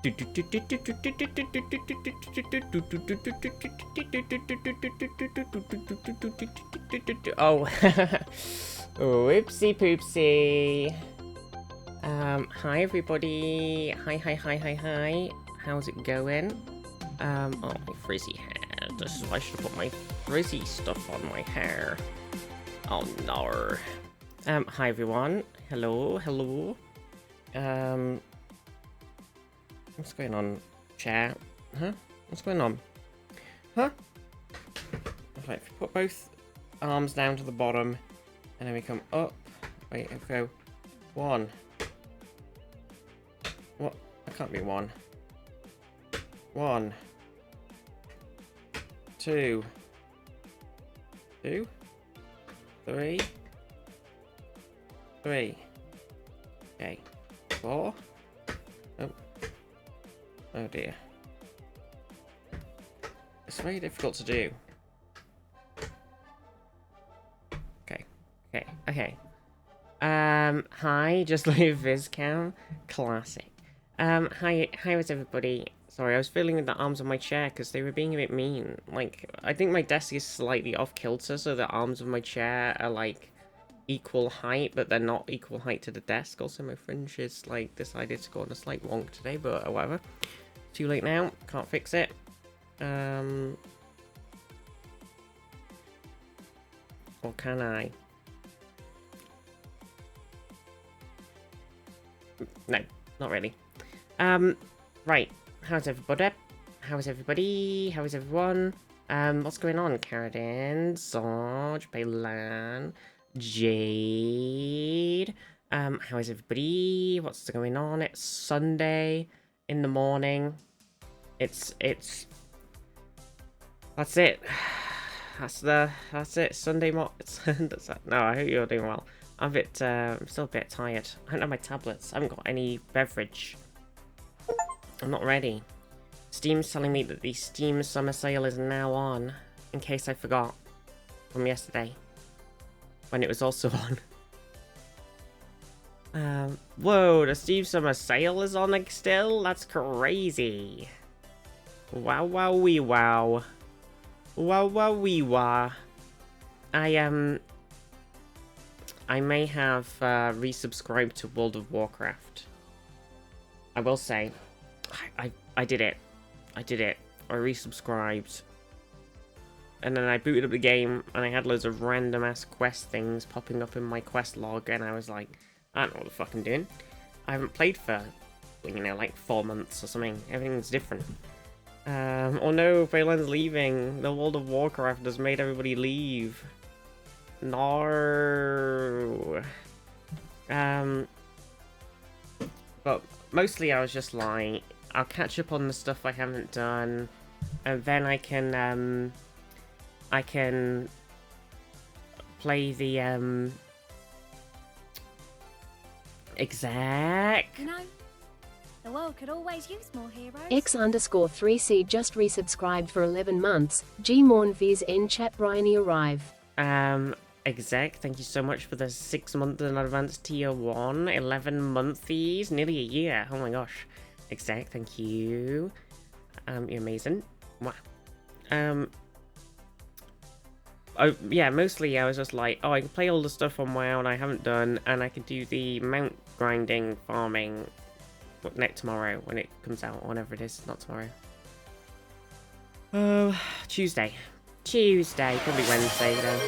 Oh, whoopsie poopsie. Hi everybody. Hi. How's it going? Oh, my frizzy hair. This is why I should have put my frizzy stuff on my hair. Oh no. Hi everyone. Hello. What's going on, chat? Huh? What's going on? Huh? Okay, if you put both arms down to the bottom, and then we come up. Wait, if we go 1. What? That can't be 1. 1. 2. 2. 3. 3. Okay. 4. Oh. Oh dear. It's very difficult to do. Okay. Hi, just leave Viscam. Classic. Hi was everybody. Sorry, I was fiddling with the arms of my chair because they were being a bit mean. Like, I think my desk is slightly off kilter, so the arms of my chair are like equal height, but they're not equal height to the desk. Also, my fringe is like decided to go on a slight wonk today, but whatever. Too late now. Can't fix it. Or can I? No, not really. Right. How's everybody? How's everyone? What's going on? Caradin, Sarge, Baylan, Jade. How is everybody? What's going on? It's Sunday in the morning. That's it. That's it. Sunday no, I hope you're doing well. I'm still a bit tired. I don't have my tablets. I haven't got any beverage. I'm not ready. Steam's telling me that the Steam Summer Sale is now on, in case I forgot from yesterday, when it was also on. Whoa, the Steam Summer Sale is on still? That's crazy. Wow. Wow. I may have resubscribed to World of Warcraft. I will say, I did it. I resubscribed. And then I booted up the game, and I had loads of random ass quest things popping up in my quest log, and I was like, I don't know what the fuck I'm doing. I haven't played for, like 4 months or something. Everything's different. Oh no, Baylan's leaving. The World of Warcraft has made everybody leave. No. But mostly I was just like, I'll catch up on the stuff I haven't done, and then I can play the exec. You know, the world could always use more heroes. X_3C just resubscribed for 11 months. Gmorn Viz in chat Bryony arrive. Exec, thank you so much for the 6 months in advance tier 1, 11 monthies, nearly a year. Oh my gosh. Exec, thank you. You're amazing. Wow. Oh, yeah, mostly I was just like, oh, I can play all the stuff on WoW and I haven't done, and I can do the mount grinding, farming next tomorrow when it comes out, whenever it is, not tomorrow. Tuesday, probably Wednesday though.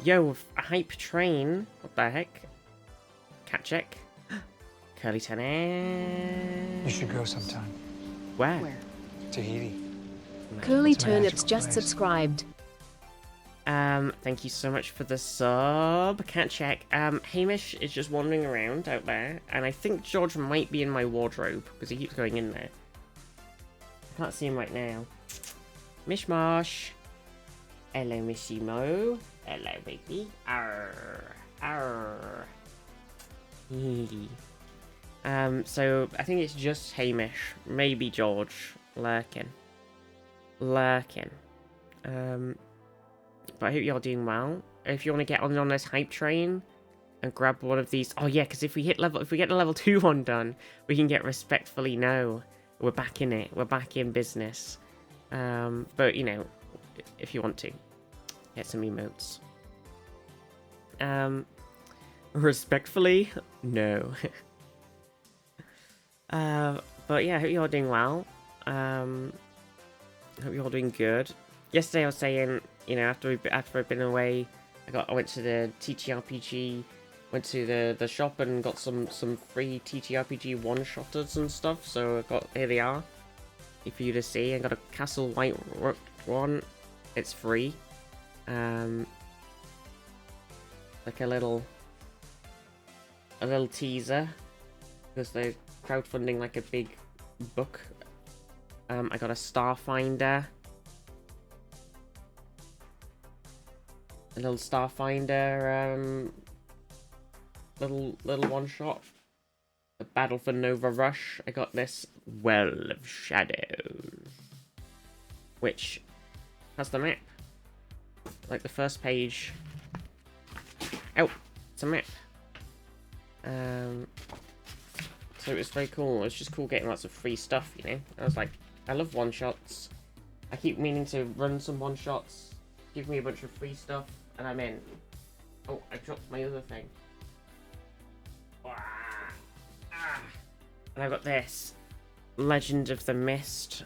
Yo, a hype train. What the heck? Cat check. Curly tennis. You should go sometime. Where? Tahiti. Curly Turnips just subscribed. Thank you so much for the sub. Cat check. Hamish is just wandering around out there, and I think George might be in my wardrobe because he keeps going in there. I can't see him right now. Mishmash. Hello, Missy Mo. Hello, baby. Arr. So I think it's just Hamish, maybe George, lurking. But I hope you're doing well. If you want to get on this hype train, and grab one of these. Oh yeah, because if we get the level 2 one done, we can get Respectfully No. We're back in it. We're back in business. But you know, if you want to, get some emotes. Respectfully, no. But yeah, I hope you're all doing well. Hope you're all doing good. Yesterday I was saying, you know, after I've been away, I went to the TTRPG, went to the shop and got some free TTRPG one-shotters and stuff. So here they are, for you to see. I got a Castle Whiterun one. It's free. Like a little teaser, because they're crowdfunding like a big book. I got a Starfinder. A little Starfinder, little one shot. The Battle for Nova Rush. I got this Well of Shadows, which has the map. Like the first page. Oh, it's a map. So it was very cool. It's just cool getting lots of free stuff, you know. I was like, I love one shots. I keep meaning to run some one shots. Give me a bunch of free stuff, and I'm in. Oh, I dropped my other thing. And I've got this Legend of the Mist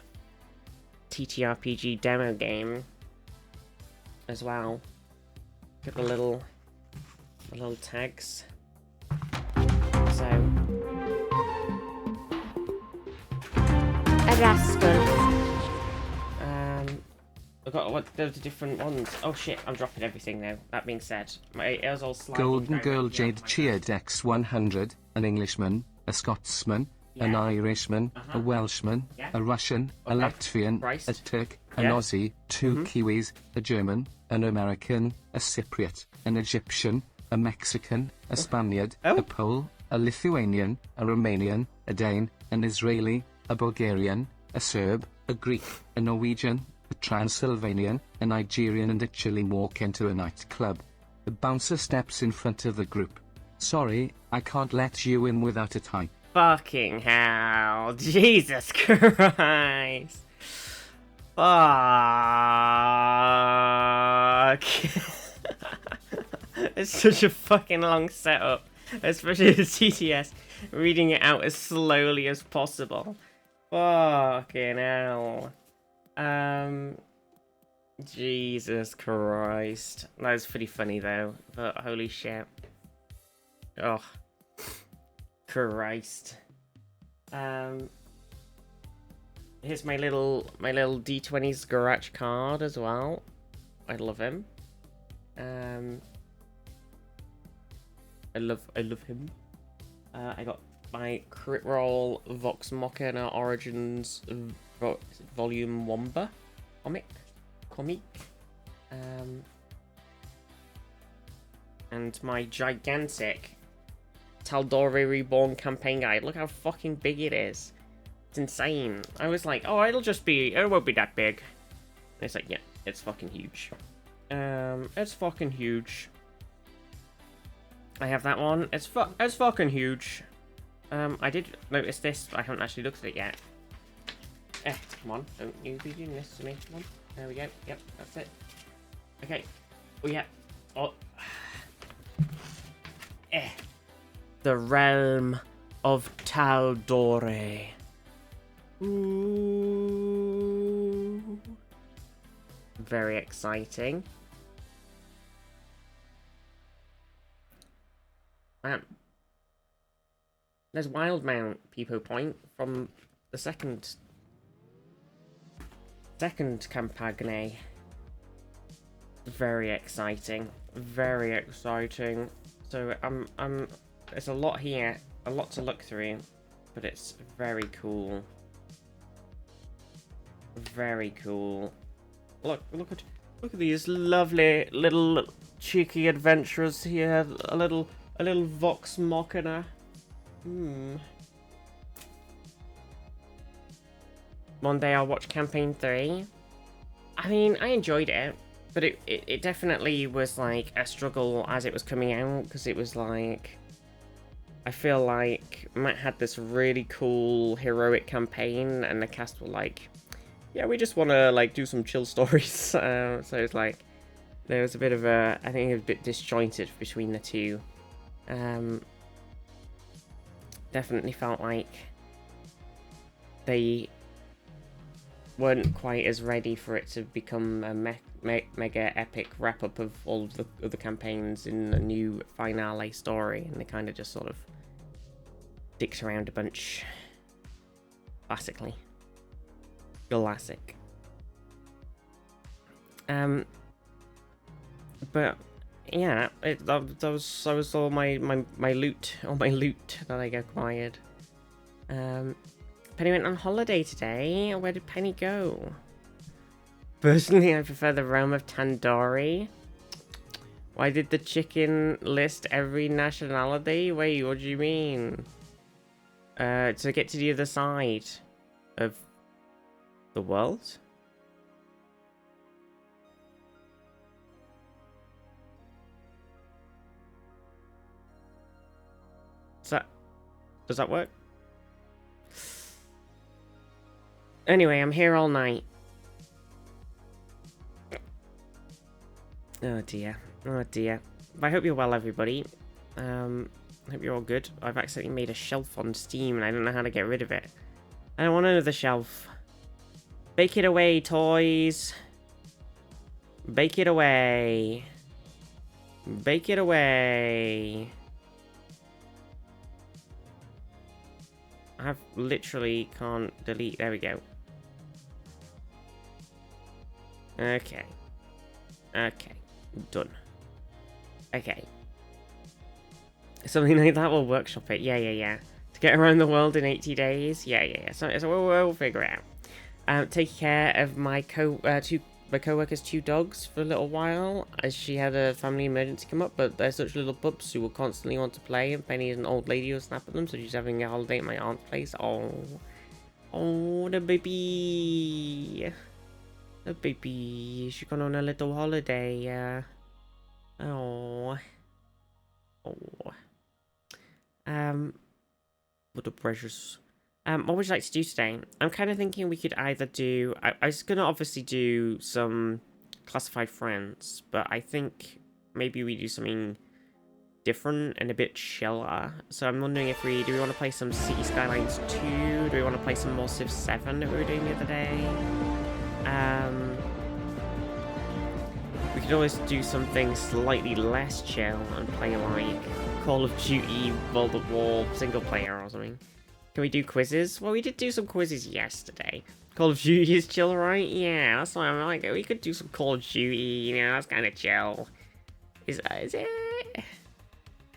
TTRPG demo game as well. Got the little tags. So, a rascal. I've got the different ones. Oh shit, I'm dropping everything now. That being said, it was all sliding. Golden Girl Jade cheered X100, an Englishman, a Scotsman, an Irishman, a Welshman, a Russian, a Latvian, a Turk, an Aussie, two Kiwis, a German, an American, a Cypriot, an Egyptian, a Mexican, a Spaniard, a Pole, a Lithuanian, a Romanian, a Dane, an Israeli, a Bulgarian, a Serb, a Greek, a Norwegian, a Transylvanian, a Nigerian and a Chilean walk into a nightclub. The bouncer steps in front of the group. Sorry, I can't let you in without a tie. Fucking hell. Jesus Christ. Fuck. It's such a fucking long setup. Especially the TTS. Reading it out as slowly as possible. Fucking hell. Jesus Christ. That was pretty funny though, but holy shit. Oh. Christ. Here's my little D20's Garage card as well. I love him. I love him. I got my Crit Roll Vox Machina Origins Volume Womba comic. And my gigantic Tal'Dorei Reborn campaign guide. Look how fucking big it is. It's insane. I was like, oh, it won't be that big. And it's like, yeah, it's fucking huge. It's fucking huge. I have that one. It's fucking huge. I did notice this, but I haven't actually looked at it yet. Come on, don't you be doing this to me. Come on. There we go. Yep, that's it. Okay. Oh, yeah. Oh. The Realm of Tal'Dorei. Ooh. Very exciting. Man. There's Wildmount Peepo Point from the second Campagne. Very exciting. Very exciting. So there's a lot here, a lot to look through, but it's very cool. Very cool. Look at these lovely little cheeky adventurers here. A little Vox Machina. One day I'll watch Campaign 3. I mean, I enjoyed it. But it definitely was like a struggle as it was coming out, because it was like, I feel like Matt had this really cool heroic campaign, and the cast were like, yeah, we just want to like do some chill stories. So it's like there was a bit of a, I think it was a bit disjointed between the two. Definitely felt like they weren't quite as ready for it to become a mega epic wrap up of all of the other campaigns in a new finale story, and they kind of just sort of dicked around a bunch. Classically. Classic. But yeah, that was all my loot, that I acquired. Penny went on holiday today. Where did Penny go? Personally, I prefer the realm of Tandoori. Why did the chicken list every nationality? Wait, what do you mean? To get to the other side of the world? Does that work? Anyway, I'm here all night. Oh dear. Oh dear. But I hope you're well, everybody. I hope you're all good. I've accidentally made a shelf on Steam and I don't know how to get rid of it. I don't want another shelf. Bake it away, toys. Bake it away. Bake it away. I literally can't delete. There we go. Okay. Okay. Done. Okay. Something like that will workshop it. Yeah. To get around the world in 80 days. Yeah. So we'll figure it out. Take care of my co-worker's two dogs for a little while, as she had a family emergency come up, but they're such little pups who will constantly want to play, and Penny is an old lady who'll snap at them, so she's having a holiday at my aunt's place. Oh, the baby. The baby. She's gone on a little holiday. Oh. What a precious. What would you like to do today? I'm kind of thinking we could either do... I was going to obviously do some Classified Friends, but I think maybe we do something different and a bit chiller. So I'm wondering if do we want to play some City Skylines 2? Do we want to play some more Civ 7 that we were doing the other day? We could always do something slightly less chill and play like Call of Duty, World at War, single player or something. Can we do quizzes? Well, we did do some quizzes yesterday. Call of Duty is chill, right? Yeah, that's why I'm like, we could do some Call of Duty, you know, that's kind of chill. Is it?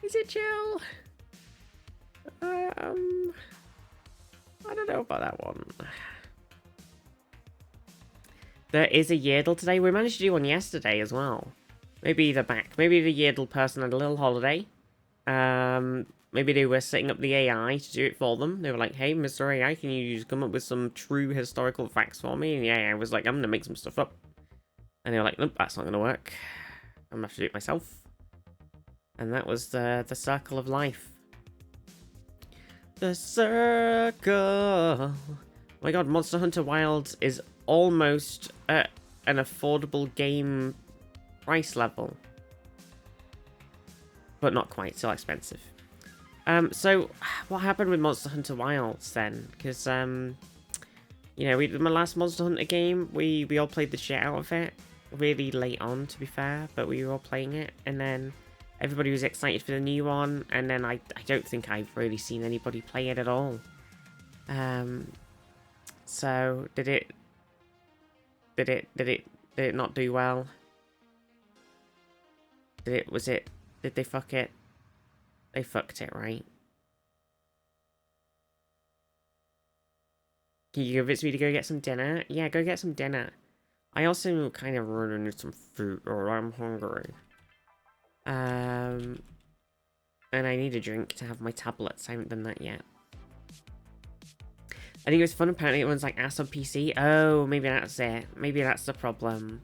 Is it chill? I don't know about that one. There is a Yerdle today. We managed to do one yesterday as well. Maybe they're back. Maybe the Yerdle person had a little holiday. Maybe they were setting up the AI to do it for them. They were like, hey, Mr. AI, can you just come up with some true historical facts for me? And the AI was like, I'm going to make some stuff up. And they were like, nope, that's not going to work. I'm going to have to do it myself. And that was the circle of life. The circle. Oh my god, Monster Hunter Wilds is almost at an affordable game price level. But not quite, still expensive. So, what happened with Monster Hunter Wilds then? Because, you know, my last Monster Hunter game, we all played the shit out of it. Really late on, to be fair, but we were all playing it. And then everybody was excited for the new one, and then I don't think I've really seen anybody play it at all. So, did it not do well? Did they fuck it? They fucked it, right? Can you convince me to go get some dinner? Yeah, go get some dinner. I also kind of really need some food, or I'm hungry. And I need a drink to have my tablets. I haven't done that yet. I think it was fun. Apparently, everyone's like ass on PC. Oh, maybe that's it. Maybe that's the problem.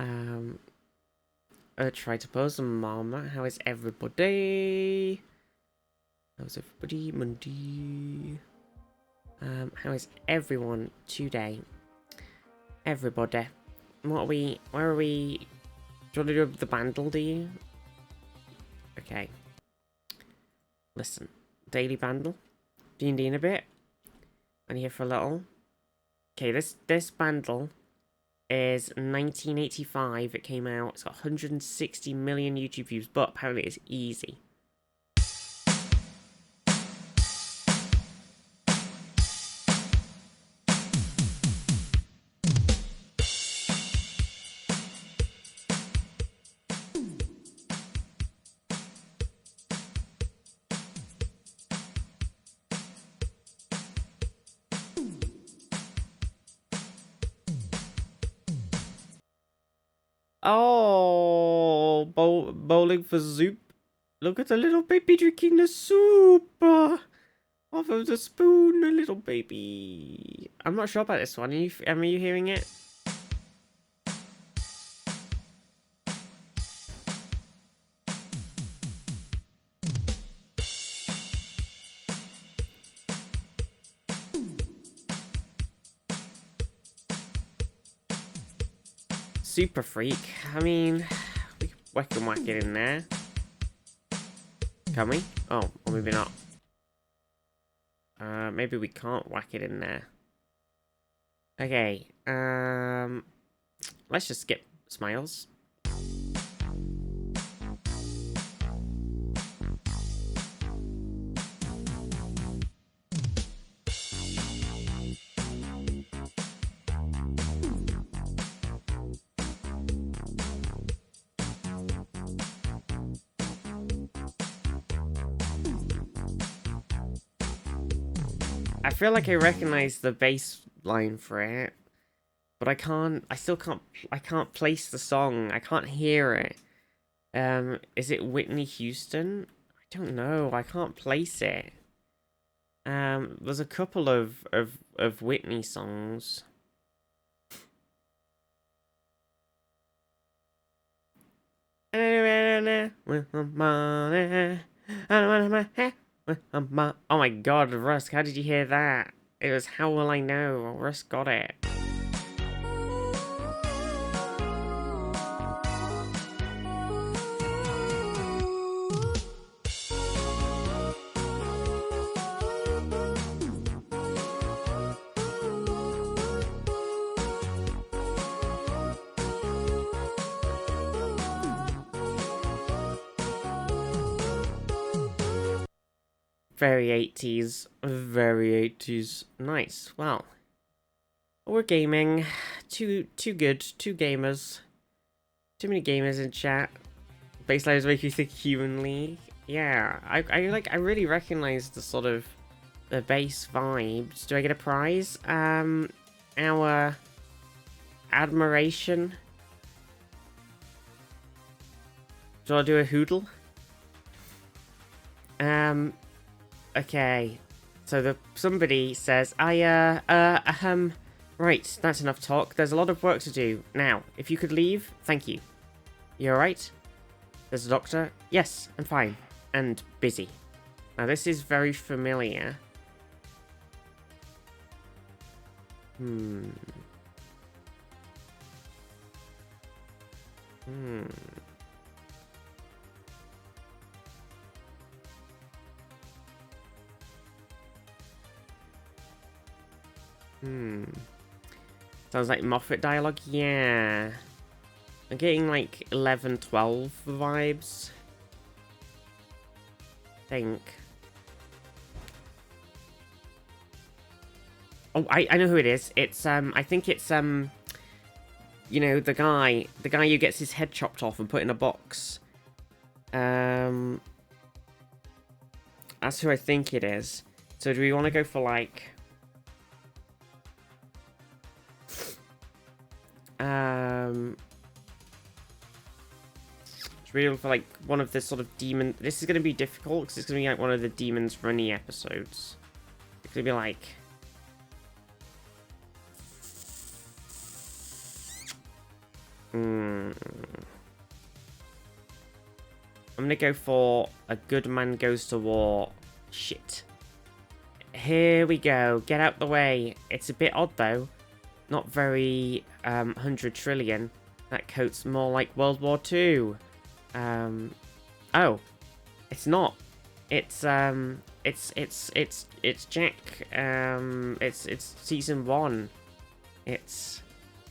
Try to pose a mama. How is everybody? How's everybody? Monday. How is everyone today? Everybody. What are we? Where are we? Do you want to do the bandle, do you? Okay. Listen. Daily bandle. D&D in a bit. And here for a little. Okay, this bandle is 1985. It came out. It's got 160 million YouTube views, but apparently it's easy. Oh, bowling for soup. Look at the little baby drinking the soup. Off of the spoon, the little baby. I'm not sure about this one. Are you hearing it? Super Freak. I mean, we can whack it in there. Can we? Oh, or maybe not. Maybe we can't whack it in there. Okay. Let's just skip Smiles. I feel like I recognize the bass line for it, but I can't place the song. I can't hear it. Is it Whitney Houston? I don't know. I can't place it. There's a couple of Whitney songs. Oh my god, Rusk, how did you hear that? It was How Will I Know? Rusk got it. Very 80s. Very 80s. Nice. Well, we're gaming. Too good. Two gamers. Too many gamers in chat. Baselines make you think humanly. Yeah, I really recognize the sort of the bass vibes. Do I get a prize? Our admiration. Do I do a hoodle? Okay, so somebody says, right, that's enough talk. There's a lot of work to do. Now, if you could leave, thank you. You alright? There's a doctor. Yes, I'm fine. And busy. Now, this is very familiar. Sounds like Moffat dialogue. Yeah. I'm getting like 11, 12 vibes. I think. Oh, I know who it is. It's I think it's you know, the guy who gets his head chopped off and put in a box. That's who I think it is. So do we want to go for like should we go for like one of the sort of demon? This is going to be difficult because it's going to be like one of the Demons Runny episodes. It's going to be like I'm gonna go for a good man goes to war. Shit. Here we go. Get out the way. It's a bit odd though. Not very 100 trillion. That coat's more like World War II. Oh, it's not. It's Jack. It's season 1. It's,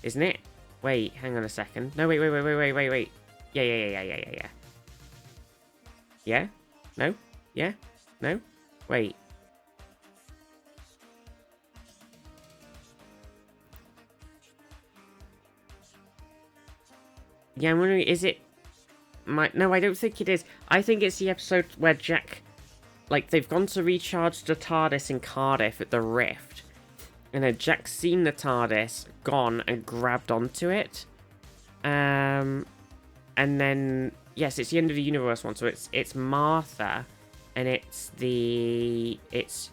isn't it? Wait, hang on a second. No, wait. Yeah. Yeah? No? Yeah? No? Wait. Yeah, I'm wondering, is it... No, I don't think it is. I think it's the episode where Jack... Like, they've gone to recharge the TARDIS in Cardiff at the Rift. And then Jack's seen the TARDIS, gone, and grabbed onto it. And then... Yes, it's the End of the Universe one, so it's Martha. And it's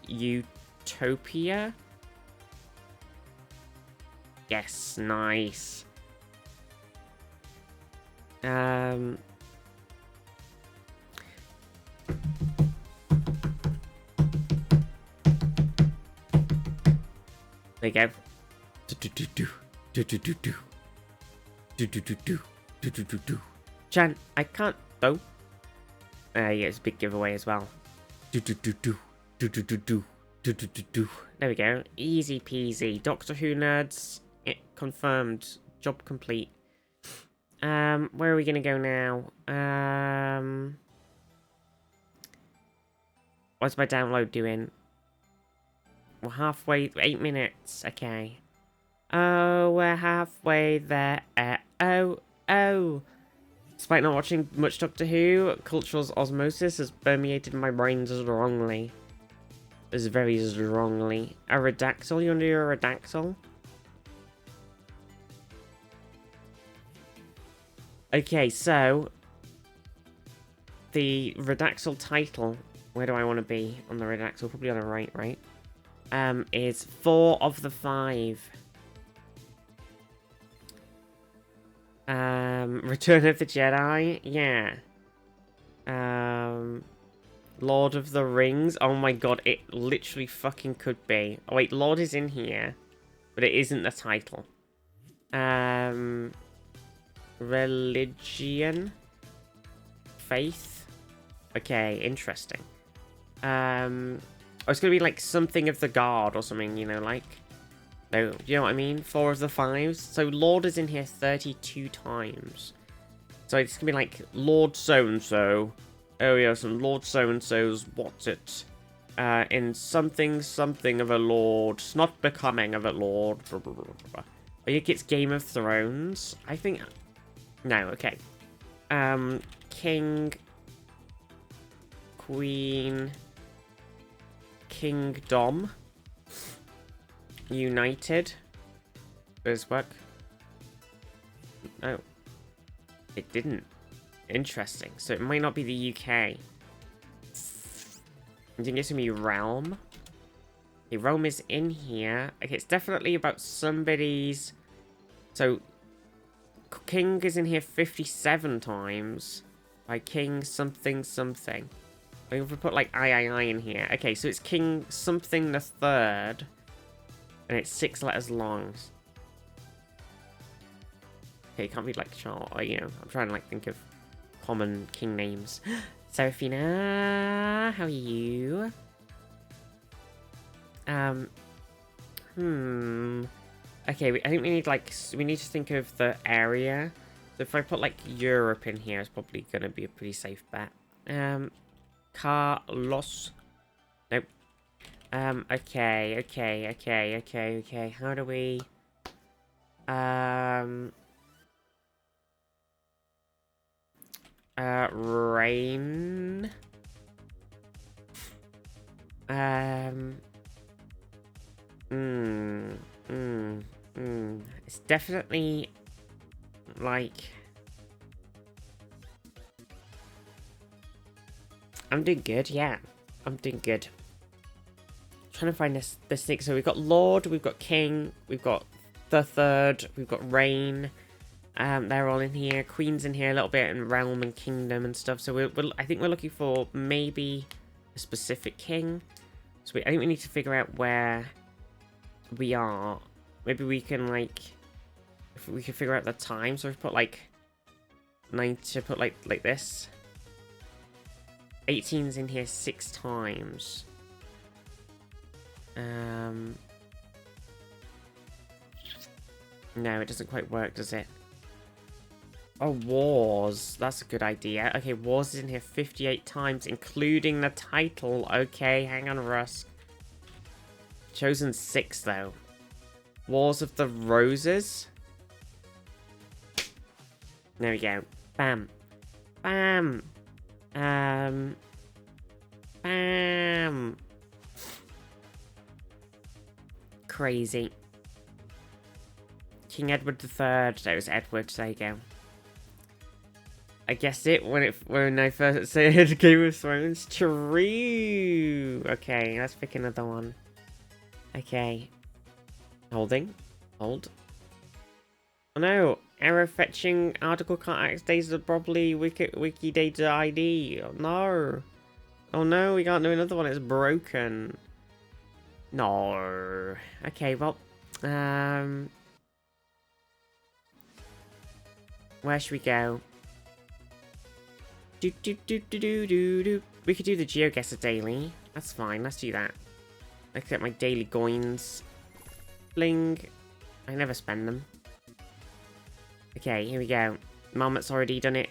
Utopia? Yes, nice. There you go. Chan, I can't though. Yeah, it's a big giveaway as well. There we go. Easy peasy. Doctor Who nerds. It confirmed. Job complete. Where are we gonna go now? What's my download doing? We're halfway. 8 minutes. Okay. Oh, we're halfway there. Oh. Despite not watching much Doctor Who, cultural osmosis has permeated my brain strongly. Very strongly. A Redaxel? You want to do a Redaxel? Okay, so... The Redaxel title, where do I want to be on the Redaxel? Probably on the right? Is 4 of the 5. Return of the Jedi, yeah. Lord of the Rings, oh my god, it literally fucking could be. Oh wait, Lord is in here, but it isn't the title. Religion? Faith? Okay, interesting. It's gonna be like something of the God or something, you know, like... No, do you know what I mean? 4 of the 5s. So Lord is in here 32 times. So it's gonna be like Lord so-and-so. Oh yes, and Lord so-and-so's what's it? In something of a lord. Not becoming of a lord. I think it's Game of Thrones. I think... No, okay. King... Queen... Kingdom... United. Does work? Oh. It didn't. Interesting. So it might not be the UK. I think it's gonna be Realm. Okay, Realm is in here. Okay, it's definitely about somebody's... So, King is in here 57 times. By King something. I'm gonna put like I in here. Okay, so it's King something the 3rd. And it's 6 letters long. Okay, it can't be like Charles, or, you know, I'm trying to like think of common king names. Serafina, how are you? Okay, I think we need like, we need to think of the area. So if I put like Europe in here, it's probably gonna be a pretty safe bet. Carlos. Nope. Okay. How do we... Rain... It's definitely... Like... I'm doing good, yeah. I'm doing good. Trying to find this thing. So we've got Lord, we've got King, we've got the 3rd, we've got Reign. They're all in here. Queen's in here a little bit, and realm and kingdom and stuff. So I think we're looking for maybe a specific king. So I think we need to figure out where we are. Maybe we can like, if we can figure out the time. So we put like 9 to put like this. 18's in here 6 times. No, it doesn't quite work, does it? Oh, wars. That's a good idea. Okay, wars is in here 58 times, including the title. Okay, hang on, Rusk. Chosen 6, though. Wars of the Roses. There we go. Bam. Bam. Bam. Crazy. King Edward III. That was Edward. There you go. I guessed it when I first said Game of Thrones. True. Okay, let's pick another one. Okay. Holding. Hold. Oh no. Error fetching article can't access data probably wiki data ID. Oh no. Oh no, we can't do another one. It's broken. No. Okay, well. Where should we go? We could do the GeoGuessr daily. That's fine. Let's do that. Let's get my daily coins. Bling. I never spend them. Okay, here we go. Marmot's already done it.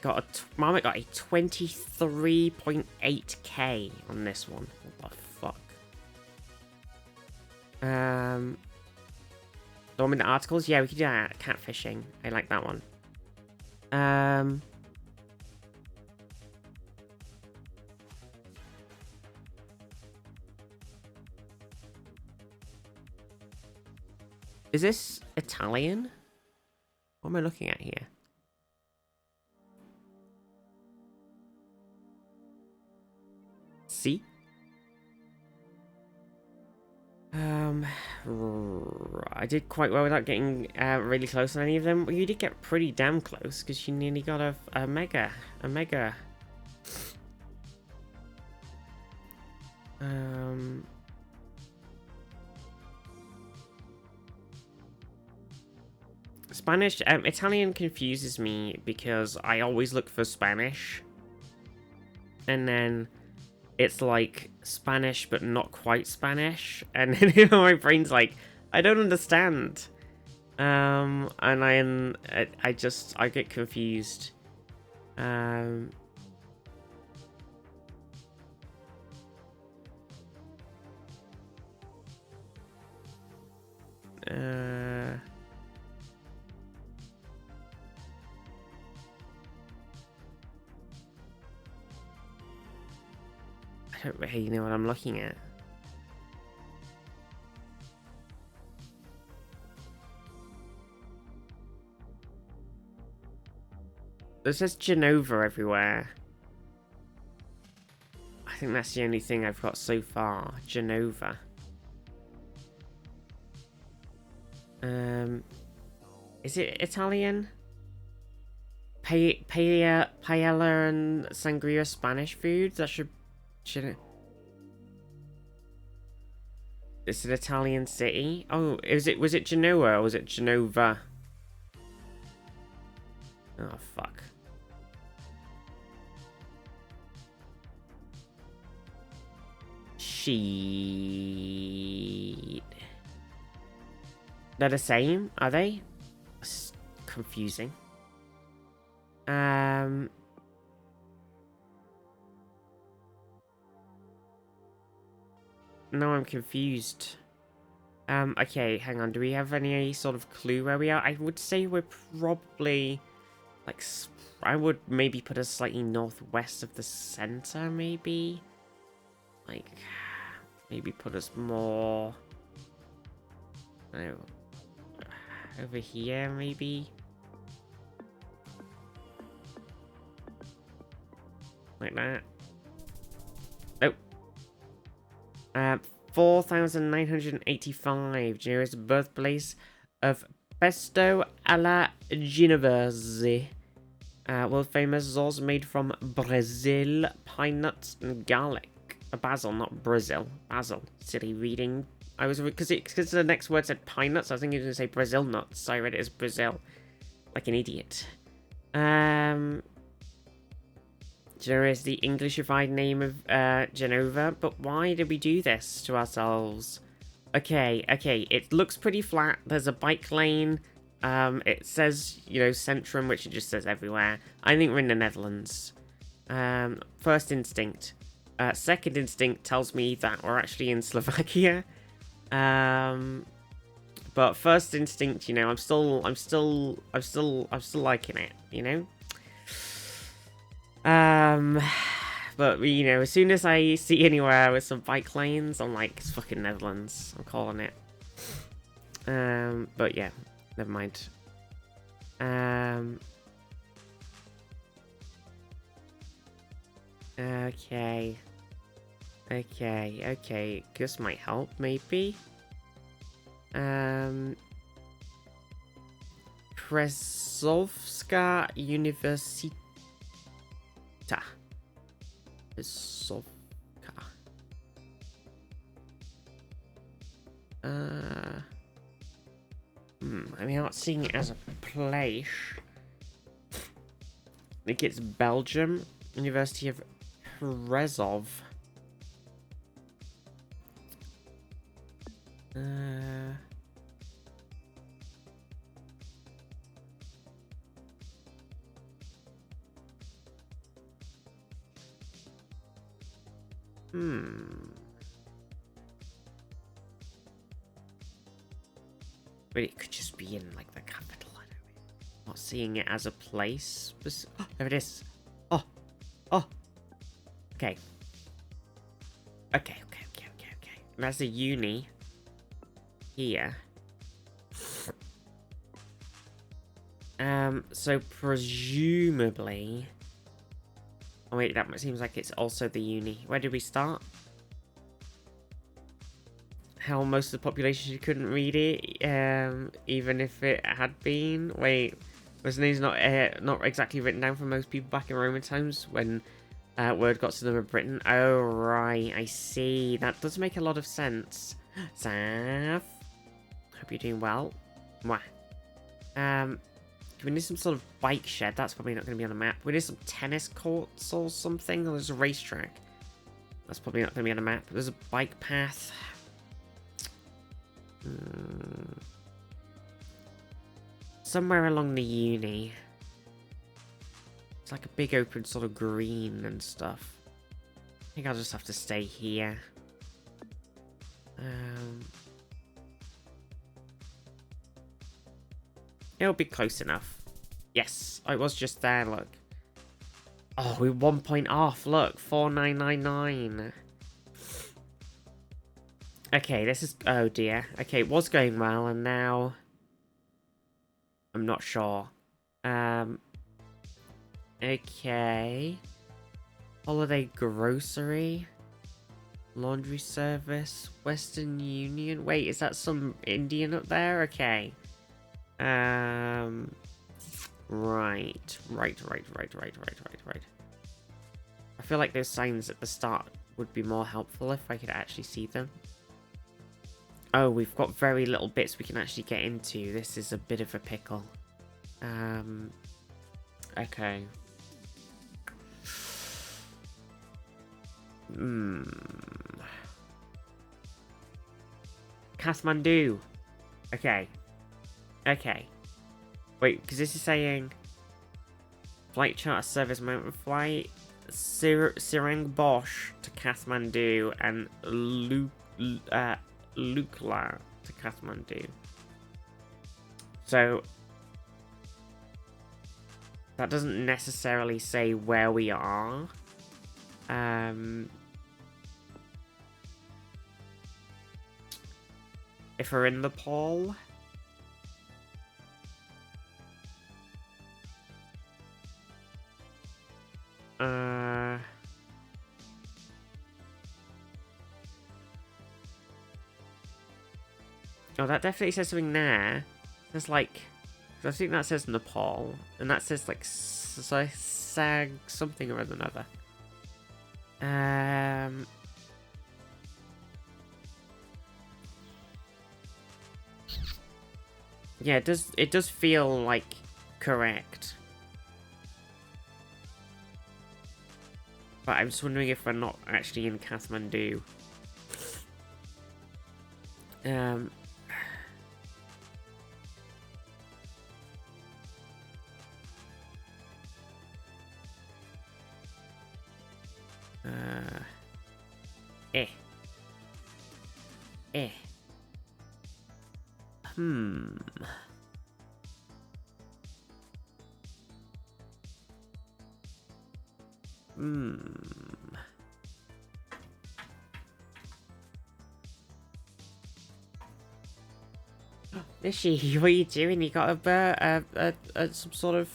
Marmot got a 23.8k on this one. What the fuck? The one with the articles? Yeah, we could do that. Catfishing. I like that one. Is this Italian? What am I looking at here? See? I did quite well without getting really close on any of them. Well, you did get pretty damn close because you nearly got a mega. Spanish, Italian confuses me because I always look for Spanish. And then it's like Spanish, but not quite Spanish. And then my brain's like, I don't understand. And I get confused. I don't really know what I'm looking at. It says Genova everywhere. I think that's the only thing I've got so far. Genova. Is it Italian? Paella and sangria Spanish food? That should it's an Italian city. Oh, was it Genoa or was it Genova? Oh fuck. Sheet. They're the same, are they? It's confusing. No, I'm confused. Okay, hang on. Do we have any sort of clue where we are? I would say we're probably, like, I would maybe put us slightly northwest of the center, maybe? Like, maybe put us more, I don't know, over here, maybe? Like that. Oh. 4,985. Genoa is the birthplace of Pesto alla Genovese. World famous sauce made from Brazil, pine nuts, and garlic. Basil, not Brazil. Basil. Silly reading. I was because the next word said pine nuts. I was thinking it was going to say Brazil nuts. So I read it as Brazil, like an idiot. Genova is the Englishified name of Genova, but why did we do this to ourselves? Okay, it looks pretty flat. There's a bike lane. It says, you know, Centrum, which it just says everywhere. I think we're in the Netherlands. First instinct. Second instinct tells me that we're actually in Slovakia. But first instinct, you know, I'm still liking it, you know? But, you know, as soon as I see anywhere with some bike lanes, I'm like, it's fucking Netherlands. I'm calling it. But yeah, never mind. Okay. This might help, maybe. Kresovska Universita. Kresovka. I mean, I'm not seeing it as a place. I think it's Belgium. University of Rezov. But it could just be in, like, the capital. I don't know. Not seeing it as a place. Oh, there it is. Oh. Okay. There's a uni here. So presumably... Oh wait, that seems like it's also the uni. Where did we start? How most of the population couldn't read it, even if it had been. Wait, was names not exactly written down for most people back in Roman times when word got to them in Britain? Oh right, I see. That does make a lot of sense. Saf, hope you're doing well. Mwah. Do we need some sort of bike shed? That's probably not going to be on the map. We need some tennis courts or something. Or there's a racetrack. That's probably not going to be on the map. There's a bike path. Somewhere along the uni. It's like a big open sort of green and stuff. I think I'll just have to stay here. It'll be close enough. Yes, I was just there, look. Oh, we're 1 point off, look. 4999. Okay, this is... Oh, dear. Okay, it was going well, and now... I'm not sure. Okay. Holiday grocery. Laundry service. Western Union. Wait, is that some Indian up there? Okay. Right. I feel like those signs at the start would be more helpful if I could actually see them. Oh, we've got very little bits we can actually get into. This is a bit of a pickle. Okay. Kathmandu. Okay. Wait, because this is saying flight charter service mountain flight Sirang Bosch to Kathmandu and Lukla to Kathmandu. So that doesn't necessarily say where we are. If we're in Nepal. Oh, that definitely says something there. There's like, I think that says Nepal, and that says like Sag something or another. Yeah, it does feel like correct. But I'm just wondering if we're not actually in Kathmandu. Eh. Hmm. Nishi, what are you doing? You got some sort of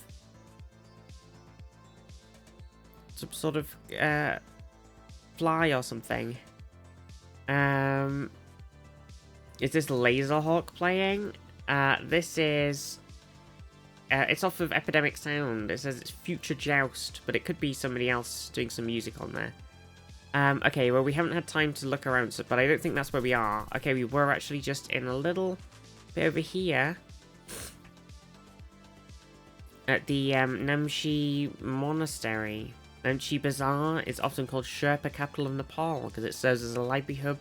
fly or something. Is this Laserhawk playing? This is... it's off of Epidemic Sound. It says it's Future Joust, but it could be somebody else doing some music on there. Okay, well, we haven't had time to look around, but I don't think that's where we are. Okay, we were actually just in a little bit over here. At the Namche Monastery. Namche Bazaar is often called Sherpa capital of Nepal because it serves as a library hub.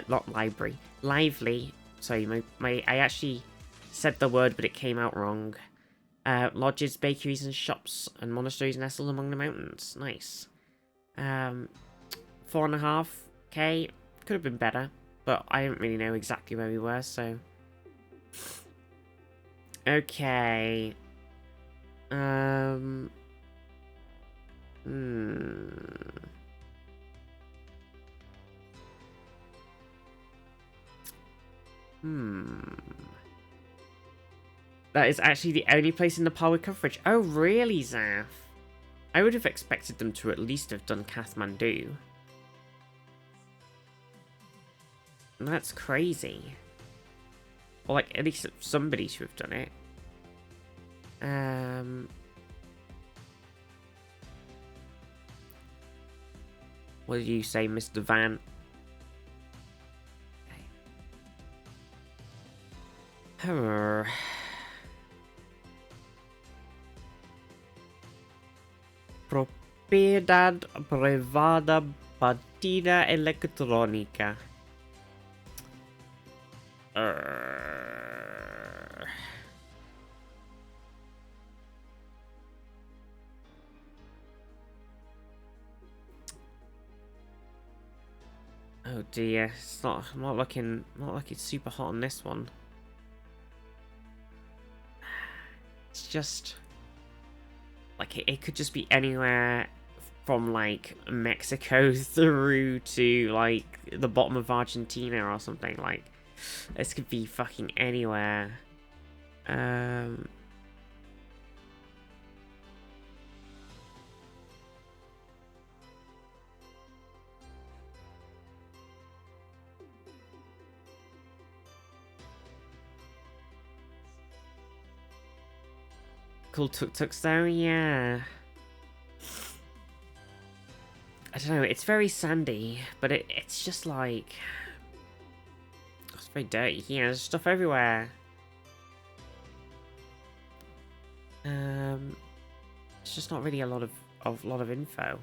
Not library. Lively. Sorry, I actually said the word, but it came out wrong. Lodges, bakeries, and shops, and monasteries nestled among the mountains. Nice. 4.5k. Could have been better, but I don't really know exactly where we were, so... Okay. That is actually the only place in Nepal with coverage. Oh, really, Zaf? I would have expected them to at least have done Kathmandu. That's crazy. Or, like, at least somebody should have done it. What did you say, Mr. Van? Okay. Propiedad privada patina electrónica. Oh dear, it's not looking super hot on this one. It's just like it could just be anywhere from like Mexico through to like the bottom of Argentina or something. Like this could be fucking anywhere. Cool tuk-tuks though, yeah. I don't know, it's very sandy, but it's just like... It's very dirty here, there's stuff everywhere. It's just not really a lot of info.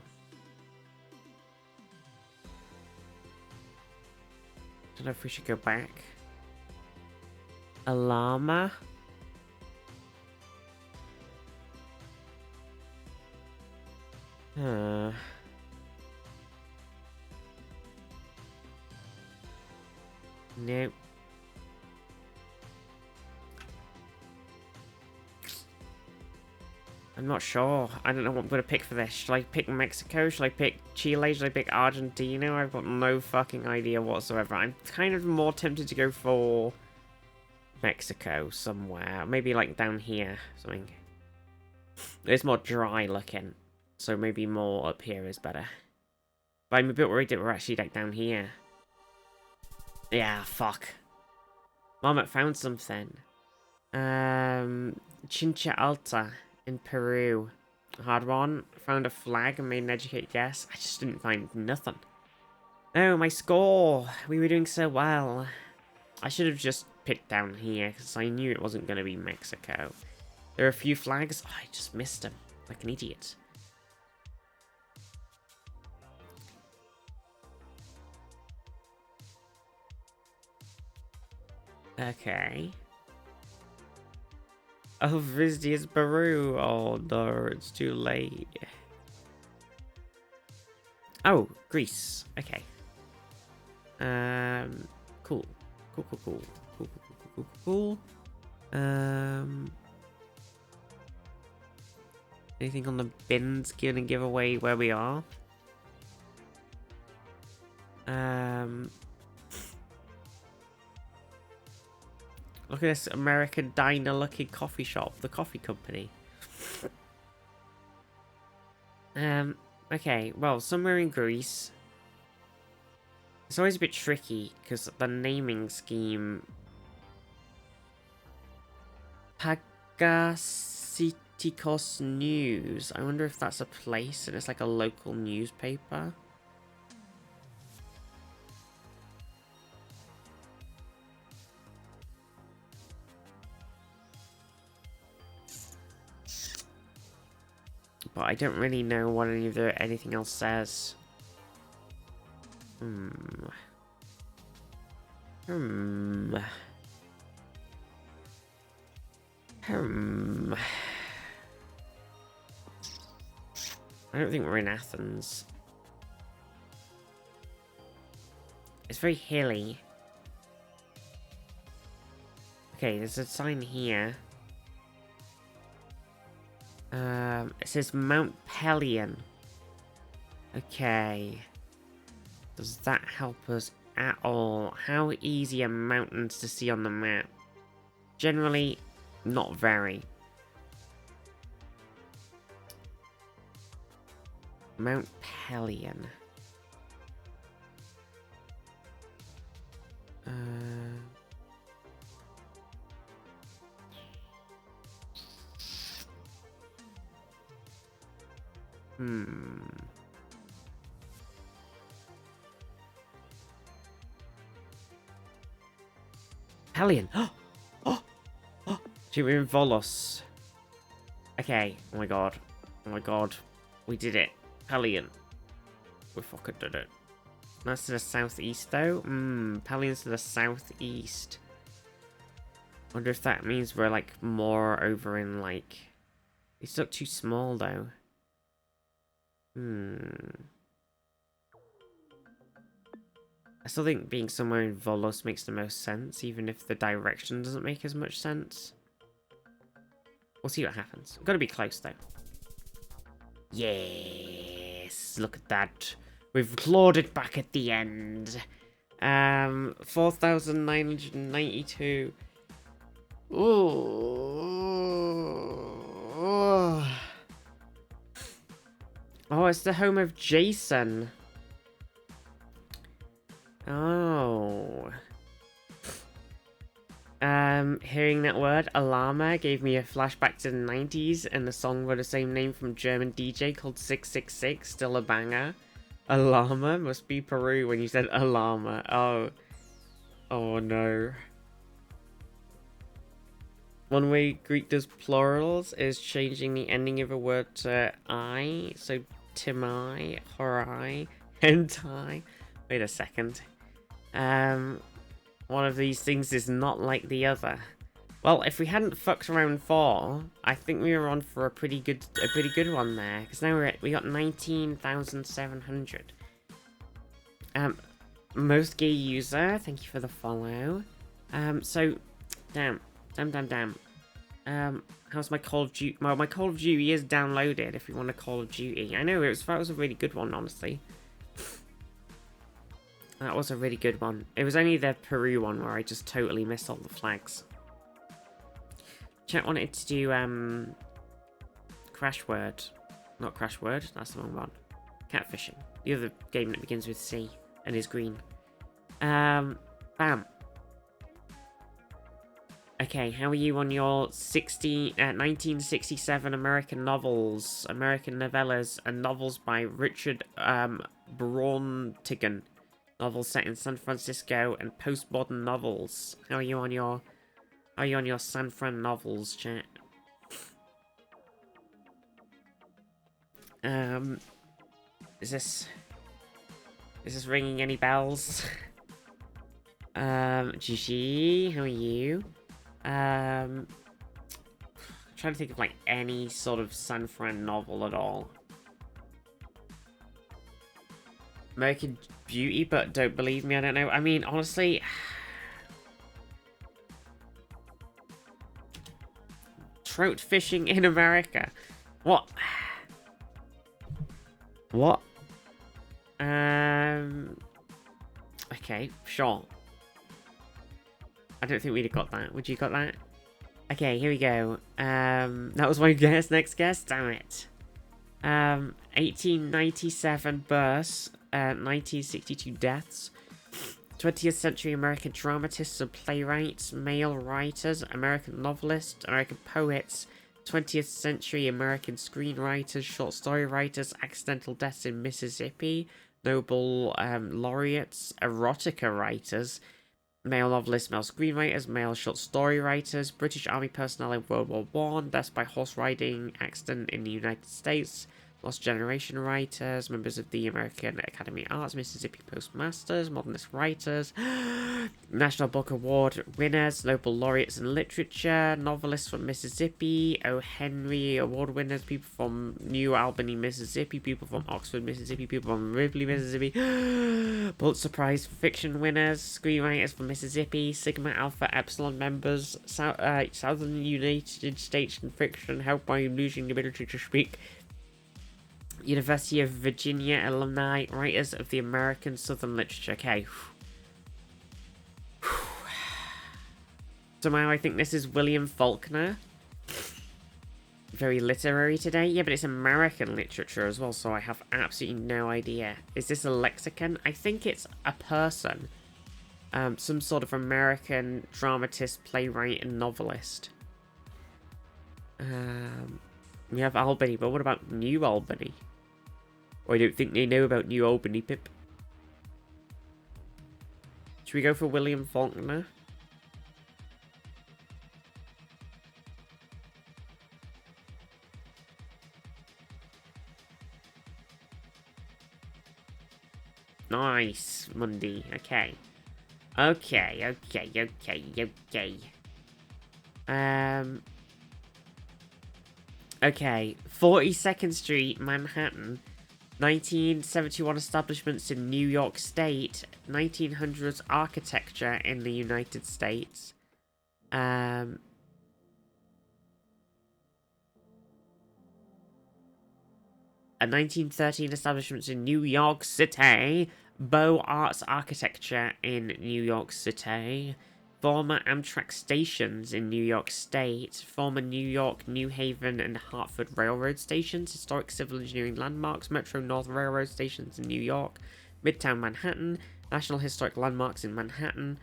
Don't know if we should go back. A llama? Nope. I'm not sure. I don't know what I'm going to pick for this. Should I pick Mexico? Should I pick Chile? Should I pick Argentina? I've got no fucking idea whatsoever. I'm kind of more tempted to go for Mexico somewhere. Maybe like down here. Something. It's more dry looking. So maybe more up here is better. But I'm a bit worried that we're actually like down here. Yeah, fuck. Marmot found something. Chincha Alta in Peru. Hard one. Found a flag and made an educated guess. I just didn't find nothing. Oh, my score! We were doing so well. I should have just picked down here because I knew it wasn't going to be Mexico. There are a few flags. Oh, I just missed them like an idiot. Okay. Oh, Vizdi is Peru. Oh no, it's too late. Oh, Greece. Okay. Cool. Cool. Anything on the bins gonna give away where we are? Look at this American diner looking coffee shop, the coffee company. Okay, well, somewhere in Greece. It's always a bit tricky because the naming scheme. Pagasitikos News. I wonder if that's a place and it's like a local newspaper. But I don't really know what anything else says. I don't think we're in Athens. It's very hilly. Okay, there's a sign here. It says Mount Pelion. Okay. Does that help us at all? How easy are mountains to see on the map? Generally, not very. Mount Pelion. Pelion. Oh, we're in Volos. Okay. Oh my god. Oh my god. We did it. Pelion. We fucking did it. That's to the southeast though. Pelion's to the southeast. Wonder if that means we're like more over in like. These look too small though. I still think being somewhere in Volos makes the most sense, even if the direction doesn't make as much sense. We'll see what happens. We've got to be close, though. Yes! Look at that. We've clawed it back at the end. 4,992. Ooh. Oh, it's the home of Jason. Oh. Hearing that word, Alarma, gave me a flashback to the 90s and the song by the same name from German DJ called 666, still a banger. Alarma must be Peru when you said Alarma. Oh. Oh no. One way Greek does plurals is changing the ending of a word to I. So Timai, Horai, Hentai. Wait a second. One of these things is not like the other. Well, if we hadn't fucked around 4, I think we were on for a pretty good one there. Because now we got 19,700. Most gay user, thank you for the follow. So, damn. How's my Call of Duty? Well, my Call of Duty is downloaded if you want a Call of Duty. I know, that was a really good one, honestly. That was a really good one. It was only the Peru one where I just totally missed all the flags. Chat wanted to do, Crash Word. Not Crash Word, that's the wrong one. Catfishing. The other game that begins with C and is green. Bam. Okay, how are you on your 1967 American novels, American novellas, and novels by Richard Brauntigan? Novels set in San Francisco and postmodern novels. How are you on your San Fran novels, chat? Is this ringing any bells? Gigi, how are you? Trying to think of like any sort of San Fran novel at all. American Beauty, but don't believe me, I don't know. I mean, honestly, trout fishing in America. What? What? Okay, sure. I don't think we'd have got that. Would you got that? Okay, here we go. That was my guess. Next guess. Damn it. 1897 births. 1962 deaths. 20th century American dramatists and playwrights, male writers, American novelists, American poets. 20th century American screenwriters, short story writers, accidental deaths in Mississippi, Nobel laureates, erotica writers, male novelists, male screenwriters, male short story writers, British Army personnel in World War One, deaths by horse riding accident in the United States, Lost Generation writers, members of the American Academy of Arts, Mississippi Postmasters, modernist writers, National Book Award winners, Nobel laureates in literature, novelists from Mississippi, O. Henry Award winners, people from New Albany, Mississippi, people from Oxford, Mississippi, people from Ripley, Mississippi, Pulitzer Prize fiction winners, screenwriters from Mississippi, Sigma Alpha Epsilon members, Southern United States in fiction, helped by losing the ability to speak, University of Virginia alumni, writers of the American Southern literature. Okay. Somehow I think this is William Faulkner. Very literary today. Yeah, but it's American literature as well, so I have absolutely no idea. Is this a lexicon? I think it's a person. Some sort of American dramatist, playwright, and novelist. We have Albany, but what about New Albany? I don't think they know about New Albany, Pip. Should we go for William Faulkner? Nice, Mundy. Okay. Okay. Okay. 42nd Street, Manhattan. 1971 establishments in New York State, 1900s architecture in the United States, 1913 establishments in New York City, Beaux Arts architecture in New York City, former Amtrak stations in New York State, former New York, New Haven, and Hartford Railroad stations, historic civil engineering landmarks, Metro North Railroad stations in New York, Midtown Manhattan, National Historic Landmarks in Manhattan.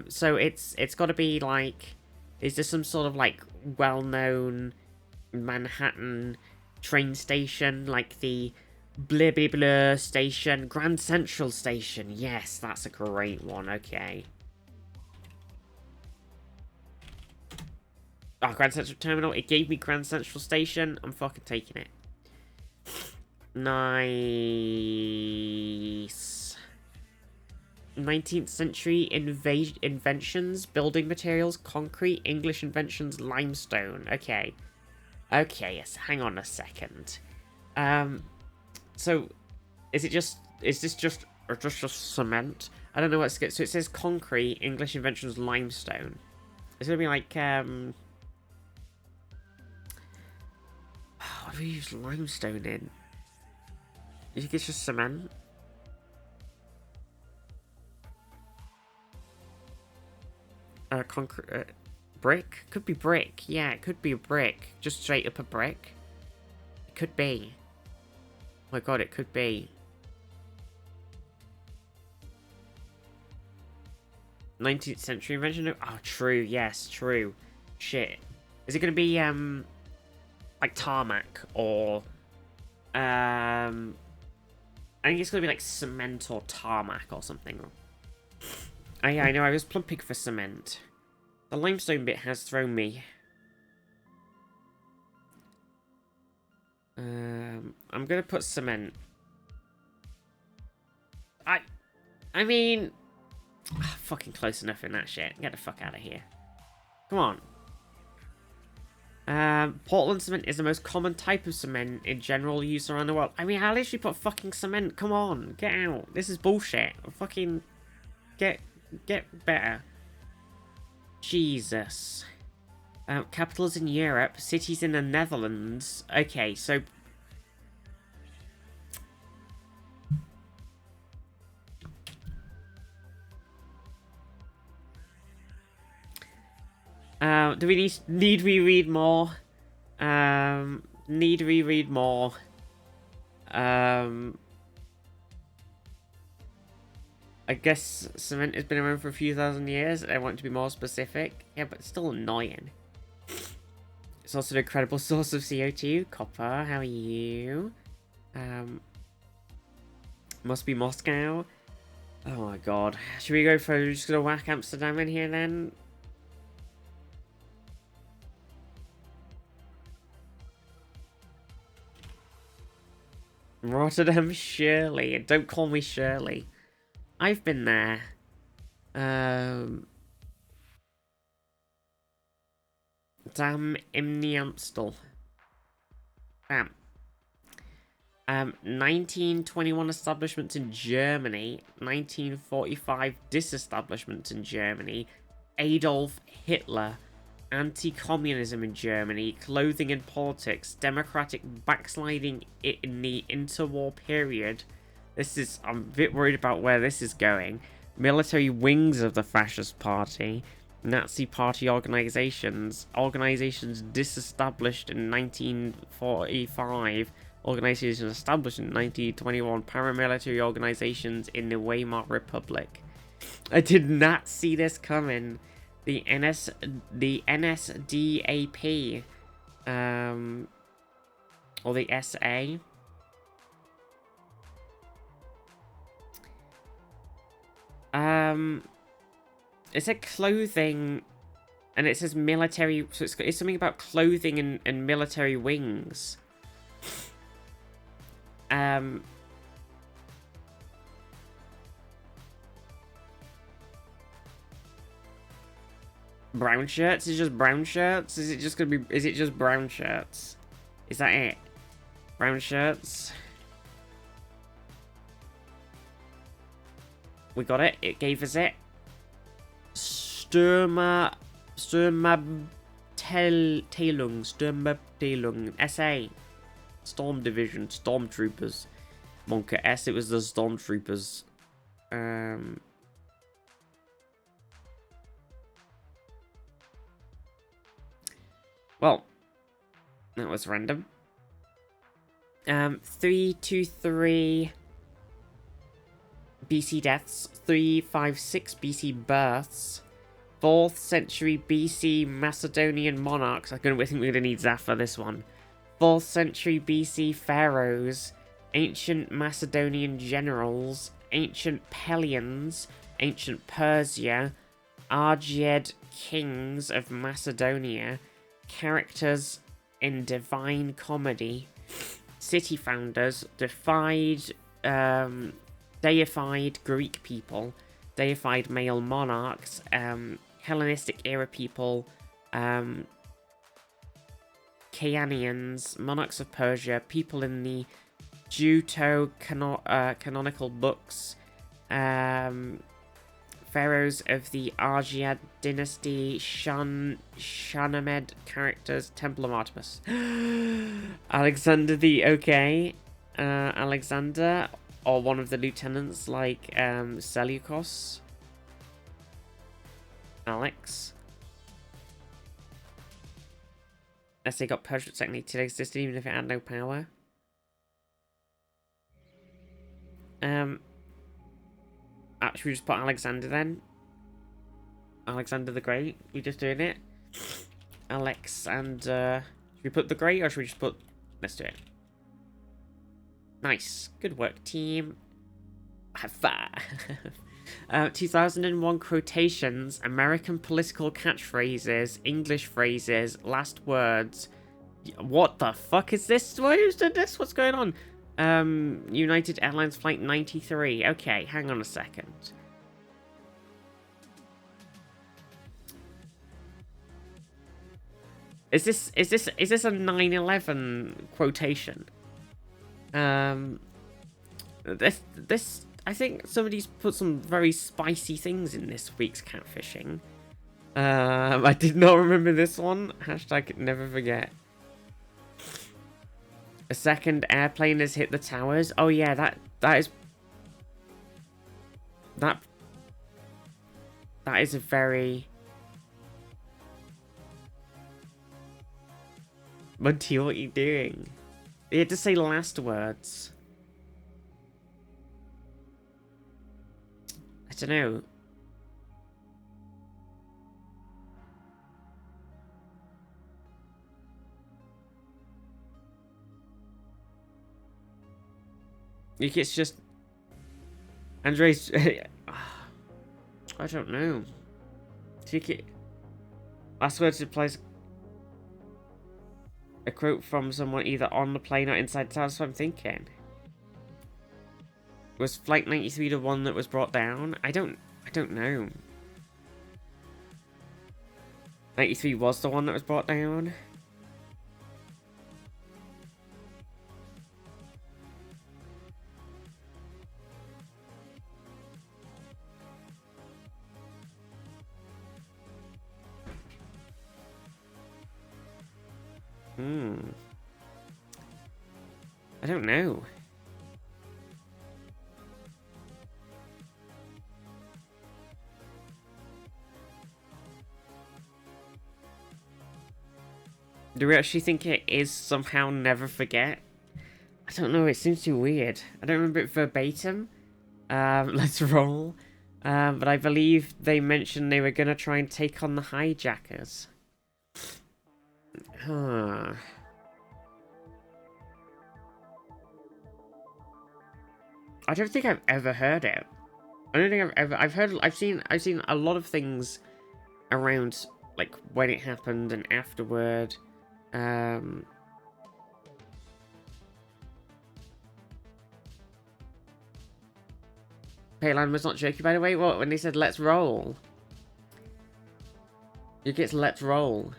So it's got to be like, is there some sort of like well-known Manhattan train station, like the blah blah blah station, Grand Central Station? Yes, that's a great one. Okay. Oh, Grand Central Terminal. It gave me Grand Central Station. I'm fucking taking it. Nice. 19th century inventions, building materials, concrete, English inventions, limestone. Okay. Okay, yes, hang on a second. So, is this just cement? I don't know what's good. So it says concrete, English inventions, limestone. It's gonna be like, what do we use limestone in? You think it's just cement? Concrete, brick? Could be brick. Yeah, it could be a brick. Just straight up a brick. It could be. Oh my god, it could be. 19th century invention? Oh, true. Yes, true. Shit. Is it going to be, like tarmac or, I think it's going to be like cement or tarmac or something. Oh, yeah, I know. I was plumping for cement. The limestone bit has thrown me. I'm going to put cement. I mean, fucking close enough in that shit. Get the fuck out of here. Come on. Portland cement is the most common type of cement in general use around the world. I mean, I literally put fucking cement. Come on, get out. This is bullshit. Fucking get better. Jesus. Capitals in Europe, cities in the Netherlands. Okay, so do we need we read more? Need we read more? I guess cement has been around for a few thousand years. I want it to be more specific. Yeah, but it's still annoying. It's also an incredible source of CO2. Copper, how are you? Must be Moscow. Oh my god. Should we go for just gonna whack Amsterdam in here then? Rotterdam, Shirley. Don't call me Shirley. I've been there. Dam Imni Amstel. Bam. 1921 establishments in Germany. 1945 disestablishments in Germany. Adolf Hitler. Anti-communism in Germany. Clothing and politics. Democratic backsliding in the interwar period. I'm a bit worried about where this is going. Military wings of the fascist party. Nazi party organizations. Organizations disestablished in 1945. Organizations established in 1921. Paramilitary organizations in the Weimar Republic. I did not see this coming. The NSDAP. Or the SA. It said clothing, and it says military, so it's something about clothing and military wings. Brown shirts? Is it just brown shirts? Is it just brown shirts? Is that it? Brown shirts? We got it. It gave us it. Sturmabteilung, SA. Storm Division, Stormtroopers. Monka S, it was the Stormtroopers. Well, that was random. 323 BC deaths, 356 BC births, 4th century BC Macedonian monarchs. I think we're going to need Zaf for this one. 4th century BC pharaohs, ancient Macedonian generals, ancient Pelians, ancient Persia, Argead kings of Macedonia, characters in Divine Comedy, city founders, deified Greek people, deified male monarchs, Hellenistic era people, Chaonians, monarchs of Persia, people in the Deuterocanonical books, pharaohs of the Argead dynasty, Shanamed characters, Temple of Artemis. Alexander Alexander, or one of the lieutenants like Seleucus. Alex. As they got Persia technically to exist even if it had no power. Should we just put Alexander then? Alexander the Great. We just doing it. Alex and should we put the Great or should we just put? Let's do it. Nice. Good work, team. High five. 2001 quotations, American political catchphrases, English phrases, last words. What the fuck is this? Who's done this? What's going on? United Airlines Flight 93. Okay, hang on a second. Is this a 9/11 quotation? This I think somebody's put some very spicy things in this week's catfishing. I did not remember this one. Hashtag never forget. A second airplane has hit the towers. Oh yeah, that is a very Monty, what are you doing? You had to say last words. I don't know. It's just Andres. I don't know. Ticket. Last words implies a quote from someone either on the plane or inside the tower. That's what I'm thinking. Was Flight 93 the one that was brought down? I don't know. 93 was the one that was brought down. I don't know. Do we actually think it is somehow never forget? I don't know, it seems too weird. I don't remember it verbatim. Let's roll. But I believe they mentioned they were going to try and take on the hijackers. Huh. I don't think I've ever heard it. I don't think I've seen a lot of things around like when it happened and afterward. Payland was not joking, by the way. What, when they said let's roll? You get let's roll.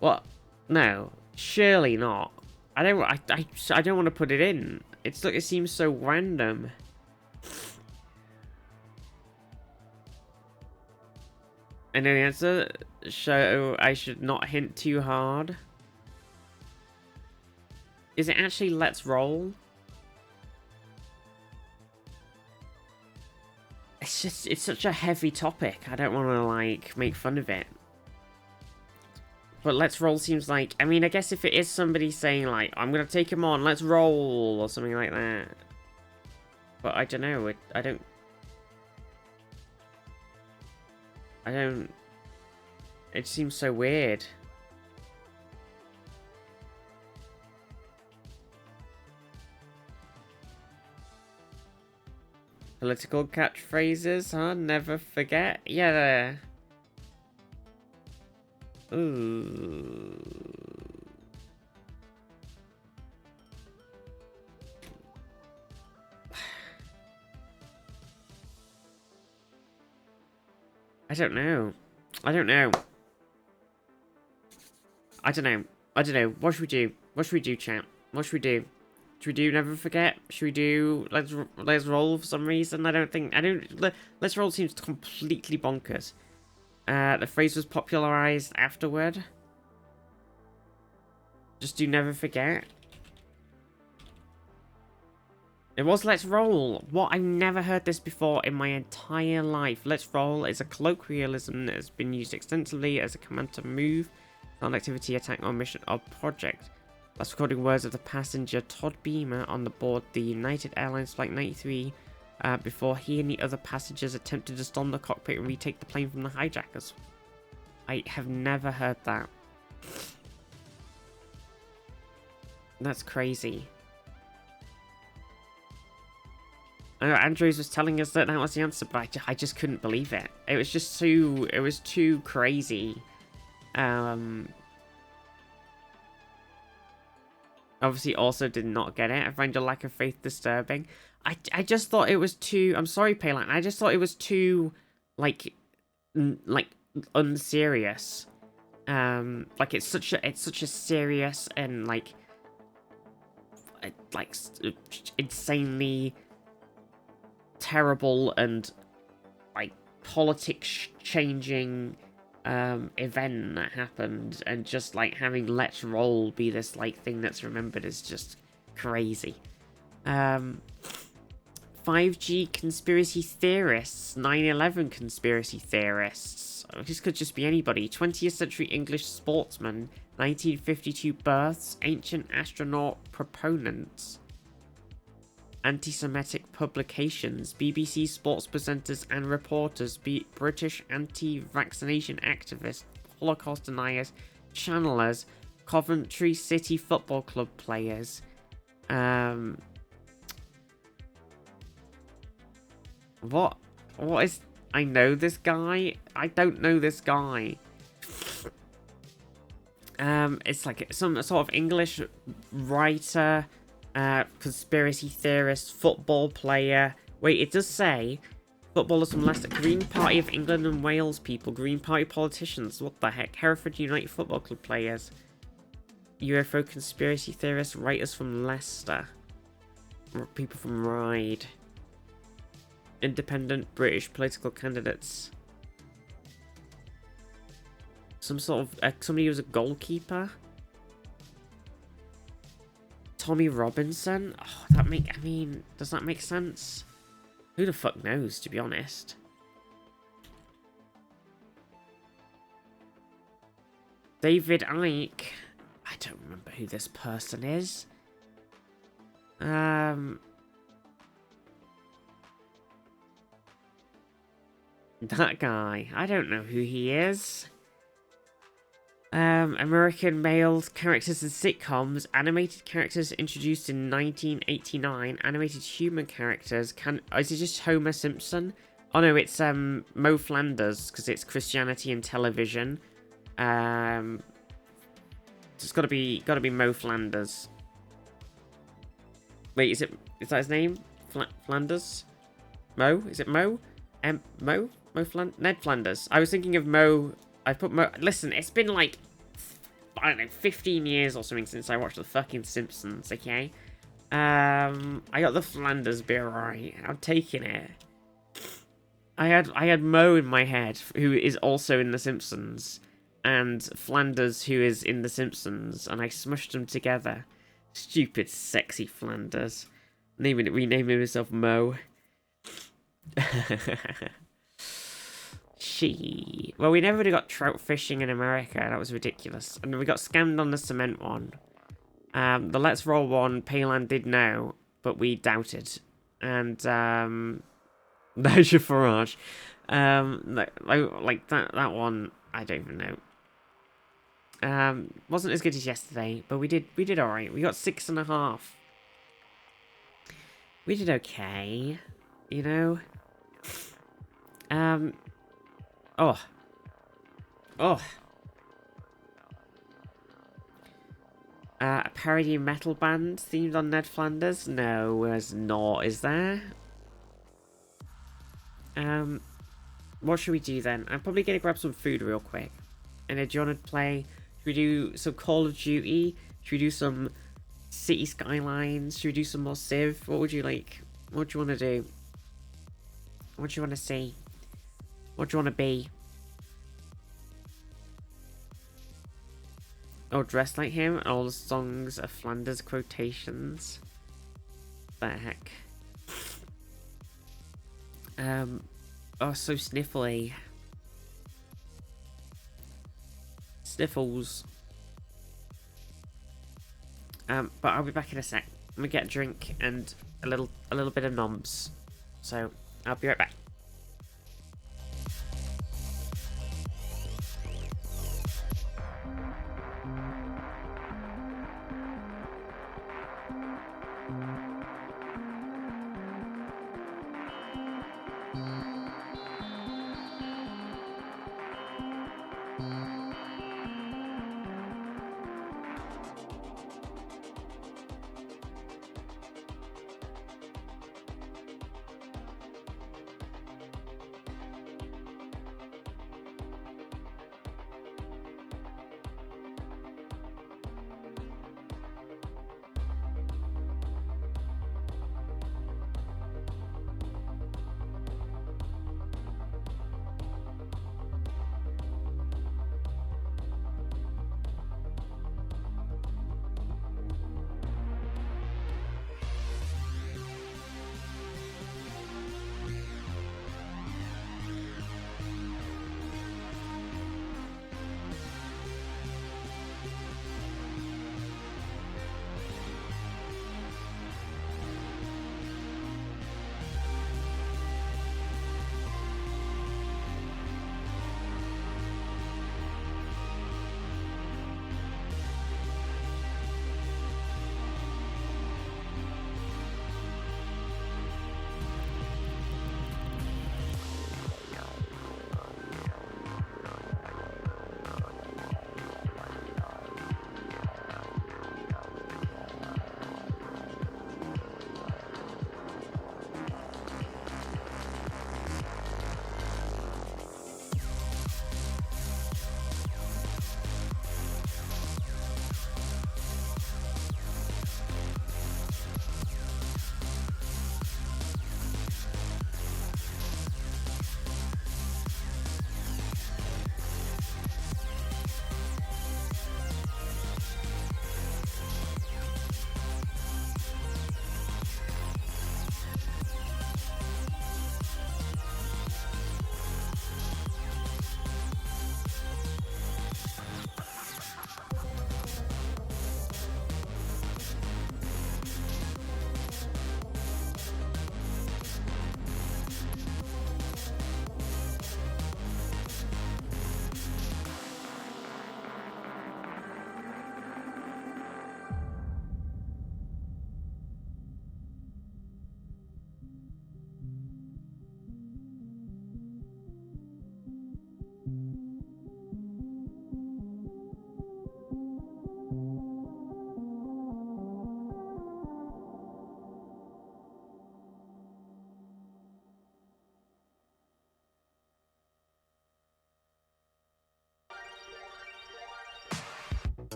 What? No, surely not. I don't want to put it in. It's like it seems so random. I know the answer. So I should not hint too hard. Is it actually let's roll? It's such a heavy topic. I don't want to like make fun of it. But let's roll seems like, I mean, I guess if it is somebody saying like, I'm going to take him on, let's roll, or something like that. But I don't know, I don't, it seems so weird. Political catchphrases, huh? Never forget? Yeah. Ooh. I don't know. I don't know. What should we do? What should we do, chat? What should we do? Should we do never forget? Should we do let's roll for some reason? Let's roll seems completely bonkers. The phrase was popularized afterward. Just do never forget. It was let's roll. What? I've never heard this before in my entire life. Let's roll is a colloquialism that has been used extensively as a command to move, an activity, attack, or mission or project. Last recording words of the passenger Todd Beamer on the board the United Airlines Flight 93 before he and the other passengers attempted to storm the cockpit and retake the plane from the hijackers. I have never heard that. That's crazy. I know Andrews was telling us that was the answer, but I just couldn't believe it. It was just too... It was too crazy. Obviously also did not get it. I find your lack of faith disturbing. I just thought it was too... I'm sorry, Paylan. I just thought it was too... Like unserious. Like it's such a serious and like insanely terrible and like politics changing event that happened, and just like having Let's Roll be this like thing that's remembered is just crazy. 5G conspiracy theorists, 9/11 conspiracy theorists. This could just be anybody. 20th century English sportsman, 1952 births, ancient astronaut proponents, anti-Semitic publications, BBC sports presenters and reporters, British anti-vaccination activists, Holocaust deniers, channelers, Coventry City Football Club players. What is... I know this guy. I don't know this guy. It's like some sort of English writer, conspiracy theorist, football player. Wait, it does say footballers from Leicester, Green Party of England and Wales people, Green Party politicians. What the heck? Hereford United Football Club players, UFO conspiracy theorists, writers from Leicester, people from Ride. Independent British political candidates. Some sort of... somebody who was a goalkeeper. Tommy Robinson? Oh, I mean, does that make sense? Who the fuck knows, to be honest? David Icke. I don't remember who this person is. That guy. I don't know who he is. American male characters in sitcoms. Animated characters introduced in 1989. Animated human characters. Is it just Homer Simpson? Oh no, it's Mo Flanders, because it's Christianity and television. It's gotta be Mo Flanders. Wait, is that his name? Flanders? Mo? Is it Mo? Mo? Ned Flanders. I was thinking of Mo. I put Mo. Listen, it's been like, I don't know, 15 years or something since I watched the fucking Simpsons, okay? I got the Flanders bit right. I'm taking it. I had Mo in my head, who is also in the Simpsons, and Flanders, who is in the Simpsons, and I smushed them together. Stupid, sexy Flanders. Renaming himself Mo. Well, we never really got trout fishing in America. That was ridiculous. And we got scammed on the cement one. The Let's Roll one, Paylan did know, but we doubted. And, there's your Farage. Like that one, I don't even know. Wasn't as good as yesterday, but we did alright. We got 6.5. We did okay, you know? A parody metal band themed on Ned Flanders? No, there's not, is there? What should we do then? I'm probably gonna grab some food real quick. And do you want to play? Should we do some Call of Duty? Should we do some City Skylines? Should we do some more Civ? What would you like? What do you want to do? What do you want to see? What do you want to be? Or dress like him? All the songs are Flanders quotations. The heck? Oh, so sniffly. Sniffles. But I'll be back in a sec. I'm gonna get a drink and a little bit of noms. So I'll be right back.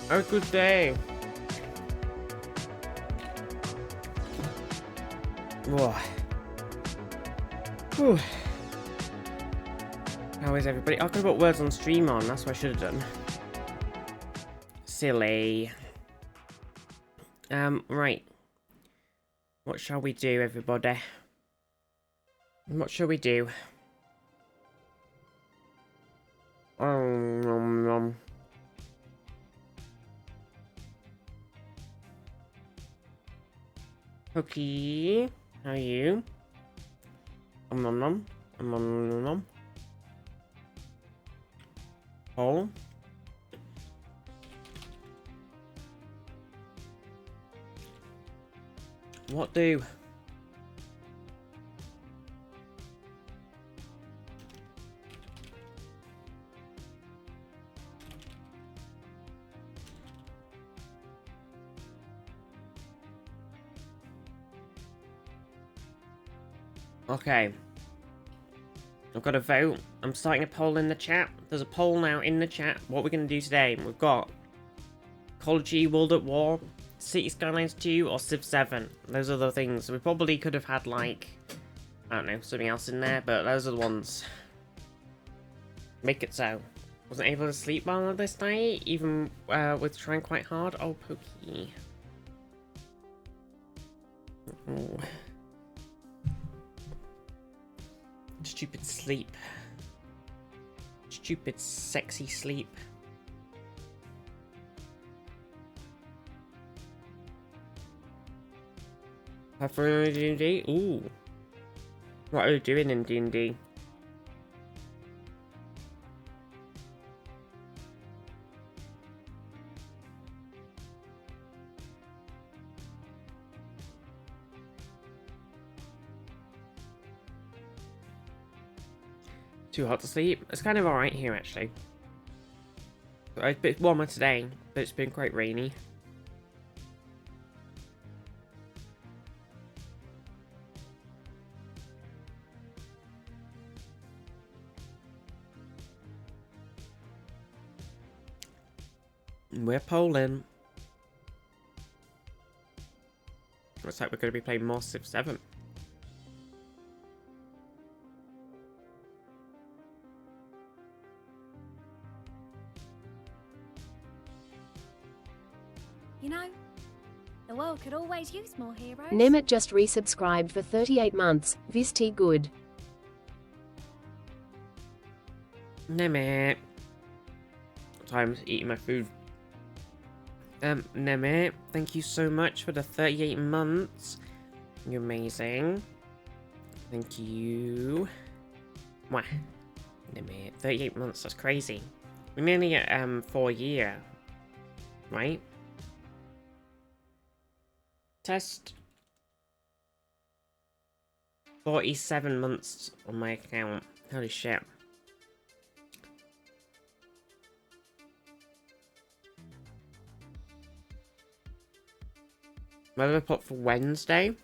Have a good day. Whoa. Whew. How is everybody? I could have put words on stream on. That's what I should have done. Silly. Right. What shall we do, everybody? What shall we do? Cookie, how are you? Nom nom nom nom. Oh. What do? Okay. I've got a vote. I'm starting a poll in the chat. There's a poll now in the chat. What we're going to do today. We've got Call of Duty World at War, City Skylines 2, or Civ 7. Those are the things. We probably could have had, like, I don't know, something else in there, but those are the ones. Make it so. Wasn't able to sleep well this night, even with trying quite hard. Oh, Pokey. Oh. Stupid sleep. Stupid sexy sleep. Have fun in D&D? Ooh. What are you doing in D&D? Too hot to sleep? It's kind of alright here, actually. It's a bit warmer today, but it's been quite rainy. We're polling. Looks like we're going to be playing more Civ 7. You know, the world could always use more heroes. Nemit just resubscribed for 38 months. Visti good. Nemit. I'm eating my food. Nemit, thank you so much for the 38 months. You're amazing. Thank you. Mwah. Nemit, 38 months, that's crazy. We're nearly at, 4 year. Right? Test. 47 months on my account. Holy shit. What did I put for Wednesday?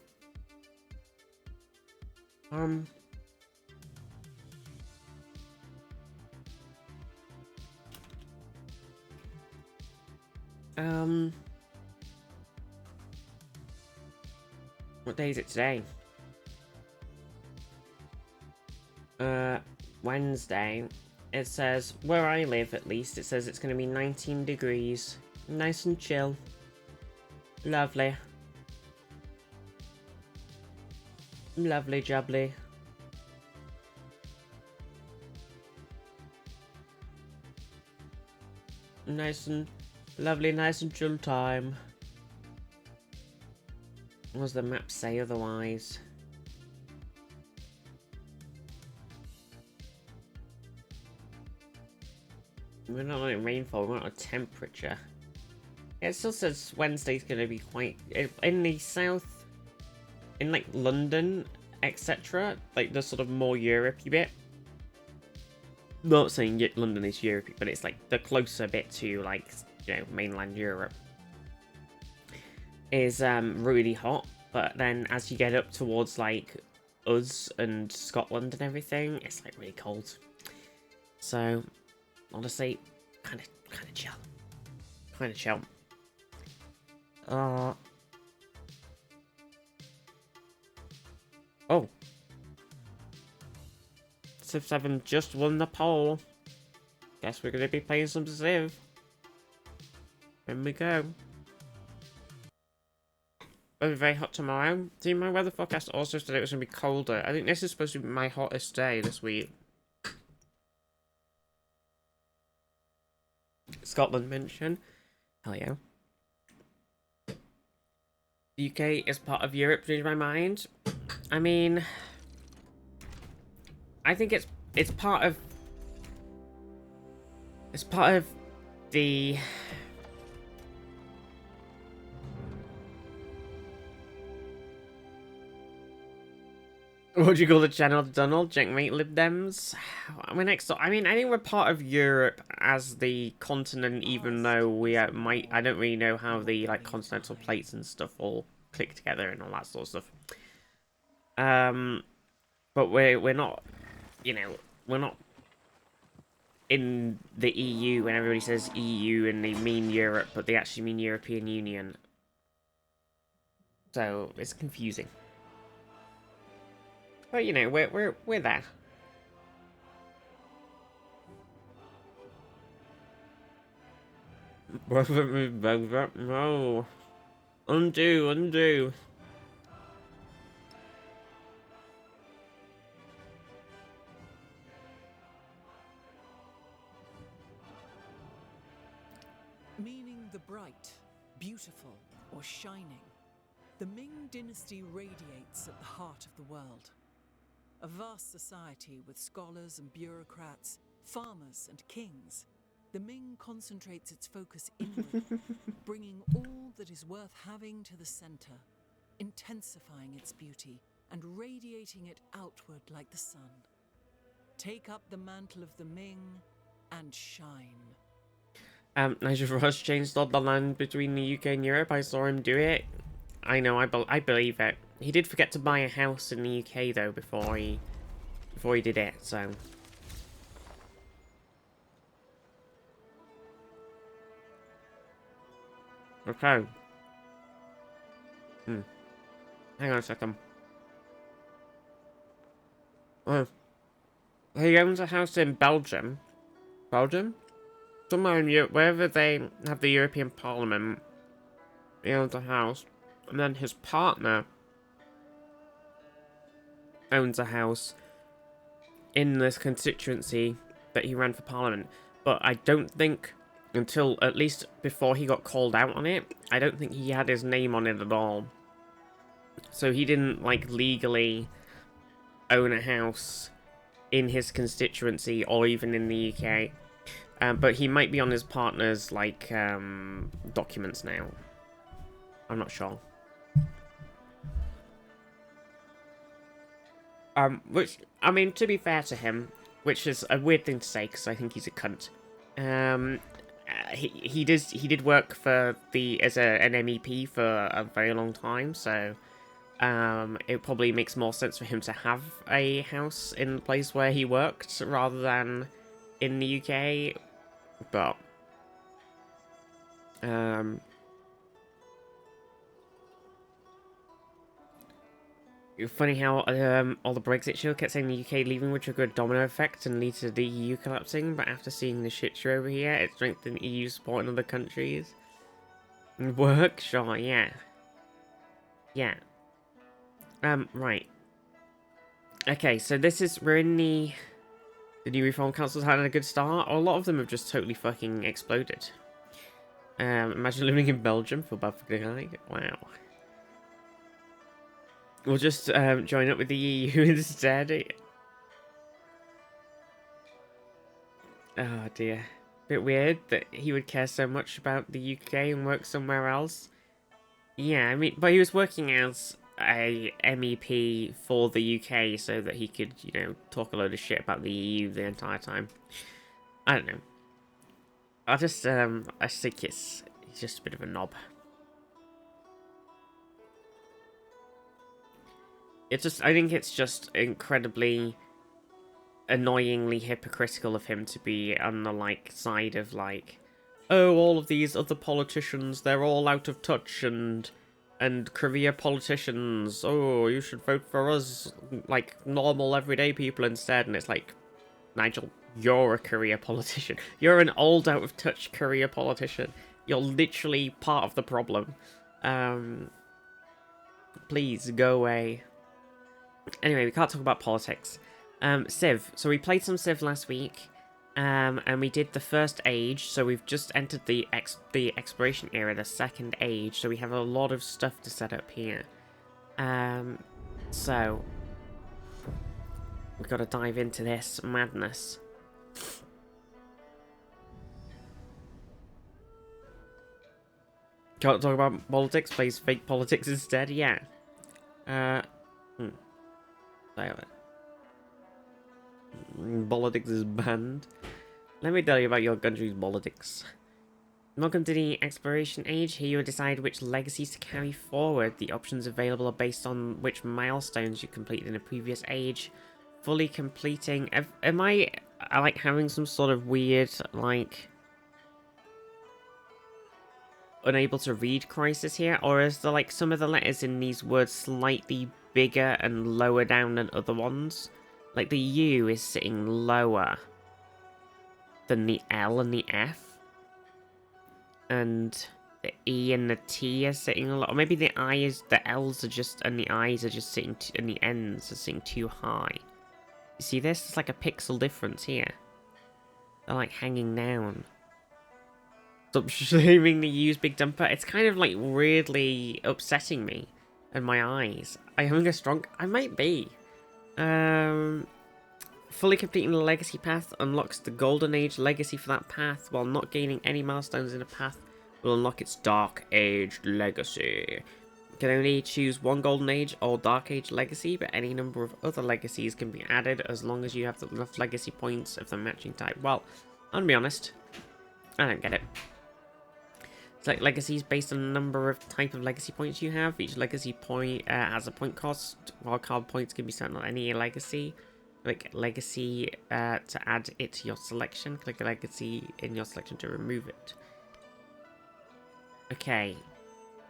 What day is it today? Wednesday. It says, where I live at least, it says it's going to be 19 degrees. Nice and chill. Lovely. Lovely jubbly. Nice and lovely, nice and chill time. What does the map say otherwise? We're not on rainfall, we're not on temperature. Yeah, it still says Wednesday's gonna be quite in the south, in like London, etc. Like the sort of more Europe-y bit. Not saying London is Europe, but it's like the closer bit to like, you know, mainland Europe. Is really hot, but then as you get up towards like us and Scotland and everything, it's like really cold. So honestly, kind of chill. kind of chill. Oh. Civ 7 just won the poll. Guess we're going to be playing some Civ. Here we go. It'll be very hot tomorrow. See, my weather forecast also said it was going to be colder. I think this is supposed to be my hottest day this week. Scotland mention. Hell yeah. The UK is part of Europe, changed my mind. I mean, I think it's part of the what do you call the channel, Donald? Checkmate Lib Dems. I mean, I think we're part of Europe as the continent, even though we might. I don't really know how the like continental plates and stuff all click together and all that sort of stuff. But we're not, you know, we're not in the EU when everybody says EU and they mean Europe, but they actually mean European Union. So it's confusing. But you know, we're there. No. Undo. Meaning the bright, beautiful, or shining, the Ming dynasty radiates at the heart of the world. A vast society with scholars and bureaucrats, farmers and kings, the Ming concentrates its focus inward, bringing all that is worth having to the center, intensifying its beauty and radiating it outward like the sun. Take up the mantle of the Ming and shine. Nigel Ross changed all the land between the UK and Europe. I saw him do it. I know, I believe it. He did forget to buy a house in the UK though before he did it. So. Okay. Hang on a second. Oh. He owns a house in Belgium. Belgium? Somewhere in Europe, wherever they have the European Parliament, he owns a house. And then his partner owns a house in this constituency that he ran for Parliament. But I don't think, until at least before he got called out on it, I don't think he had his name on it at all. So he didn't, like, legally own a house in his constituency or even in the UK. But he might be on his partner's, like, documents now. I'm not sure. Which, I mean, to be fair to him, which is a weird thing to say because I think he's a cunt. He did work for as an MEP for a very long time, so it probably makes more sense for him to have a house in the place where he worked rather than in the UK. But funny how all the Brexit show kept saying the UK leaving would trigger a domino effect and lead to the EU collapsing, but after seeing the shit show over here, it strengthened EU support in other countries. Work? Sure, yeah. Yeah. Right. Okay, so we're in the new Reform Council's had a good start. A lot of them have just totally fucking exploded. Imagine living in Belgium for bad for the guy. Wow. We'll just join up with the EU instead. Oh dear. Bit weird that he would care so much about the UK and work somewhere else. Yeah, I mean, but he was working as a MEP for the UK so that he could, you know, talk a load of shit about the EU the entire time. I don't know. I think he's just a bit of a knob. I think it's just incredibly annoyingly hypocritical of him to be on the, like, side of, like, oh, all of these other politicians, they're all out of touch and career politicians. Oh, you should vote for us, like normal everyday people instead. And it's like, Nigel, you're a career politician. You're an old, out of touch career politician. You're literally part of the problem. Please go away. Anyway, we can't talk about politics. Civ. So we played some Civ last week, and we did the first age. So we've just entered the exploration era, the second age. So we have a lot of stuff to set up here. So we've got to dive into this madness. Can't talk about politics, plays fake politics instead, yeah. Politics is banned. Let me tell you about your country's politics. Welcome to the exploration age. Here you decide which legacies to carry forward. The options available are based on which milestones you completed in a previous age. Fully completing... Am I like having some sort of weird, like... unable to read crisis here, or is there like some of the letters in these words slightly bigger and lower down than other ones? Like the U is sitting lower than the L and the F, and the E and the T are sitting a lot. Or maybe the L's are just, and the I's are just sitting, and the N's are sitting too high. You see this? It's like a pixel difference here. They're like hanging down. Stop shaming the used big dumper. It's kind of like weirdly upsetting me and my eyes. I'm having a strong... I might be. Fully completing the legacy path unlocks the golden age legacy for that path, while not gaining any milestones in a path will unlock its dark age legacy. You can only choose one golden age or dark age legacy, but any number of other legacies can be added as long as you have enough legacy points of the matching type. Well, I'll be honest, I don't get it. Select legacies based on the number of type of legacy points you have. Each legacy point has a point cost. Wildcard points can be spent on any legacy. Click legacy to add it to your selection. Click a legacy in your selection to remove it. Okay,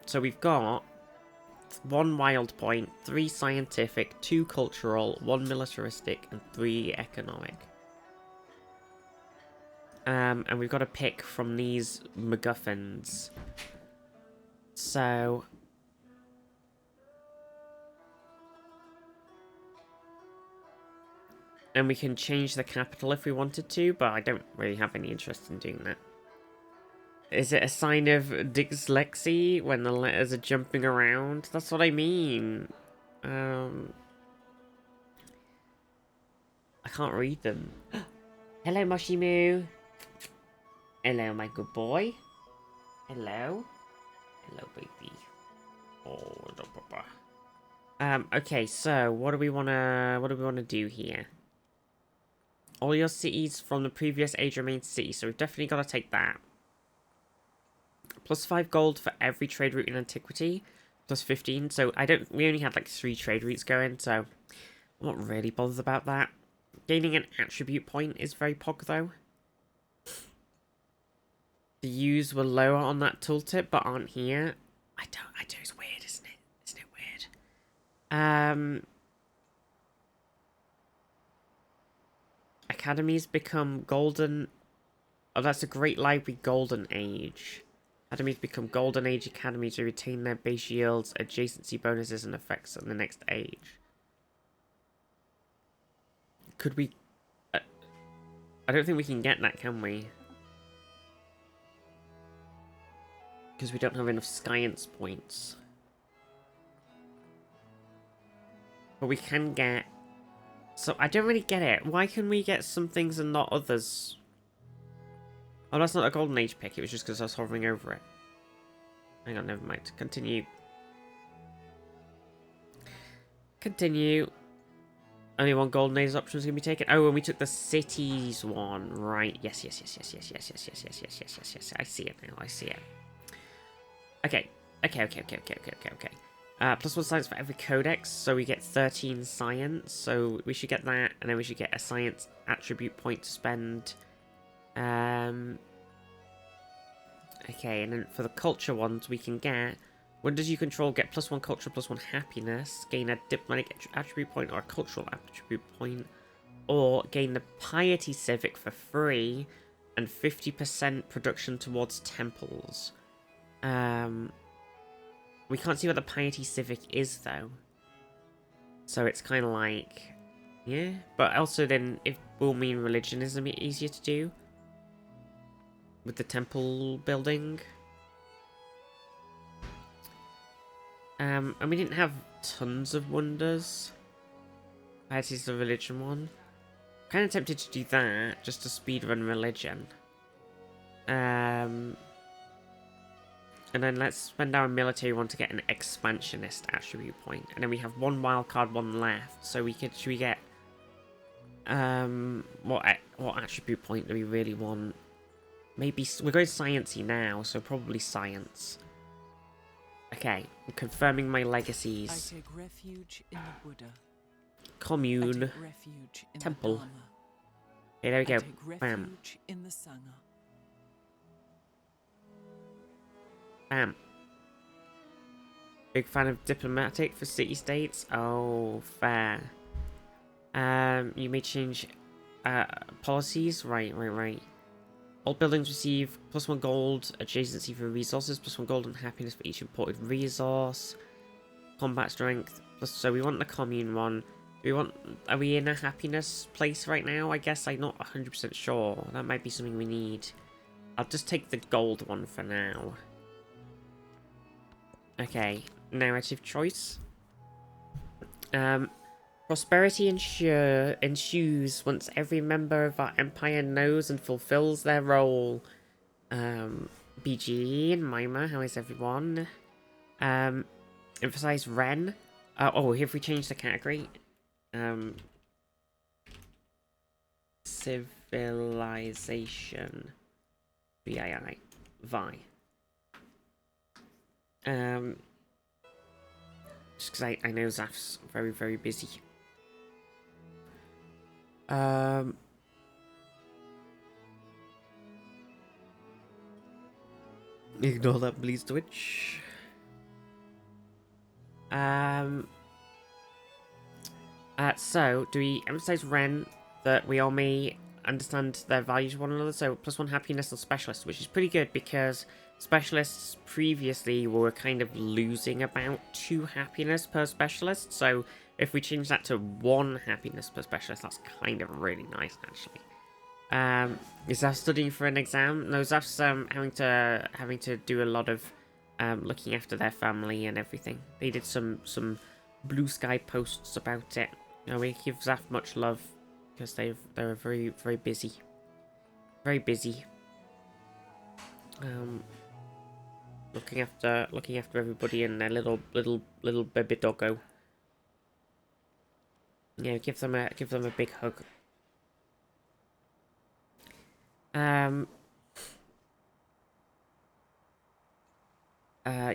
so we've got 1 wild point, 3 scientific, 2 cultural, 1 militaristic, and 3 economic. And we've got to pick from these MacGuffins. So... and we can change the capital if we wanted to, but I don't really have any interest in doing that. Is it a sign of dyslexia when the letters are jumping around? That's what I mean. I can't read them. Hello, Moshimu. Hello, my good boy. Hello. Hello, baby. Oh, okay, so what do we wanna do here? All your cities from the previous age remain cities, so we've definitely got to take that. Plus 5 gold for every trade route in antiquity. Plus 15, so we only had like 3 trade routes going, so I'm not really bothered about that. Gaining an attribute point is very pog though. The U's were lower on that tooltip, but aren't here. I don't, it's weird, isn't it? Isn't it weird? Academies become golden. Oh, that's a Great Library Golden Age. Academies become Golden Age academies to retain their base yields, adjacency bonuses, and effects on the next age. Could we... I don't think we can get that, can we? Because we don't have enough science points. But we can get... So, I don't really get it. Why can we get some things and not others? Oh, that's not a Golden Age pick. It was just because I was hovering over it. Hang on, never mind. Continue. Continue. Only 1 Golden Age option is going to be taken. Oh, and we took the cities one. Right. Yes. I see it now. I see it. Okay. Plus 1 science for every codex, so we get 13 science. So we should get that, and then we should get a science attribute point to spend. Okay, and then for the culture ones, we can get... Wonders you control get +1 culture, +1 happiness, gain a diplomatic attribute point or a cultural attribute point, or gain the piety civic for free, and 50% production towards temples. We can't see what the piety civic is, though. So it's kind of like... Yeah, but also then, it will mean religion is a bit easier to do. With the temple building. And we didn't have tons of wonders. That is the religion one. Kind of tempted to do that, just to speedrun religion. And then let's spend our military one to get an expansionist attribute point. And then we have one wildcard, one left. So we could, should we get... what attribute point do we really want? Maybe, we're going sciencey now, so probably science. Okay, I'm confirming my legacies. I take refuge in the Buddha. Commune. I take refuge in Temple. the Dharma. Okay, there we I go. take Bam. refuge in the Sangha. Bam. Big fan of diplomatic for city-states. Oh, fair. You may change policies. Right. All buildings receive +1 gold, adjacency for resources, +1 gold and happiness for each imported resource. Combat strength. So we want the commune one. Are we in a happiness place right now? I guess I'm not 100% sure. That might be something we need. I'll just take the gold one for now. Okay, narrative choice. Prosperity ensues once every member of our empire knows and fulfills their role. BG and Mima, how is everyone? Emphasize Ren. Oh, if we change the category. Civilization. VII. Vi. Just because I know Zaf's very, very busy. Ignore that, please, Twitch. So, do we emphasize Ren that we all may understand their values of one another? So, +1 happiness and specialist, which is pretty good because specialists previously were kind of losing about 2 happiness per specialist. So, if we change that to 1 happiness per specialist, that's kind of really nice, actually. Is Zaf studying for an exam? No, Zaf's having to do a lot of looking after their family and everything. They did some blue sky posts about it. You know, we give Zaf much love because they're very, very busy. Very busy. Looking after everybody and their little baby doggo. Yeah, give them a big hug.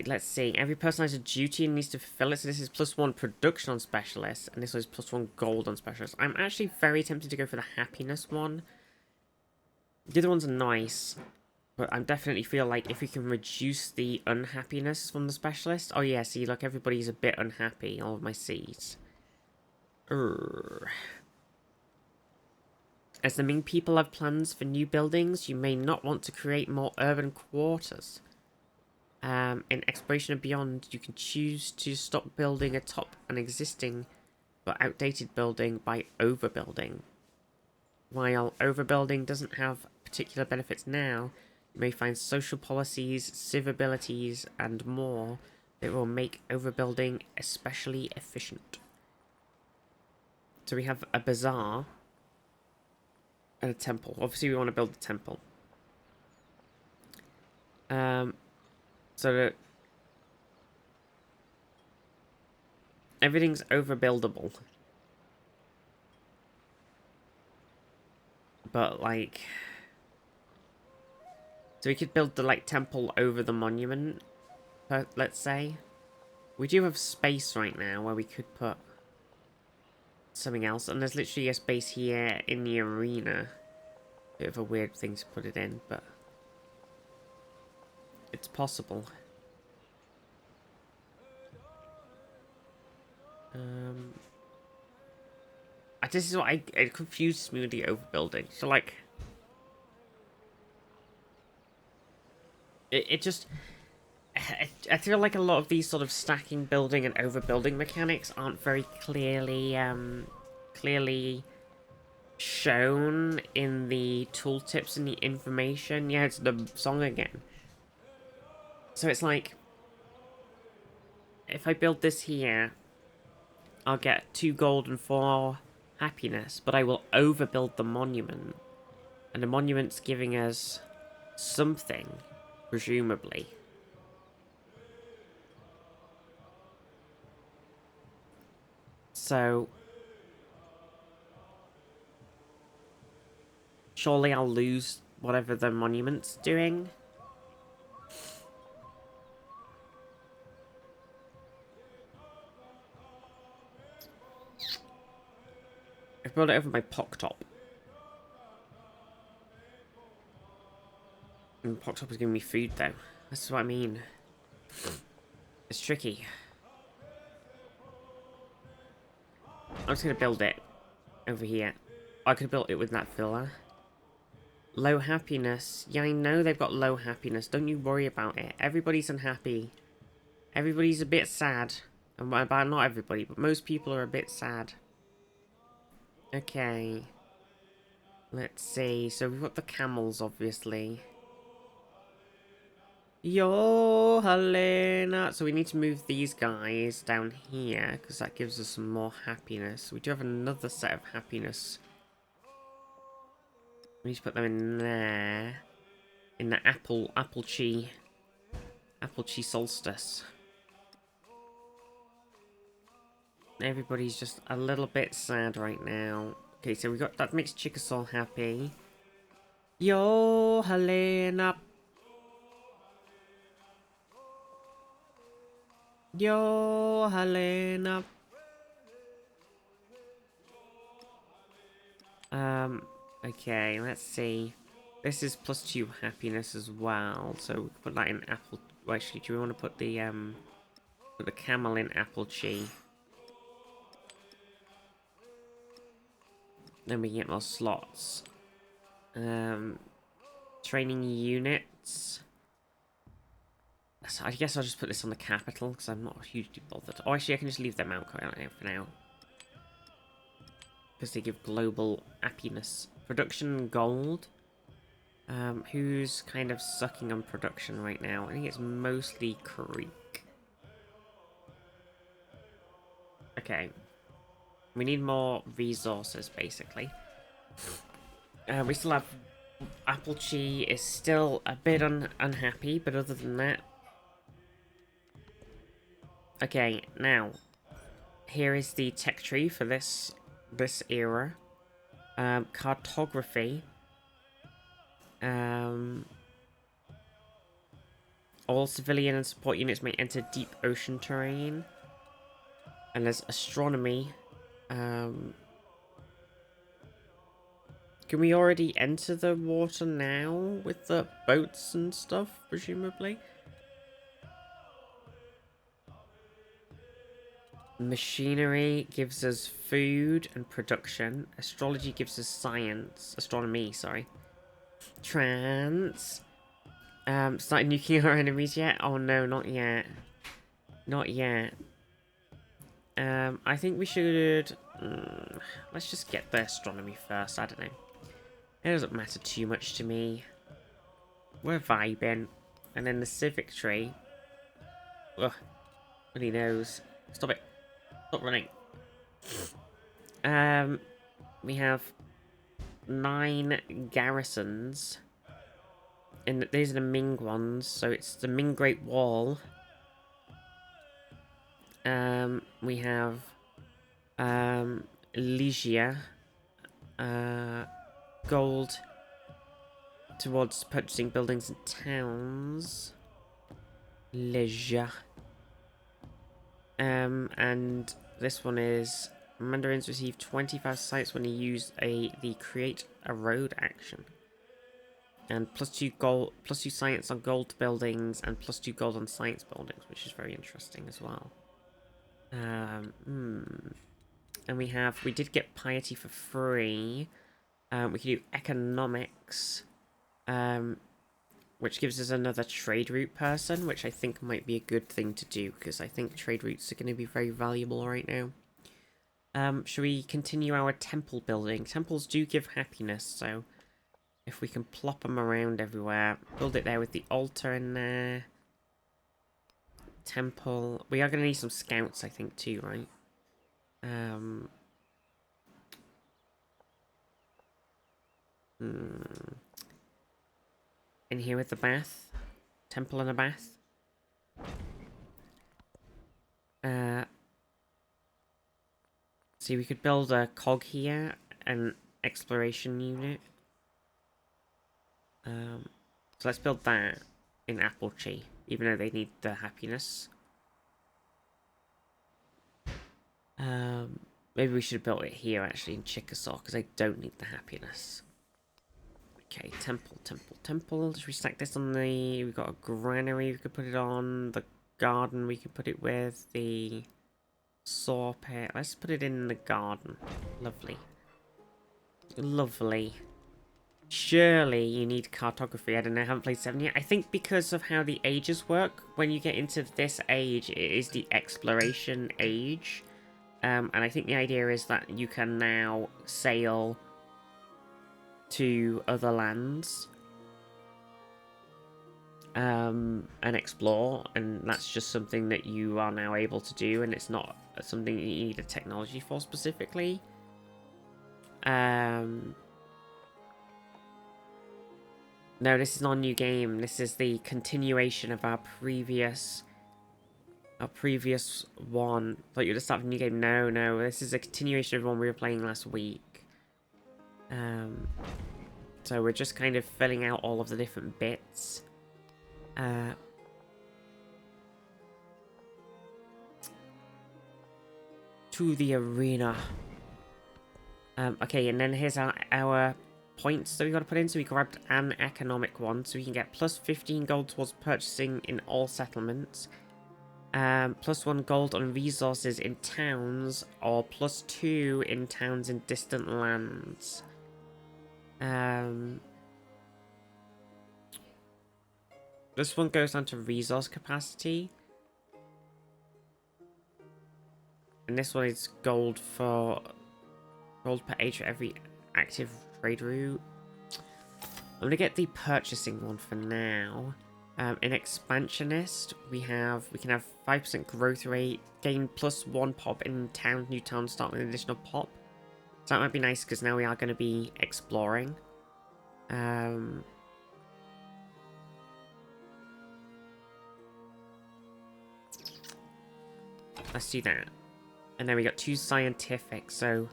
Let's see. Every person has a duty and needs to fulfill it. So this is +1 production on specialists, and this was +1 gold on specialists. I'm actually very tempted to go for the happiness one. The other ones are nice, but I definitely feel like if we can reduce the unhappiness from the specialist. Oh yeah, see, look, everybody's a bit unhappy. All of my seeds. As the Ming people have plans for new buildings, you may not want to create more urban quarters. In Exploration and Beyond, you can choose to stop building atop an existing but outdated building by overbuilding. While overbuilding doesn't have particular benefits now, you may find social policies, civ abilities, and more that will make overbuilding especially efficient. So we have a bazaar and a temple. Obviously we want to build the temple. So that everything's overbuildable. But like, so we could build the like temple over the monument, let's say. We do have space right now where we could put something else, and there's literally a space here in the arena. Bit of a weird thing to put it in, but It's possible. This is what it confuses me with the overbuilding. So like, it just, I feel like a lot of these sort of stacking, building, and overbuilding mechanics aren't very clearly shown in the tooltips and the information. Yeah, it's the song again. So it's like, if I build this here, I'll get 2 gold and 4 happiness, but I will overbuild the monument. And the monument's giving us something, presumably. So surely I'll lose whatever the monument's doing. I brought it over my Pocktop. And Pocktop is giving me food though. That's what I mean. It's tricky. I'm just gonna build it over here. I could have built it with that villa. Low happiness. Yeah, I know they've got low happiness. Don't you worry about it. Everybody's unhappy. Everybody's a bit sad. And by not everybody, but most people are a bit sad. Okay. Let's see. So we've got the camels, obviously. Yo, Helena. So we need to move these guys down here, because that gives us some more happiness. We do have another set of happiness. We need to put them in there. In the apple tree solstice. Everybody's just a little bit sad right now. Okay, so we got that makes Chickasaw happy. Yo, Helena. Yo, Helena. Okay, let's see. This is +2 happiness as well, so we can put that in apple. Well, actually, do we want to put the camel in Appletree? Then we can get more slots. Training units. So I guess I'll just put this on the capital, because I'm not hugely bothered. Oh, actually, I can just leave them out for now. Because they give global happiness. Production gold. Who's kind of sucking on production right now? I think it's mostly Creek. Okay. We need more resources, basically. We still have... Appletree is still a bit unhappy, but other than that... Okay, now. Here is the tech tree for this era. Cartography. All civilian and support units may enter deep ocean terrain. And there's astronomy. Can we already enter the water now with the boats and stuff, presumably? Machinery gives us food and production. Astrology gives us science. Astronomy, sorry. Trans. Starting nuclear enemies yet? Oh no, not yet. Not yet. I think we should... let's just get the astronomy first. I don't know. It doesn't matter too much to me. We're vibing. And then the civic tree. Ugh. Nobody knows. Stop it. Stop running. We have 9 garrisons. And these are the Ming ones. So it's the Ming Great Wall. We have Ligia, gold towards purchasing buildings and towns. Leisure. And this one is Mandarins receive 25 sites when you use the create a road action. And +2 science on gold buildings, and +2 gold on science buildings, which is very interesting as well. And we did get piety for free. We can do economics, which gives us another trade route person, which I think might be a good thing to do, because I think trade routes are going to be very valuable right now. Should we continue our temple building? Temples do give happiness, so if we can plop them around everywhere, build it there with the altar in there. Temple. We are going to need some scouts, I think, too, right? In here with the bath. Temple and a bath. See, we could build a cog here, an exploration unit. So let's build that in Appletree, even though they need the happiness. Maybe we should have built it here, actually, in Chickasaw, because I don't need the happiness. Okay, temple. Should we stack this on the... We've got a granary we could put it on. The garden we could put it with. The saw pit. Let's put it in the garden. Lovely. Lovely. Surely you need cartography. I don't know, I haven't played 7 yet. I think because of how the ages work, when you get into this age, it is the exploration age. And I think the idea is that you can now sail to other lands and explore, and that's just something that you are now able to do, and it's not something you need a technology for specifically. No, this is not a new game. This is the continuation of our previous one. Thought you would have started a new game. No, this is a continuation of one we were playing last week. So we're just kind of filling out all of the different bits. To the arena. Okay, and then here's our points that we got to put in. So we grabbed an economic one, so we can get plus 15 gold towards purchasing in all settlements. Plus 1 gold on resources in towns, or plus 2 in towns in distant lands. This one goes down to resource capacity. And this one is gold per age for every active trade route. I'm gonna get the purchasing one for now. In expansionist, we can have 5% growth rate, gain plus 1 pop in town, new town, start with an additional pop. So that might be nice because now we are going to be exploring. Let's do that. And then we got 2 scientific, so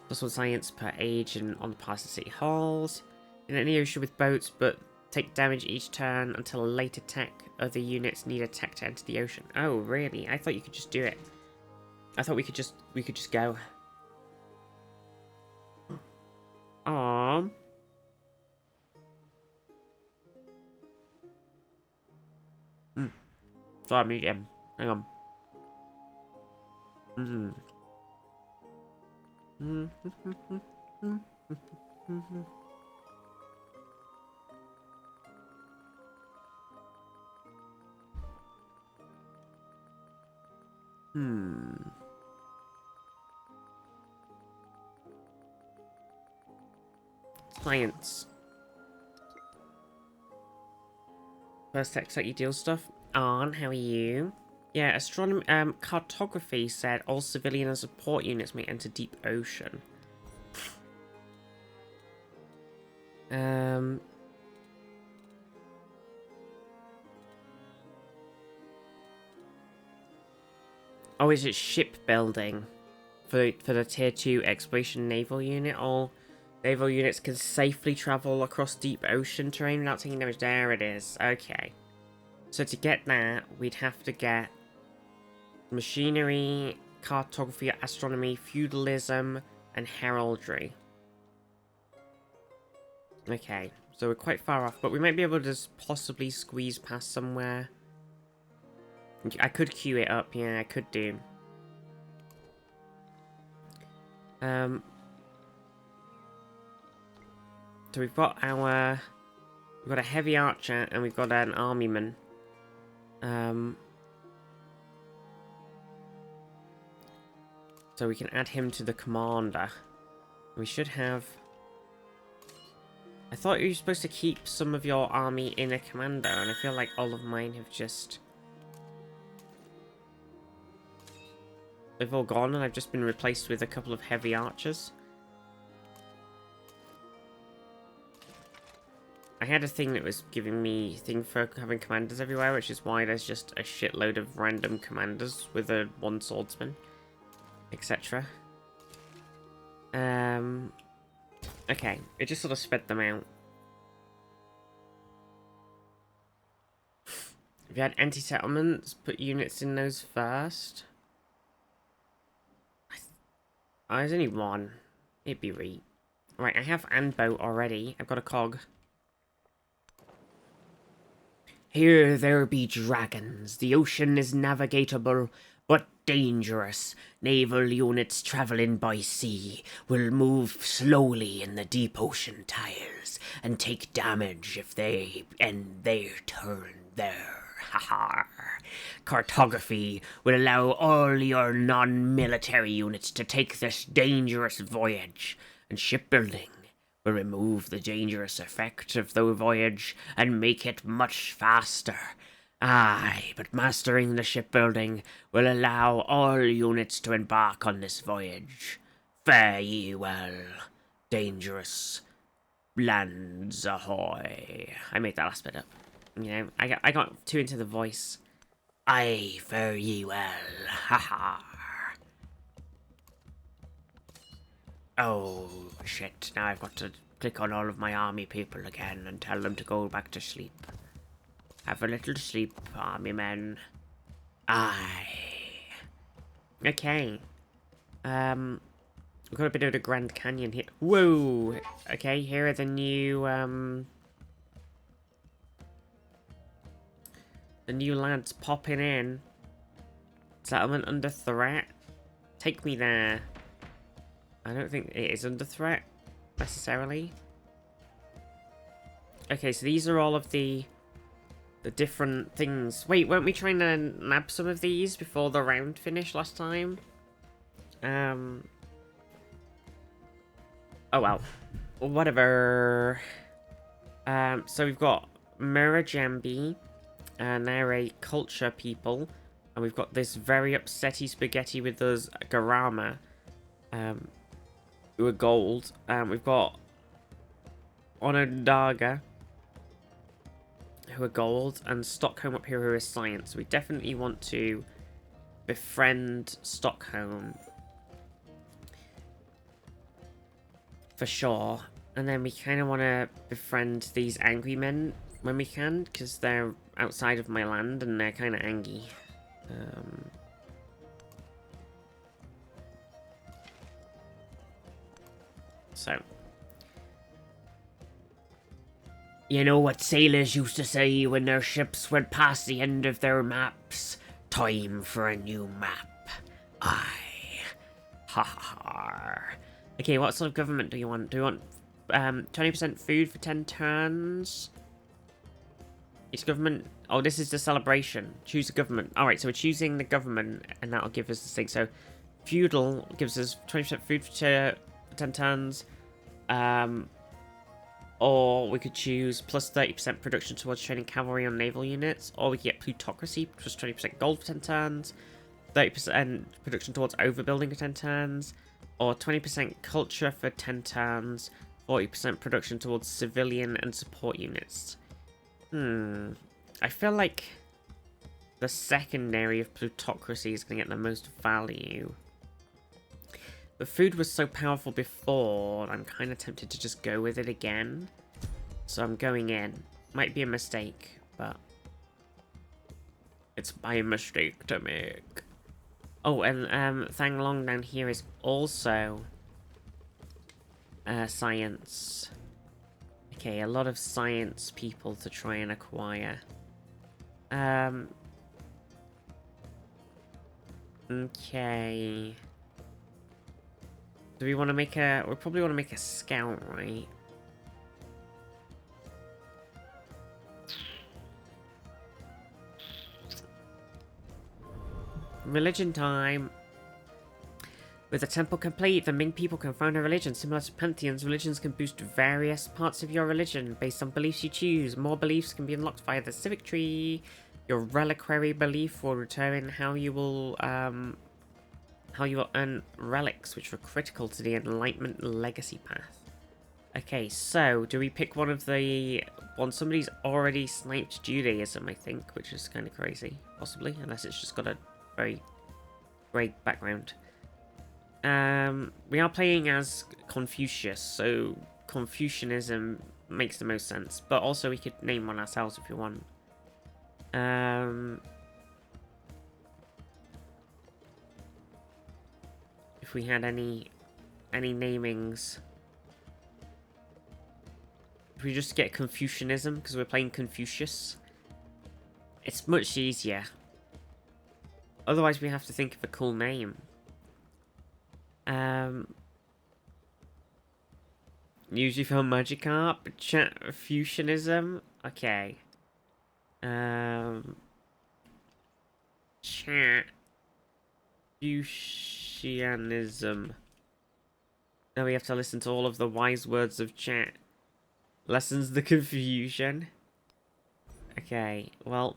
plus 1 science per age and on the past city halls. In any ocean with boats, but take damage each turn until a late attack. Other units need a tech to enter the ocean. Oh, really? I thought you could just do it. I thought we could just go. Aww. Sorry, medium. Hang on. Science. First text that you deal stuff. On, how are you? Yeah, astronomy, cartography said all civilian and support units may enter deep ocean. Oh, is it shipbuilding for the tier 2 exploration naval unit? All naval units can safely travel across deep ocean terrain without taking damage. There it is. Okay. So to get that, we'd have to get machinery, cartography, astronomy, feudalism, and heraldry. Okay, So we're quite far off, but we might be able to just possibly squeeze past somewhere. I could queue it up, yeah, I could do. So we've got a heavy archer and we've got an armyman. So we can add him to the commander. We should have... I thought you were supposed to keep some of your army in a commander, and I feel like all of mine have just... They've all gone, and I've just been replaced with a couple of heavy archers. I had a thing that was giving me thing for having commanders everywhere, which is why there's just a shitload of random commanders with one swordsman, etc. Okay, it just sort of sped them out. If you had anti-settlements, put units in those first. Oh, there's only one. It'd be right. Right, I have Anboat already. I've got a cog. Here there be dragons. The ocean is navigatable, but dangerous. Naval units traveling by sea will move slowly in the deep ocean tiles and take damage if they end their turn there. Haha. Cartography will allow all your non-military units to take this dangerous voyage, and shipbuilding will remove the dangerous effect of the voyage and make it much faster. Aye, but mastering the shipbuilding will allow all units to embark on this voyage. Fare ye well, dangerous lands ahoy. I made that last bit up. You know, I got too into the voice. Aye, fare ye well, haha. Oh, shit, now I've got to click on all of my army people again and tell them to go back to sleep. Have a little sleep, army men. Aye. Okay. We've got a bit of the Grand Canyon here. Whoa! Okay, here are the new, the new lads popping in. Settlement under threat. Take me there. I don't think it is under threat, necessarily. Okay, so these are all of the different things. Wait, weren't we trying to nab some of these before the round finished last time? Oh well. Whatever. So we've got Murajambi, and they're a culture people. And we've got this very upsetty spaghetti with us, Garama, who are gold. We've got Onondaga, who are gold, and Stockholm up here, who are science. We definitely want to befriend Stockholm for sure. And then we kind of want to befriend these angry men when we can, because they're outside of my land and they're kind of angry. So, you know what sailors used to say when their ships went past the end of their maps? Time for a new map. Aye. Ha ha ha. Okay, what sort of government do you want? Do you want 20% food for 10 turns? Each government... Oh, this is the celebration. Choose a government. Alright, so we're choosing the government, and that'll give us this thing. So, feudal gives us 20% food for 10 turns. Or we could choose plus 30% production towards training cavalry on naval units. Or we could get plutocracy, plus 20% gold for 10 turns. 30% production towards overbuilding for 10 turns. Or 20% culture for 10 turns. 40% production towards civilian and support units. I feel like the secondary of plutocracy is going to get the most value. The food was so powerful before, I'm kind of tempted to just go with it again. So I'm going in. Might be a mistake, but it's my mistake to make. Oh, and Thang Long down here is also science. Okay, a lot of science people to try and acquire. Okay. Do we want to make a... We probably want to make a scout, right? Religion time. With the temple complete, the Ming people can found a religion. Similar to pantheons, religions can boost various parts of your religion based on beliefs you choose. More beliefs can be unlocked via the civic tree. Your reliquary belief will determine how you will earn relics, which are critical to the Enlightenment legacy path. Okay, so do we pick one of the one? Somebody's already sniped Judaism, I think, which is kind of crazy, possibly, unless it's just got a very great background. We are playing as Confucius, so Confucianism makes the most sense. But also we could name one ourselves if you want. If we had any namings. If we just get Confucianism, because we're playing Confucius, it's much easier. Otherwise we have to think of a cool name. Usually for Magikarp, chat Fusionism. Okay. Chat Fusionism. Now we have to listen to all of the wise words of chat. Lessens the confusion. Okay, well.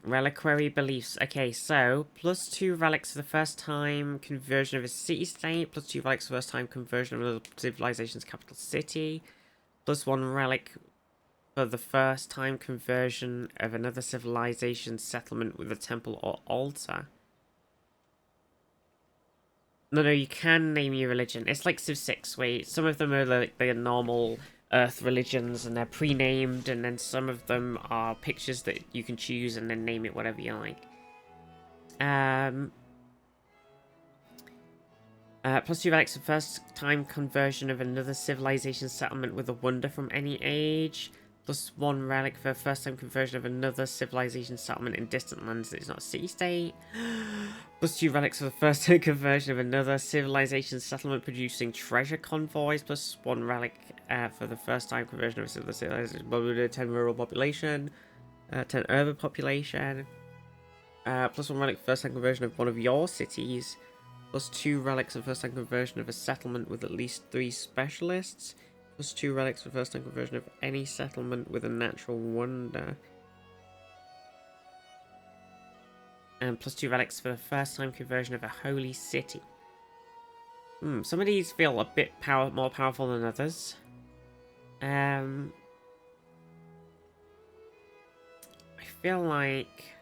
Reliquary beliefs. Okay, so +2 relics for the first time conversion of a city-state, +2 relics for the first time conversion of a civilization's capital city, +1 relic for the first time conversion of another civilization settlement with a temple or altar. No, you can name your religion. It's like Civ 6, where some of them are like the normal Earth religions and they're pre-named, and then some of them are pictures that you can choose and then name it whatever you like. +2 relics for first time conversion of another civilization settlement with a wonder from any age. +1 relic for first time conversion of another civilization settlement in distant lands that is not a city-state. +2 relics for the first time conversion of another civilization settlement producing treasure convoys. +1 relic for the first time conversion of a civilization, 10 rural population, 10 urban population. +1 relic first time conversion of one of your cities. +2 relics for first time conversion of a settlement with at least 3 specialists. +2 relics for first time conversion of any settlement with a natural wonder. And +2 relics for the first time conversion of a holy city. Some of these feel a bit more powerful than others. I feel like...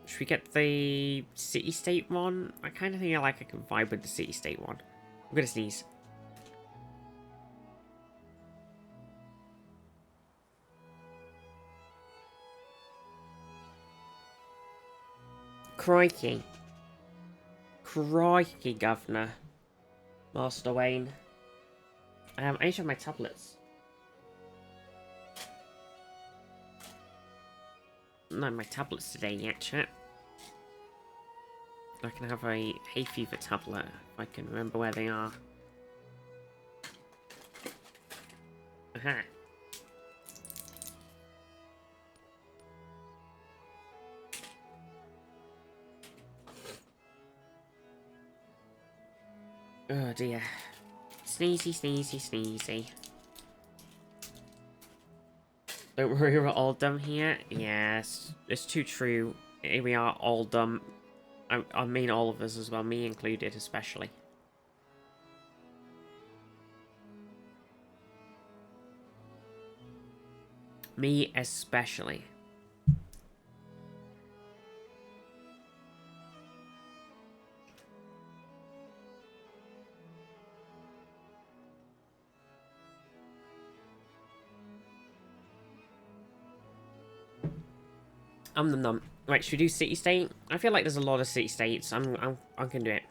Should we get the city-state one? I kind of think I can vibe with the city-state one. I'm gonna sneeze. Crikey. Crikey, Governor. Master Wayne. I need to have my tablets. Not my tablets today yet, chat. I can have a hay fever tablet if I can remember where they are. Aha. Oh dear. Sneezy, sneezy, sneezy. Don't worry, we're all dumb here. Yes, it's too true. Here we are, all dumb. I mean all of us as well, me included especially. Me especially. Num. Right, should we do city-state? I feel like there's a lot of city-states. I can do it.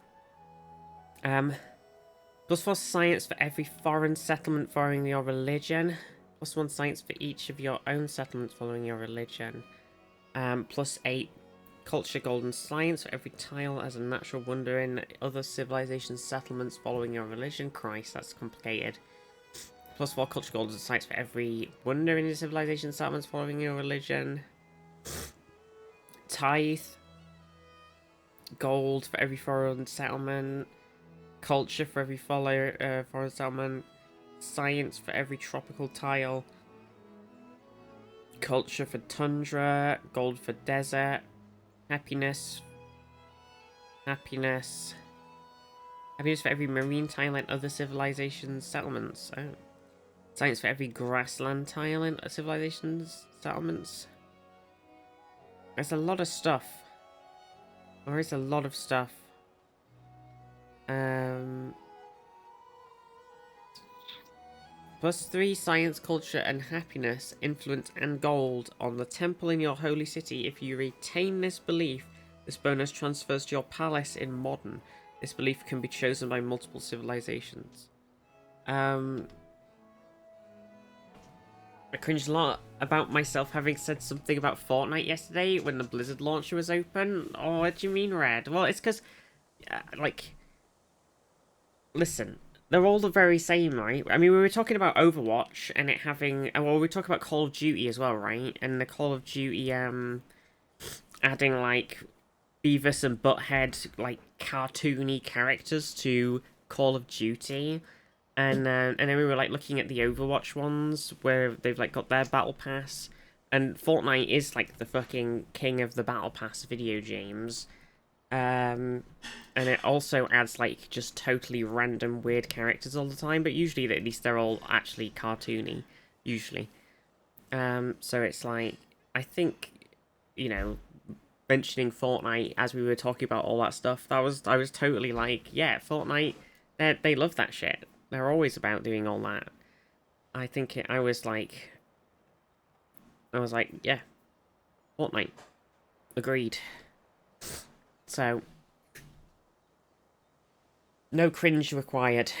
+4 science for every foreign settlement following your religion. +1 science for each of your own settlements following your religion. +8 culture, gold, and science for every tile as a natural wonder in other civilizations, settlements following your religion. Christ, that's complicated. +4 culture, gold, and science for every wonder in civilization, settlements following your religion. Tithe. Gold for every foreign settlement. Culture for every foreign settlement. Science for every tropical tile. Culture for tundra. Gold for desert. Happiness. Happiness for every marine tile and other civilizations, settlements. Oh. Science for every grassland tile and civilizations, settlements. There's a lot of stuff. There is a lot of stuff. +3 science, culture, and happiness, influence, and gold on the temple in your holy city. If you retain this belief, this bonus transfers to your palace in modern. This belief can be chosen by multiple civilizations. I cringed a lot about myself having said something about Fortnite yesterday when the Blizzard launcher was open. Oh, what do you mean, Red? Well, it's because, like, listen, they're all the very same, right? I mean, we were talking about Overwatch and it having, well, we were talking about Call of Duty as well, right? And the Call of Duty, adding, like, Beavis and Butthead, like, cartoony characters to Call of Duty. And then we were, like, looking at the Overwatch ones, where they've, like, got their Battle Pass. And Fortnite is, like, the fucking king of the Battle Pass video games. And it also adds, like, just totally random weird characters all the time. But usually, at least, they're all actually cartoony. Usually. So it's, like, I think, you know, mentioning Fortnite as we were talking about all that stuff, I was totally like, yeah, Fortnite, they love that shit. They're always about doing all that. I think I was like, yeah, Fortnite. Agreed. So, no cringe required.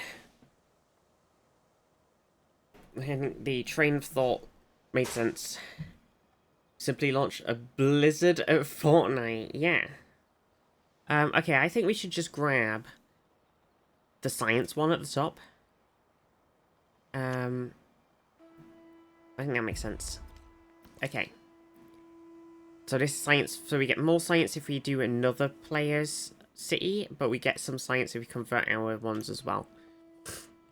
And the train of thought made sense. Simply launch a Blizzard at Fortnite. Yeah. Okay, I think we should just grab the science one at the top. I think that makes sense. Okay. So this is science, so we get more science if we do another player's city, but we get some science if we convert our ones as well.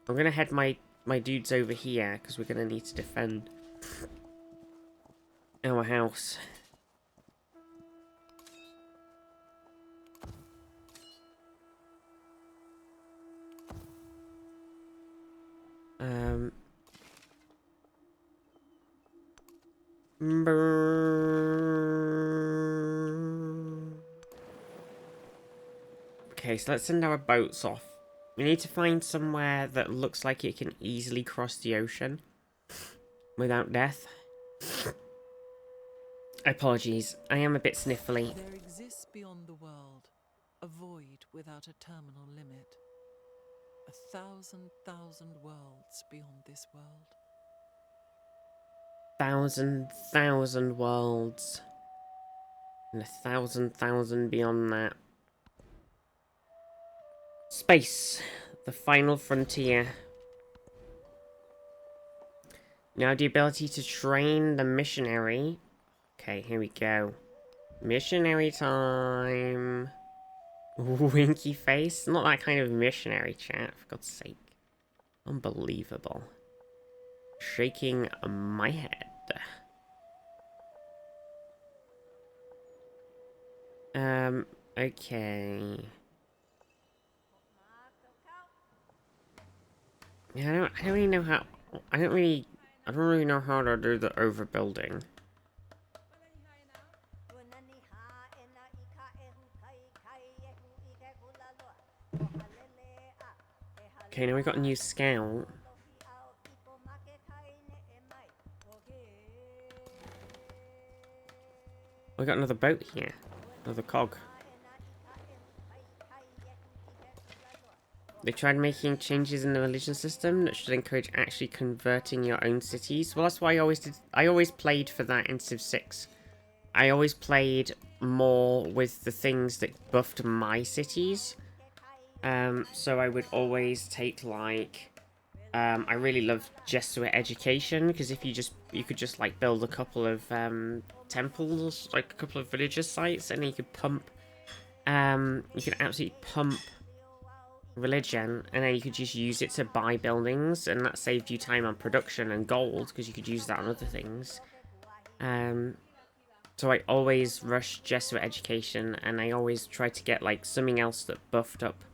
I'm gonna head my dudes over here, because we're gonna need to defend our house. Okay, so let's send our boats off. We need to find somewhere that looks like it can easily cross the ocean without death. Apologies, I am a bit sniffly. There exists beyond the world a void without a terminal limit. 1,000 worlds beyond this world. 1,000 worlds. And 1,000 beyond that. Space. The final frontier. Now the ability to train the missionary. Okay, here we go. Missionary time. Winky face? Not that kind of missionary, chat, for God's sake. Unbelievable. Shaking my head. Okay. Yeah, I don't really know how. I don't really know how to do the overbuilding. Okay, now we got a new scout. We got another boat here. Another cog. They tried making changes in the religion system that should encourage actually converting your own cities. Well, that's why I always did. I always played for that in Civ 6. I always played more with the things that buffed my cities. So I would always take like, I really loved Jesuit education, because if you could just like build a couple of temples, like a couple of religious sites, and then you could pump, you could absolutely pump religion, and then you could just use it to buy buildings, and that saved you time on production and gold, because you could use that on other things. So I always rushed Jesuit education, and I always tried to get like something else that buffed up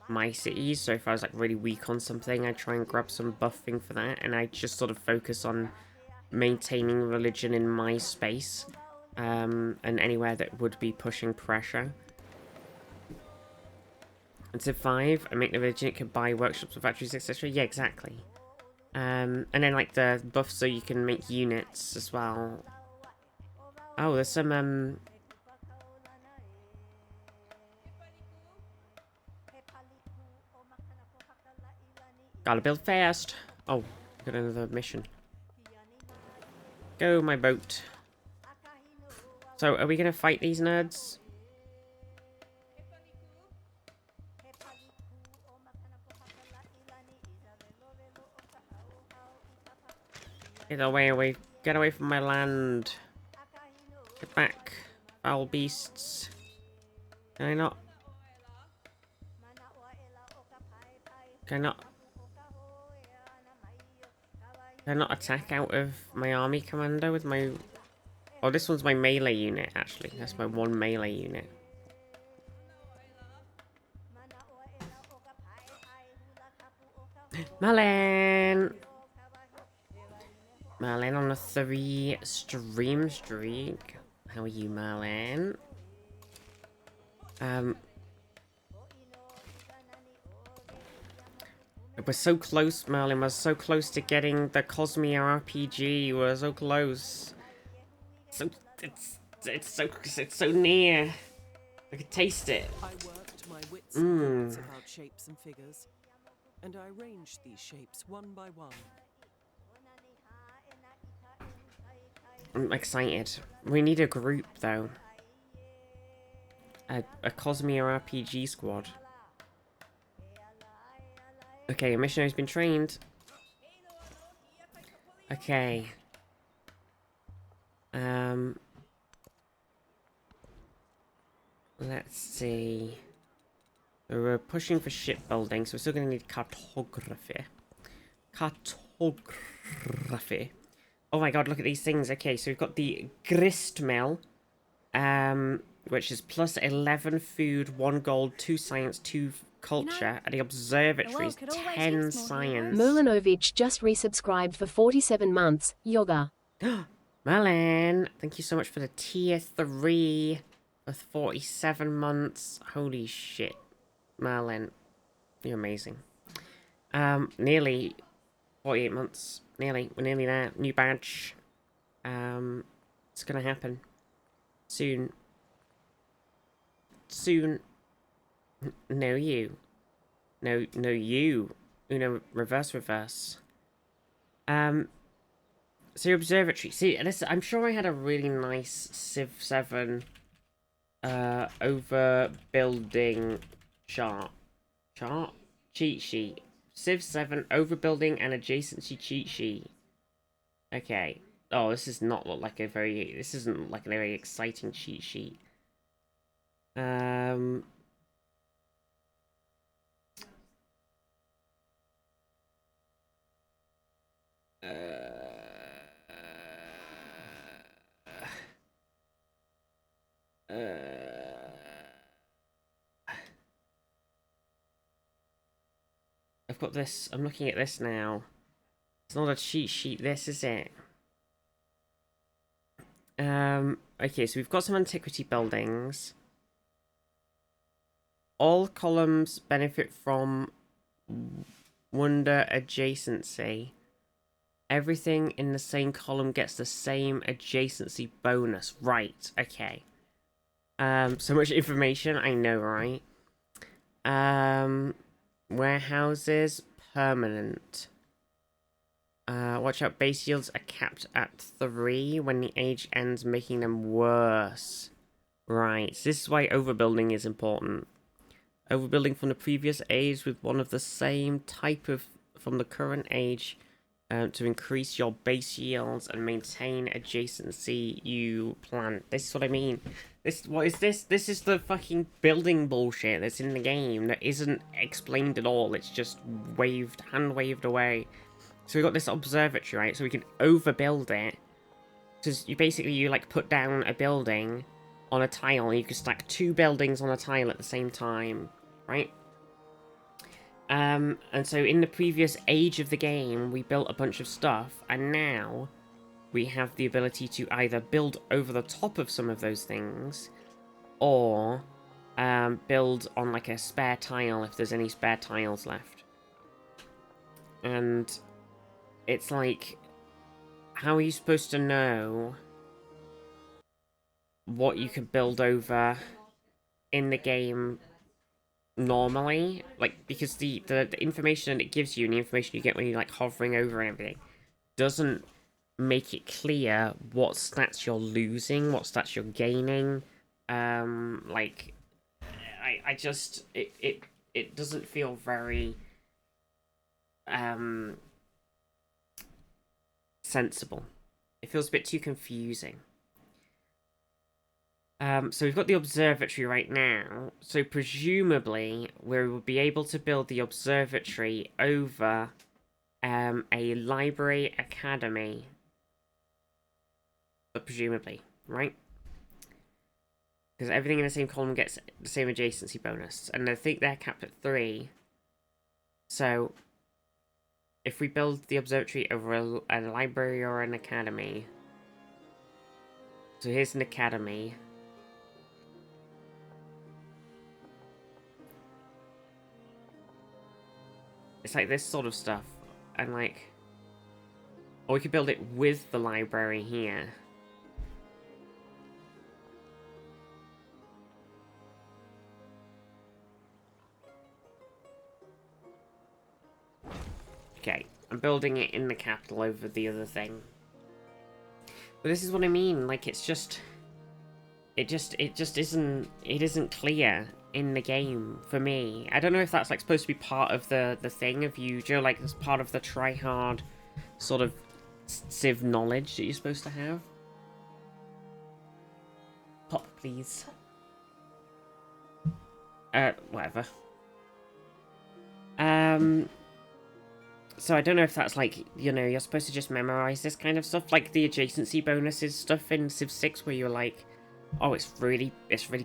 my cities. So if I was like really weak on something, I'd try and grab some buffing for that, and I just sort of focus on maintaining religion in my space, and anywhere that would be pushing pressure. And Civ 5, I make the religion, it can buy workshops and factories, etc. Yeah, exactly. And then like the buff so you can make units as well. Oh, there's some gotta build fast. Oh, got another mission. Go, my boat. So, are we gonna fight these nerds? Get away, get away from my land. Get back, foul beasts. Can I not? Can I not attack out of my army commander with my... Oh, this one's my melee unit, actually. That's my one melee unit. Marlene! Marlene on a 3 stream streak. How are you, Marlene? We're so close, Marlene. We're so close to getting the Cosmere RPG. We're so close. It's so near. I can taste it. I worked my wits and ends about shapes and figures, and I arranged these shapes one by one. I'm excited. We need a group, though. A Cosmere RPG squad. Okay, a missionary's been trained. Okay. Let's see. We're pushing for shipbuilding, so we're still going to need cartography. Cartography. Oh my god, look at these things. Okay, so we've got the grist mill, which is plus 11 food, 1 gold, 2 science, 2 culture, and the observatory is 10 science. Merlinovich just resubscribed for 47 months. Yoga. Merlin, thank you so much for the tier 3 for 47 months. Holy shit. Merlin, you're amazing. Nearly 48 months. Nearly. We're nearly there. New badge. It's gonna happen. Soon. Soon. No, you. No, you. Uno, reverse. So your observatory. See, this, I'm sure I had a really nice Civ 7 overbuilding chart. Cheat sheet. Civ 7 overbuilding and adjacency cheat sheet. Okay. Oh, this does not look like a very... This isn't like a very exciting cheat sheet. I've got this. I'm looking at this now. It's not a cheat sheet, this, is it? Okay, so we've got some antiquity buildings. All columns benefit from wonder adjacency. Everything in the same column gets the same adjacency bonus. Right, okay. So much information, I know, right? Warehouses, permanent. Watch out, base yields are capped at 3 when the age ends, making them worse. Right, so this is why overbuilding is important. Overbuilding from the previous age with one of the same type of from the current age to increase your base yields and maintain adjacency you plant. This is what I mean. What is this? This is the fucking building bullshit that's in the game that isn't explained at all. It's just hand waved away. So we got this observatory, right? So we can overbuild it. Because you like put down a building on a tile, and you can stack 2 buildings on a tile at the same time, right? And so in the previous age of the game, we built a bunch of stuff, and now we have the ability to either build over the top of some of those things, or build on like a spare tile if there's any spare tiles left. And it's like, how are you supposed to know what you can build over in the game normally? Like, because the information that it gives you and the information you get when you're like hovering over and everything doesn't make it clear what stats you're losing, what stats you're gaining. Like, I just, it doesn't feel very sensible. It feels a bit too confusing. So we've got the observatory right now. So presumably we will be able to build the observatory over a library academy. But presumably, right? Because everything in the same column gets the same adjacency bonus. And I think they're capped at 3. So if we build the observatory over a library or an academy. So here's an academy. It's like this sort of stuff. And like, or we could build it with the library here. Okay, I'm building it in the capital over the other thing. But this is what I mean, like it isn't clear in the game for me. I don't know if that's like supposed to be part of the thing of you know, like as part of the try-hard sort of civ knowledge that you're supposed to have. Pop, please. Whatever. So I don't know if that's like, you know, you're supposed to just memorize this kind of stuff, like the adjacency bonuses stuff in Civ 6 where you're like, oh, it's really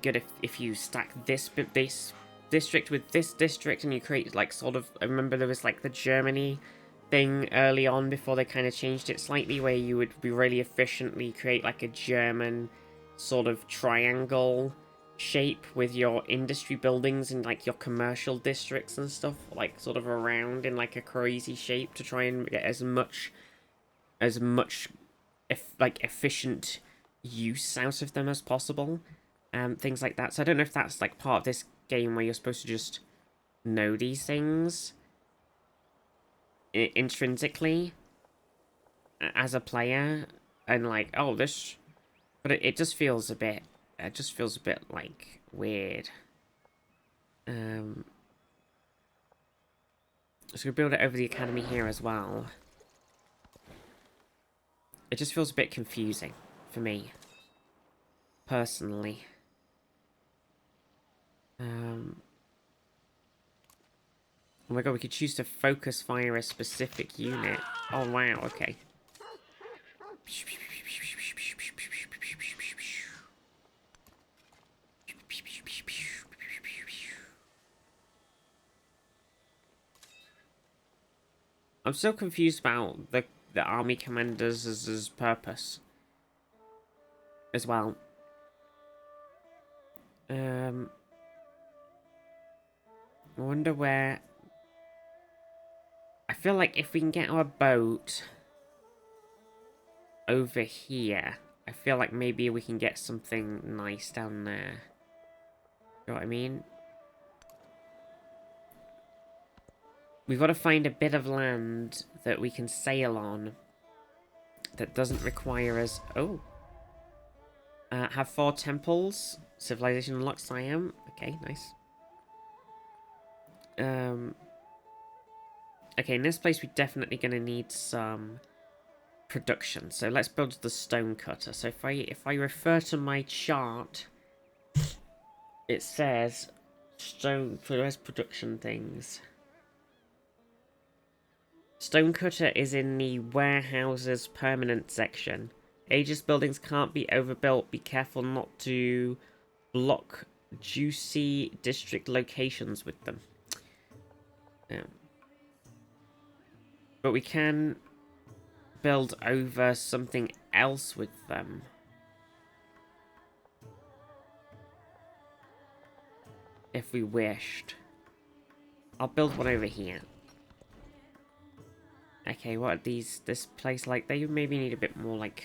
good if you stack this district with this district and you create like sort of, I remember there was like the Germany thing early on before they kind of changed it slightly where you would be really efficiently create like a German sort of triangle shape with your industry buildings and like your commercial districts and stuff like sort of around in like a crazy shape to try and get as much like efficient use out of them as possible, things like that. So I don't know if that's like part of this game where you're supposed to just know these things intrinsically as a player and like, oh, this, but it just feels a bit like weird. So we build it over the academy here as well. It just feels a bit confusing for me, personally. Oh my god, we could choose to focus fire a specific unit. Oh wow, okay. I'm so confused about the army commander's purpose as well. I wonder where. I feel like if we can get our boat over here, I feel like maybe we can get something nice down there. You know what I mean? We've got to find a bit of land that we can sail on that doesn't require us... Oh. Have 4 temples. Civilization unlocked Siam. Okay, nice. Okay, in this place we're definitely going to need some production. So let's build the stone cutter. So if I refer to my chart, it says stone production things. Stonecutter is in the warehouses permanent section. Aegis buildings can't be overbuilt. Be careful not to block juicy district locations with them. But we can build over something else with them. If we wished. I'll build one over here. Okay, what are these? This place, like, they maybe need a bit more, like,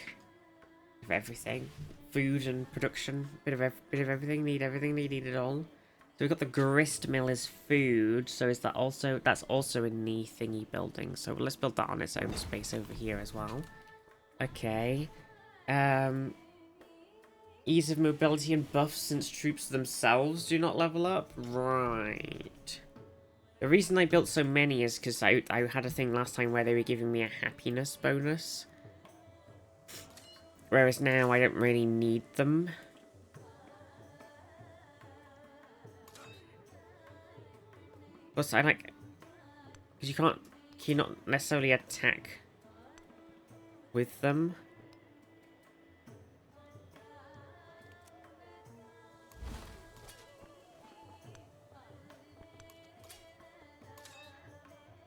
of everything. Food and production, bit of everything. Need everything. They need it all. So we've got the grist mill as food. So is that also? That's also in the thingy building. So let's build that on its own space over here as well. Okay. Ease of mobility and buffs since troops themselves do not level up. Right. The reason I built so many is because I had a thing last time where they were giving me a happiness bonus. Whereas now I don't really need them. Plus I like... Because you cannot necessarily attack with them.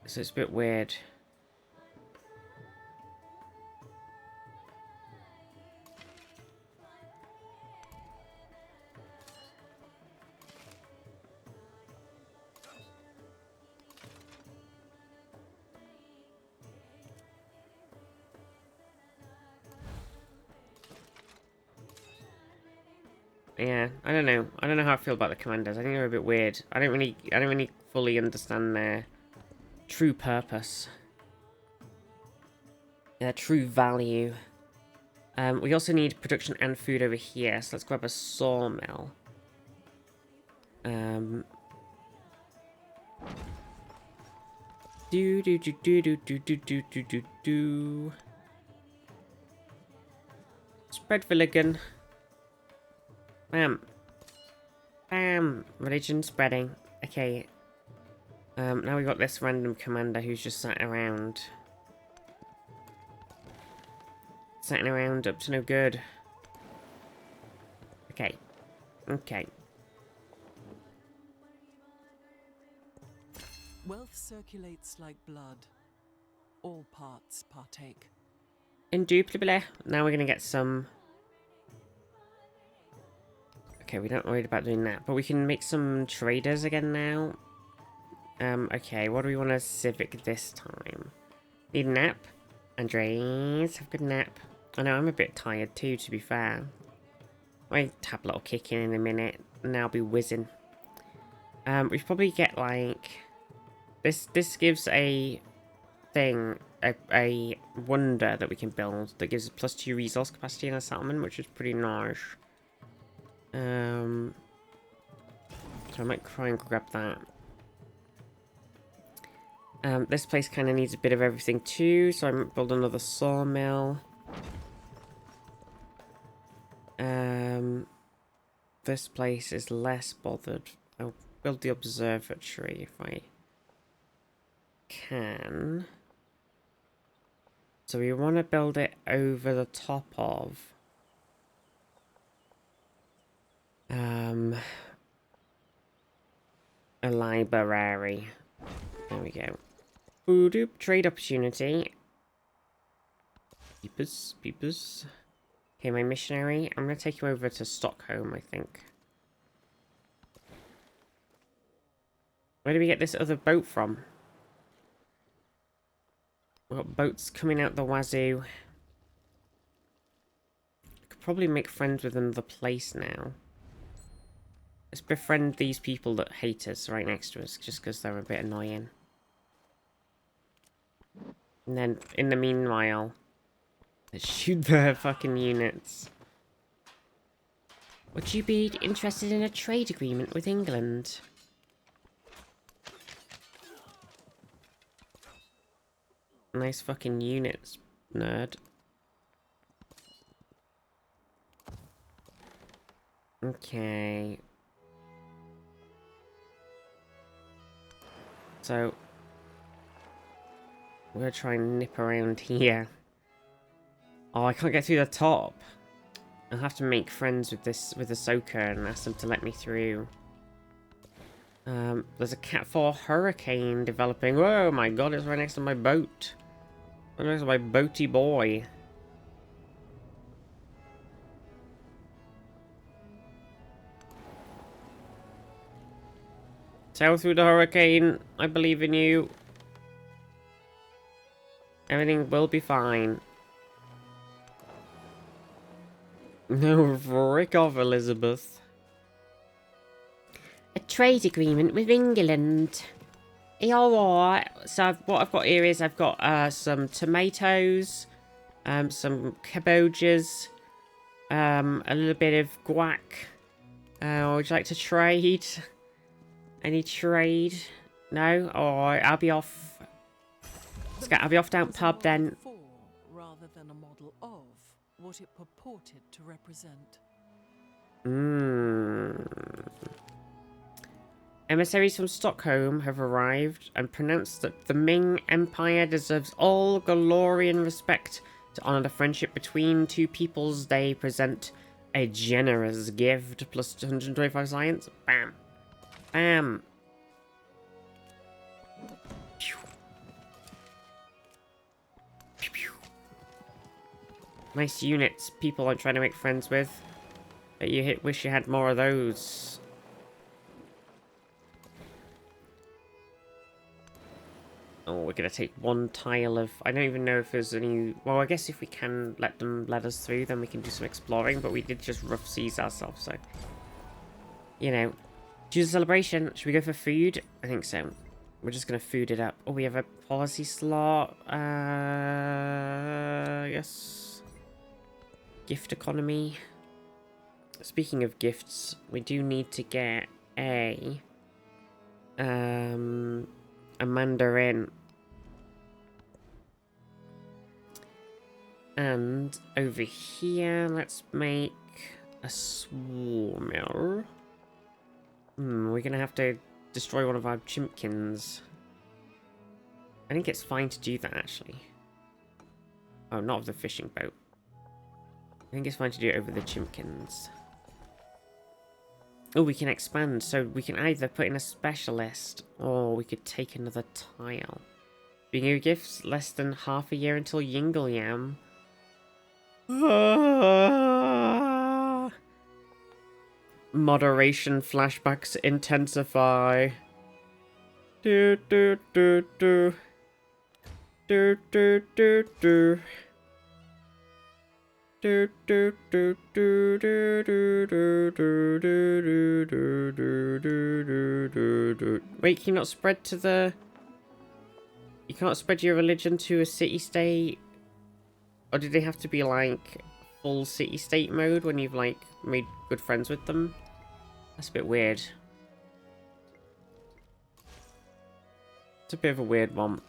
So it's a bit weird. Yeah, I don't know. I don't know how I feel about the commanders. I think they're a bit weird. I don't really fully understand their true purpose. Their true value. We also need production and food over here, so let's grab a sawmill. Spread Villigan. Bam. Bam. Religion spreading. Okay. Now we've got this random commander who's just sat around. Sitting around up to no good. Okay. Okay. Wealth circulates like blood. All parts partake. Indubitably. Now we're going to get some... Okay, we're not worried about doing that. But we can make some traders again now. Okay, what do we want to civic this time? Need a nap? Andres, have a good nap. I know, I'm a bit tired too, to be fair. I'll have a little kick in a minute, and I'll be whizzing. We should probably get, like... This gives a thing, a wonder that we can build that gives us +2 resource capacity in a settlement, which is pretty nice. So I might try and grab that. This place kind of needs a bit of everything too, so I might build another sawmill. This place is less bothered. I'll build the observatory if I can. So we want to build it over the top of a library. There we go. Boop, trade opportunity. Peepers. Okay, my missionary. I'm going to take you over to Stockholm, I think. Where do we get this other boat from? We've got boats coming out the wazoo. Could probably make friends with another place now. Let's befriend these people that hate us right next to us, just because they're a bit annoying. And then, in the meanwhile, let's shoot the fucking units. Would you be interested in a trade agreement with England? Nice fucking units, nerd. Okay. So, we're gonna try and nip around here. Oh, I can't get through the top. I'll have to make friends with Ahsoka and ask them to let me through. There's a Cat 4 hurricane developing. Oh my god, it's right next to my boat. Right next to my boaty boy. Sail through the hurricane. I believe in you. Everything will be fine. No, frick off, Elizabeth. A trade agreement with England. Yeah, alright. So what I've got here is I've got some tomatoes, some cabbages, a little bit of guac. Would you like to trade? Any trade? No? Alright, I'll be off. I'll be off down pub then. For, rather than a model of what it purported to represent. Emissaries from Stockholm have arrived and pronounced that the Ming Empire deserves all glory and respect. To honor the friendship between two peoples, they present a generous gift plus 125 science. Bam. Bam. Pew. Pew, pew. Nice units, people I'm trying to make friends with. But you wish you had more of those. Oh, we're gonna take one tile of... I don't even know if there's any... Well, I guess if we can let them let us through, then we can do some exploring. But we did just rough seas ourselves, so... You know. Choose a celebration. Should we go for food? I think so. We're just gonna food it up. Oh, we have a policy slot. Yes. Gift economy. Speaking of gifts, we do need to get a mandarin. And over here, let's make a sawmill. We're gonna have to destroy one of our chimpkins. I think it's fine to do that, actually. Oh, not of the fishing boat. I think it's fine to do it over the chimpkins. Oh, we can expand, so we can either put in a specialist, or we could take another tile. Being your gifts less than half a year until Yingle-Yam. Moderation flashbacks intensify. Do do do do. Do do do do. Do do do do do do do do do do do do do. Wait, can you not spread to the... You can't spread your religion to a city-state? Or did they have to be, like, full city-state mode when you've, like, made good friends with them? That's a bit weird. It's a bit of a weird one.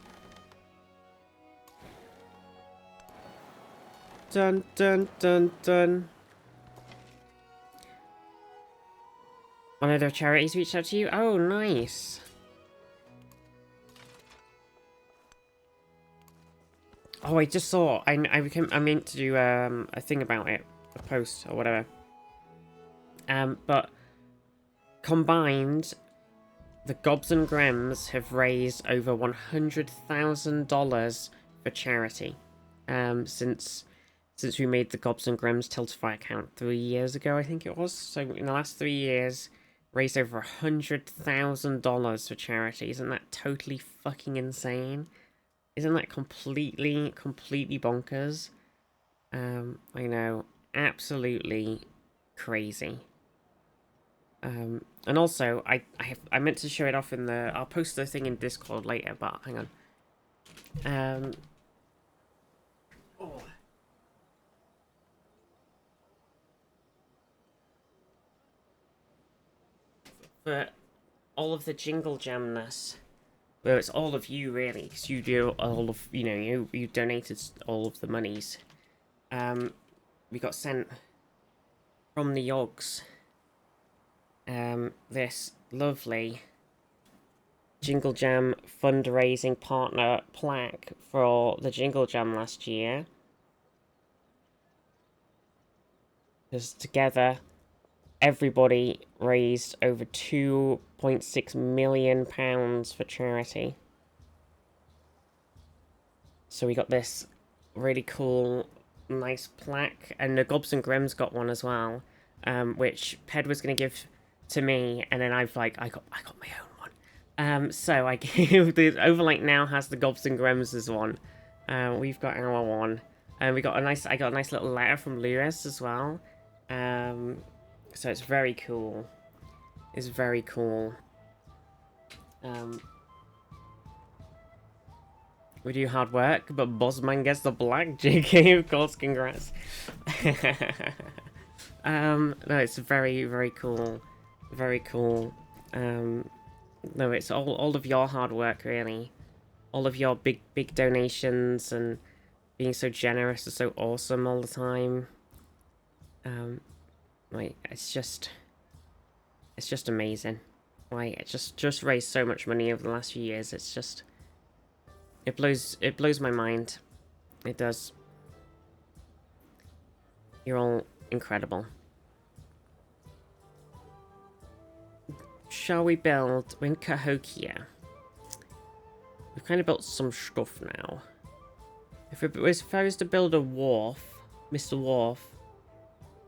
Dun dun dun dun. One of their charities reached out to you? Oh, nice. Oh, I just saw. I meant to do a thing about it, a post or whatever. But combined, the Gobs and Grems have raised over $100,000 for charity. Since we made the Gobs and Grems Tiltify account 3 years ago, I think it was. So in the last 3 years, raised over $100,000 for charity. Isn't that totally fucking insane? Isn't that completely bonkers? I know, absolutely crazy. And also, I meant to show it off in the... I'll post the thing in Discord later, but hang on. for all of the Jingle Jamness. Well, it's all of you, really, because you do all of, you know, you donated all of the monies. We got sent from the Yogs this lovely Jingle Jam fundraising partner plaque for the Jingle Jam last year. Because together, everybody raised over £2.6 million for charity. So we got this really cool, nice plaque, and the Gobs and Grims got one as well, which Ped was going to give to me, and then I got my own one. So I gave the Overlight now has the Gobs and Grims' one. We've got our one, and I got a nice little letter from Lewis as well. So it's very cool. It's very cool. We do hard work, but Bossman gets the black. JK, of course, congrats. No, it's very, very cool. Very cool. No, it's all of your hard work, really. All of your big donations and being so generous and so awesome all the time. Like, it's just amazing. Like, it just raised so much money over the last few years. It's just, it blows my mind. It does. You're all incredible. Shall we build? We're in Cahokia. We've kind of built some stuff now. If I was to build a wharf, Mr. Wharf,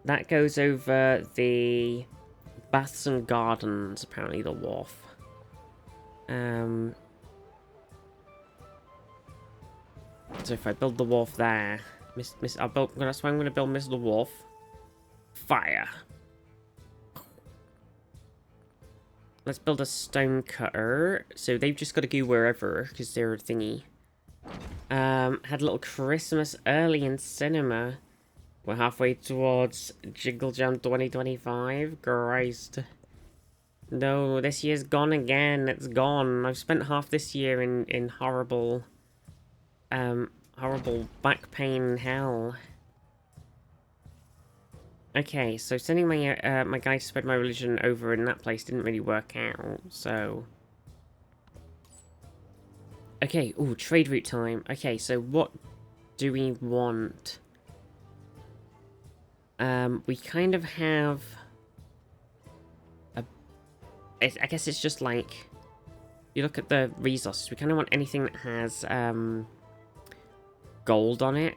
that goes over the Baths and Gardens, apparently, the wharf. So if I build the wharf there, that's why I'm going to build Mr. Wharf. Fire. Let's build a stone cutter. So they've just got to go wherever, because they're a thingy. Had a little Christmas early in cinema. We're halfway towards Jingle Jam 2025. Christ. No, this year's gone again. It's gone. I've spent half this year in horrible, horrible back pain hell. Okay, so sending my my guy to spread my religion over in that place didn't really work out, so... Okay, ooh, trade route time. Okay, so what do we want? We kind of have... I guess it's just like... You look at the resources, we kind of want anything that has, gold on it.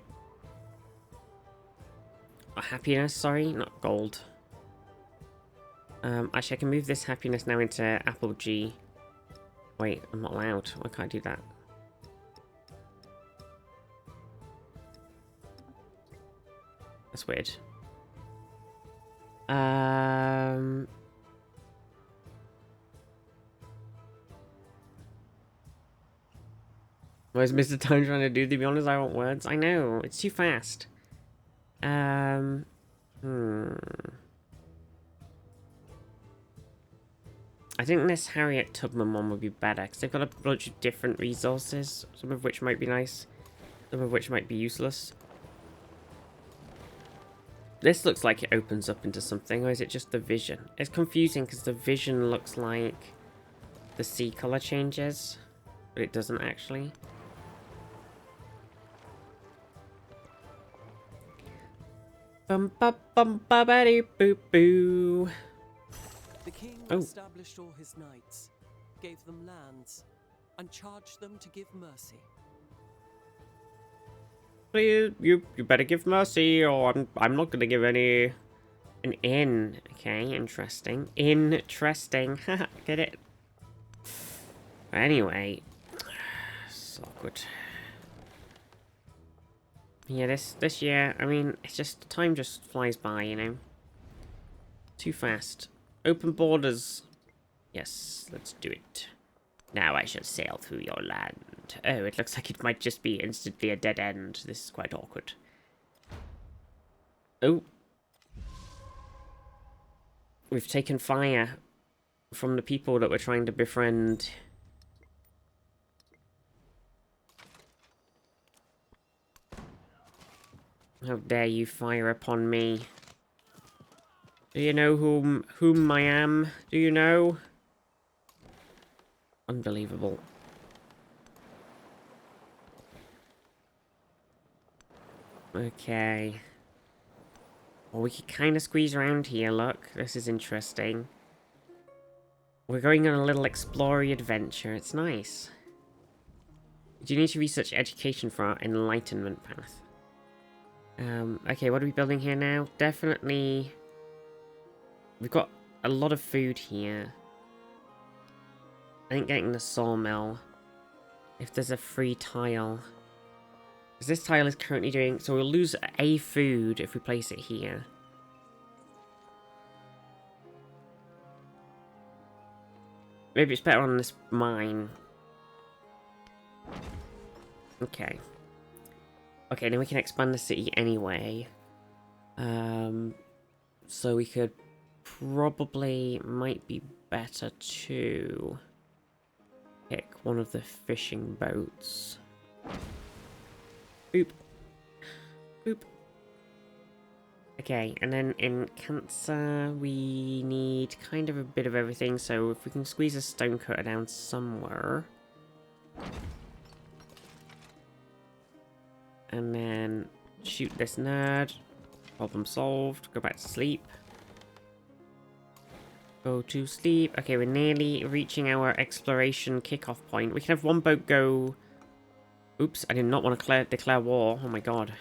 Happiness, sorry, not gold. Actually, I can move this happiness now into Apple G. Wait, I'm not allowed. Why can't I do that? That's weird. What is Mr. Time trying to do? To be honest, I want words. I know, it's too fast. I think this Harriet Tubman one would be better, because they've got a bunch of different resources, some of which might be nice, some of which might be useless. This looks like it opens up into something, or is it just the vision? It's confusing, because the vision looks like the sea color changes, but it doesn't actually. Bum ba bum ba ba dee boo boo. The king Oh. established all his knights, gave them lands, and charged them to give mercy. Please, you better give mercy, or I'm not gonna give any. An inn. Okay, interesting. Interesting. Get it? Anyway, it's awkward. Yeah, this year, I mean, it's just, time just flies by, you know? Too fast. Open borders. Yes, let's do it. Now I shall sail through your land. Oh, it looks like it might just be instantly a dead end. This is quite awkward. Oh. We've taken fire from the people that we're trying to befriend. How dare you fire upon me? Do you know whom I am? Do you know? Unbelievable. Okay. Well, we could kind of squeeze around here, look. This is interesting. We're going on a little exploring adventure. It's nice. Do you need to research education for our enlightenment path? Okay, what are we building here now? Definitely... We've got a lot of food here. I think getting the sawmill. If there's a free tile. Because this tile is currently doing... So we'll lose a food if we place it here. Maybe it's better on this mine. Okay. Okay, then we can expand the city anyway. So we could probably... Might be better to... pick one of the fishing boats. Boop. Boop. Okay, and then in Cancer, we need kind of a bit of everything, so if we can squeeze a stonecutter down somewhere. And then shoot this nerd. Problem solved. Go back to sleep. Go to sleep. Okay, we're nearly reaching our exploration kickoff point. We can have one boat go... Oops, I did not want to declare war. Oh my god.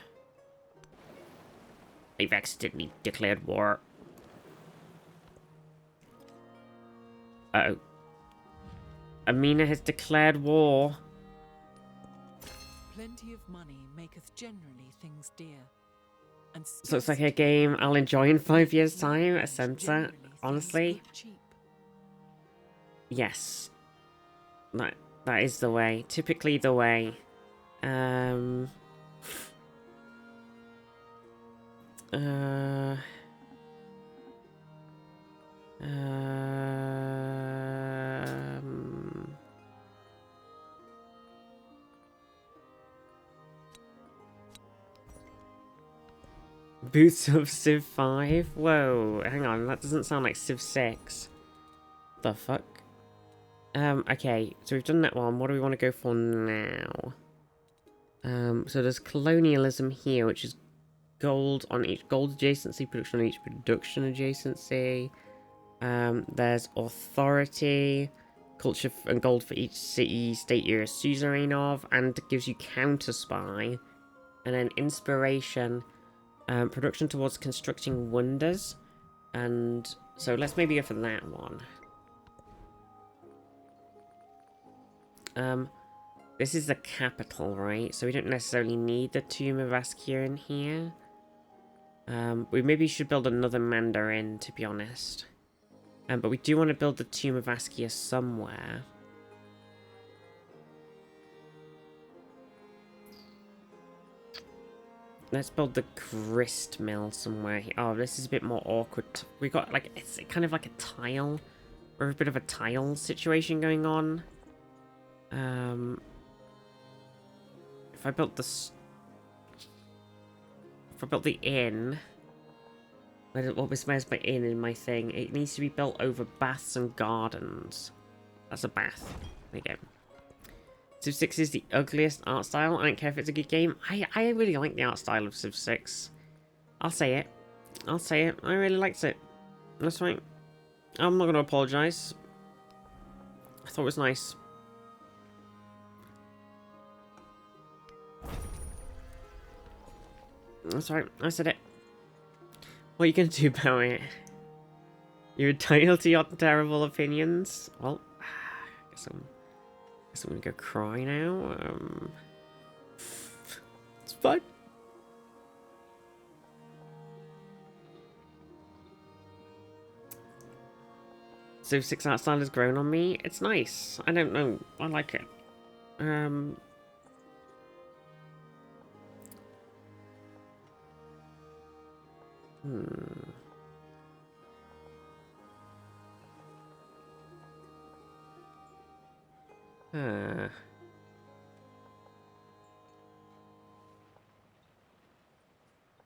I've accidentally declared war. Uh-oh. Amina has declared war. Plenty of money maketh generally things dear. And So it's like a game I'll enjoy in 5 years' time, a sensor, honestly. Yes. That is the way. Typically the way. Boots of Civ 5? Whoa, hang on, that doesn't sound like Civ 6. The fuck? Okay, so we've done that one. What do we want to go for now? So there's colonialism here, which is gold on each gold adjacency, production on each production adjacency. There's authority, culture and gold for each city, state you're a suzerain of, and it gives you counter spy. And then inspiration, production towards constructing wonders. And so let's maybe go for that one. This is the capital, right? So we don't necessarily need the Tomb of Askia in here. We maybe should build another Mandarin, to be honest. But we do want to build the Tomb of Askia somewhere. Let's build the grist mill somewhere. Oh, this is a bit more awkward. We got like, it's kind of like a tile. Or a bit of a tile situation going on. If I built this... If I built the inn... Where's my inn in my thing? It needs to be built over baths and gardens. That's a bath. There you go. Civ 6 is the ugliest art style. I don't care if it's a good game. I really like the art style of Civ 6. I'll say it. I'll say it. I really liked it. That's right. I'm not going to apologise. I thought it was nice. That's right, I said it. What are you gonna do about it? You're entitled to your terrible opinions? Well, I guess I'm gonna go cry now. It's fine. So 6 art style has grown on me. It's nice. I don't know. I like it. Huh.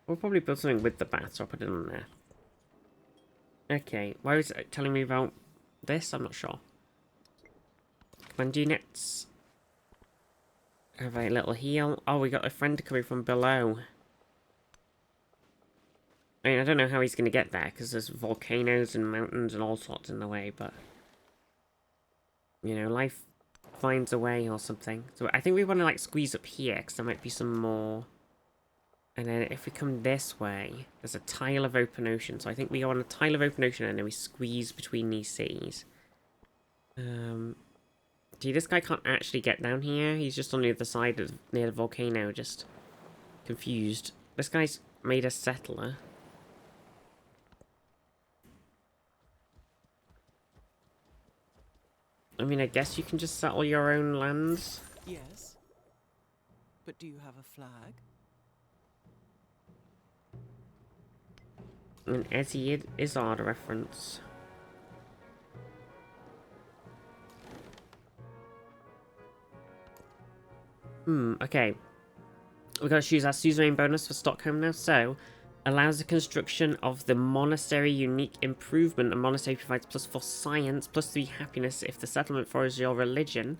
We'll probably build something with the bat, so I'll put it on there. Okay, why is it telling me about this? I'm not sure. Command units. Have a little heal. Oh, we got a friend coming from below. I mean, I don't know how he's going to get there, because there's volcanoes and mountains and all sorts in the way, but... You know, life finds a way or something. So I think we want to, like, squeeze up here, because there might be some more... And then if we come this way, there's a tile of open ocean. So I think we go on a tile of open ocean, and then we squeeze between these seas. Gee, this guy can't actually get down here. He's just on the other side of near the volcano, just confused. This guy's made a settler. I mean, I guess you can just settle your own lands. Yes. But do you have a flag? An Ezzy Izzard reference. Okay. We've got to choose our suzerain bonus for Stockholm now. So, allows the construction of the monastery unique improvement. The monastery provides +4 science, +3 happiness if the settlement follows your religion.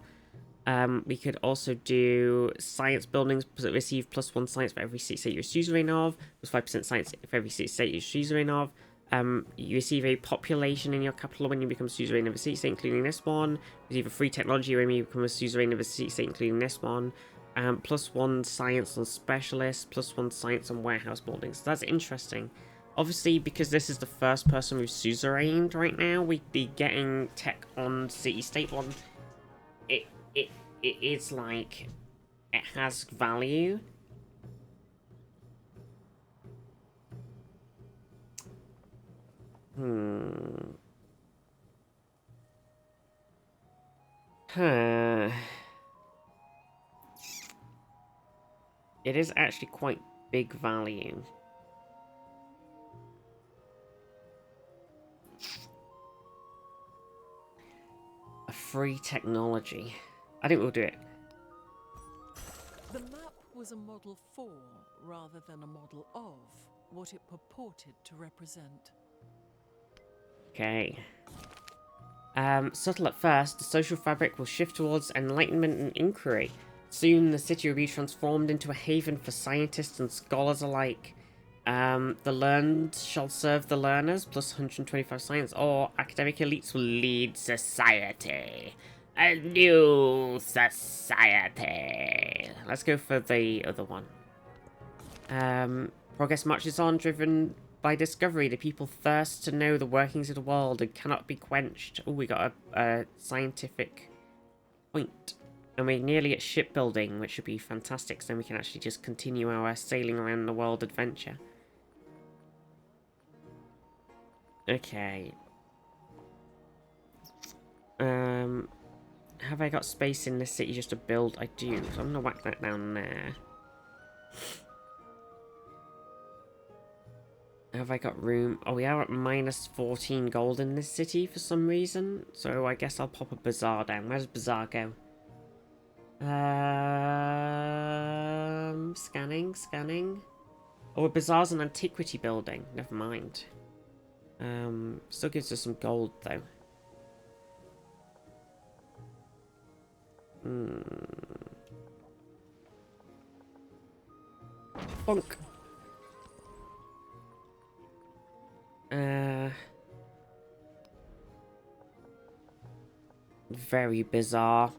We could also do science buildings that receive +1 science for every city state you're suzerain of, +5% science for every city state you're suzerain of. You receive a population in your capital when you become suzerain of a city state, including this one. You receive a free technology when you become a suzerain of a city state, including this one. +1 science on specialists, +1 science on warehouse buildings. So that's interesting. Obviously, because this is the first person we've suzerained right now, we'd be getting tech on city state one. It is like, it has value. It is actually quite big value. A free technology. I think we'll do it. The map was a model for, rather than a model of, what it purported to represent. Okay. Subtle at first, the social fabric will shift towards enlightenment and inquiry. Soon, the city will be transformed into a haven for scientists and scholars alike. The learned shall serve the learners, +125 science, or academic elites will lead society. A new society. Let's go for the other one. Progress marches on, driven by discovery. The people thirst to know the workings of the world and cannot be quenched. Oh, we got a scientific point. And we're nearly at shipbuilding, which should be fantastic, so then we can actually just continue our sailing around the world adventure. Okay. Have I got space in this city just to build? I do, so I'm gonna whack that down there. Have I got room? Oh, we are at -14 gold in this city for some reason, so I guess I'll pop a bazaar down. Where does bazaar go? Scanning. Oh, a bazaar's an antiquity building. Never mind. Still gives us some gold, though. Bonk. Very bizarre.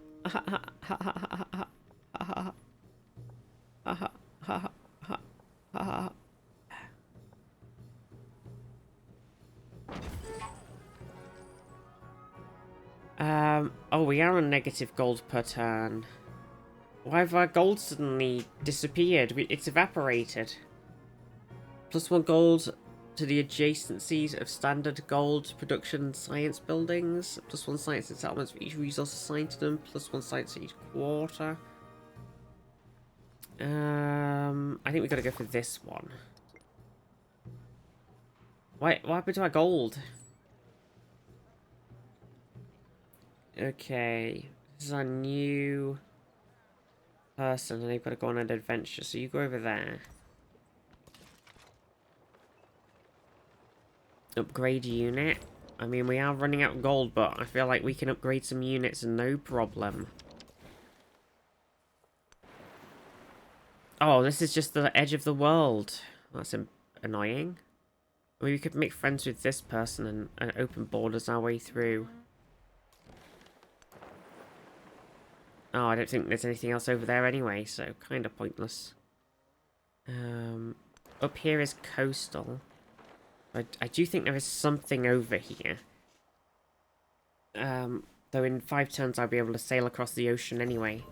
Oh, we are on negative gold per turn. Why have our gold suddenly disappeared? It's evaporated. +1 gold to the adjacencies of standard gold production science buildings. +1 science and settlements for each resource assigned to them. +1 science for each quarter. I think we gotta go for this one. What happened to our gold? Okay. This is our new person, and they've got to go on an adventure. So you go over there. Upgrade unit. I mean, we are running out of gold, but I feel like we can upgrade some units, no problem. Oh, this is just the edge of the world. That's annoying. I mean, we could make friends with this person and open borders our way through. Oh, I don't think there's anything else over there anyway, so kind of pointless. Up here is coastal. I do think there is something over here. Though in 5 turns I'll be able to sail across the ocean anyway.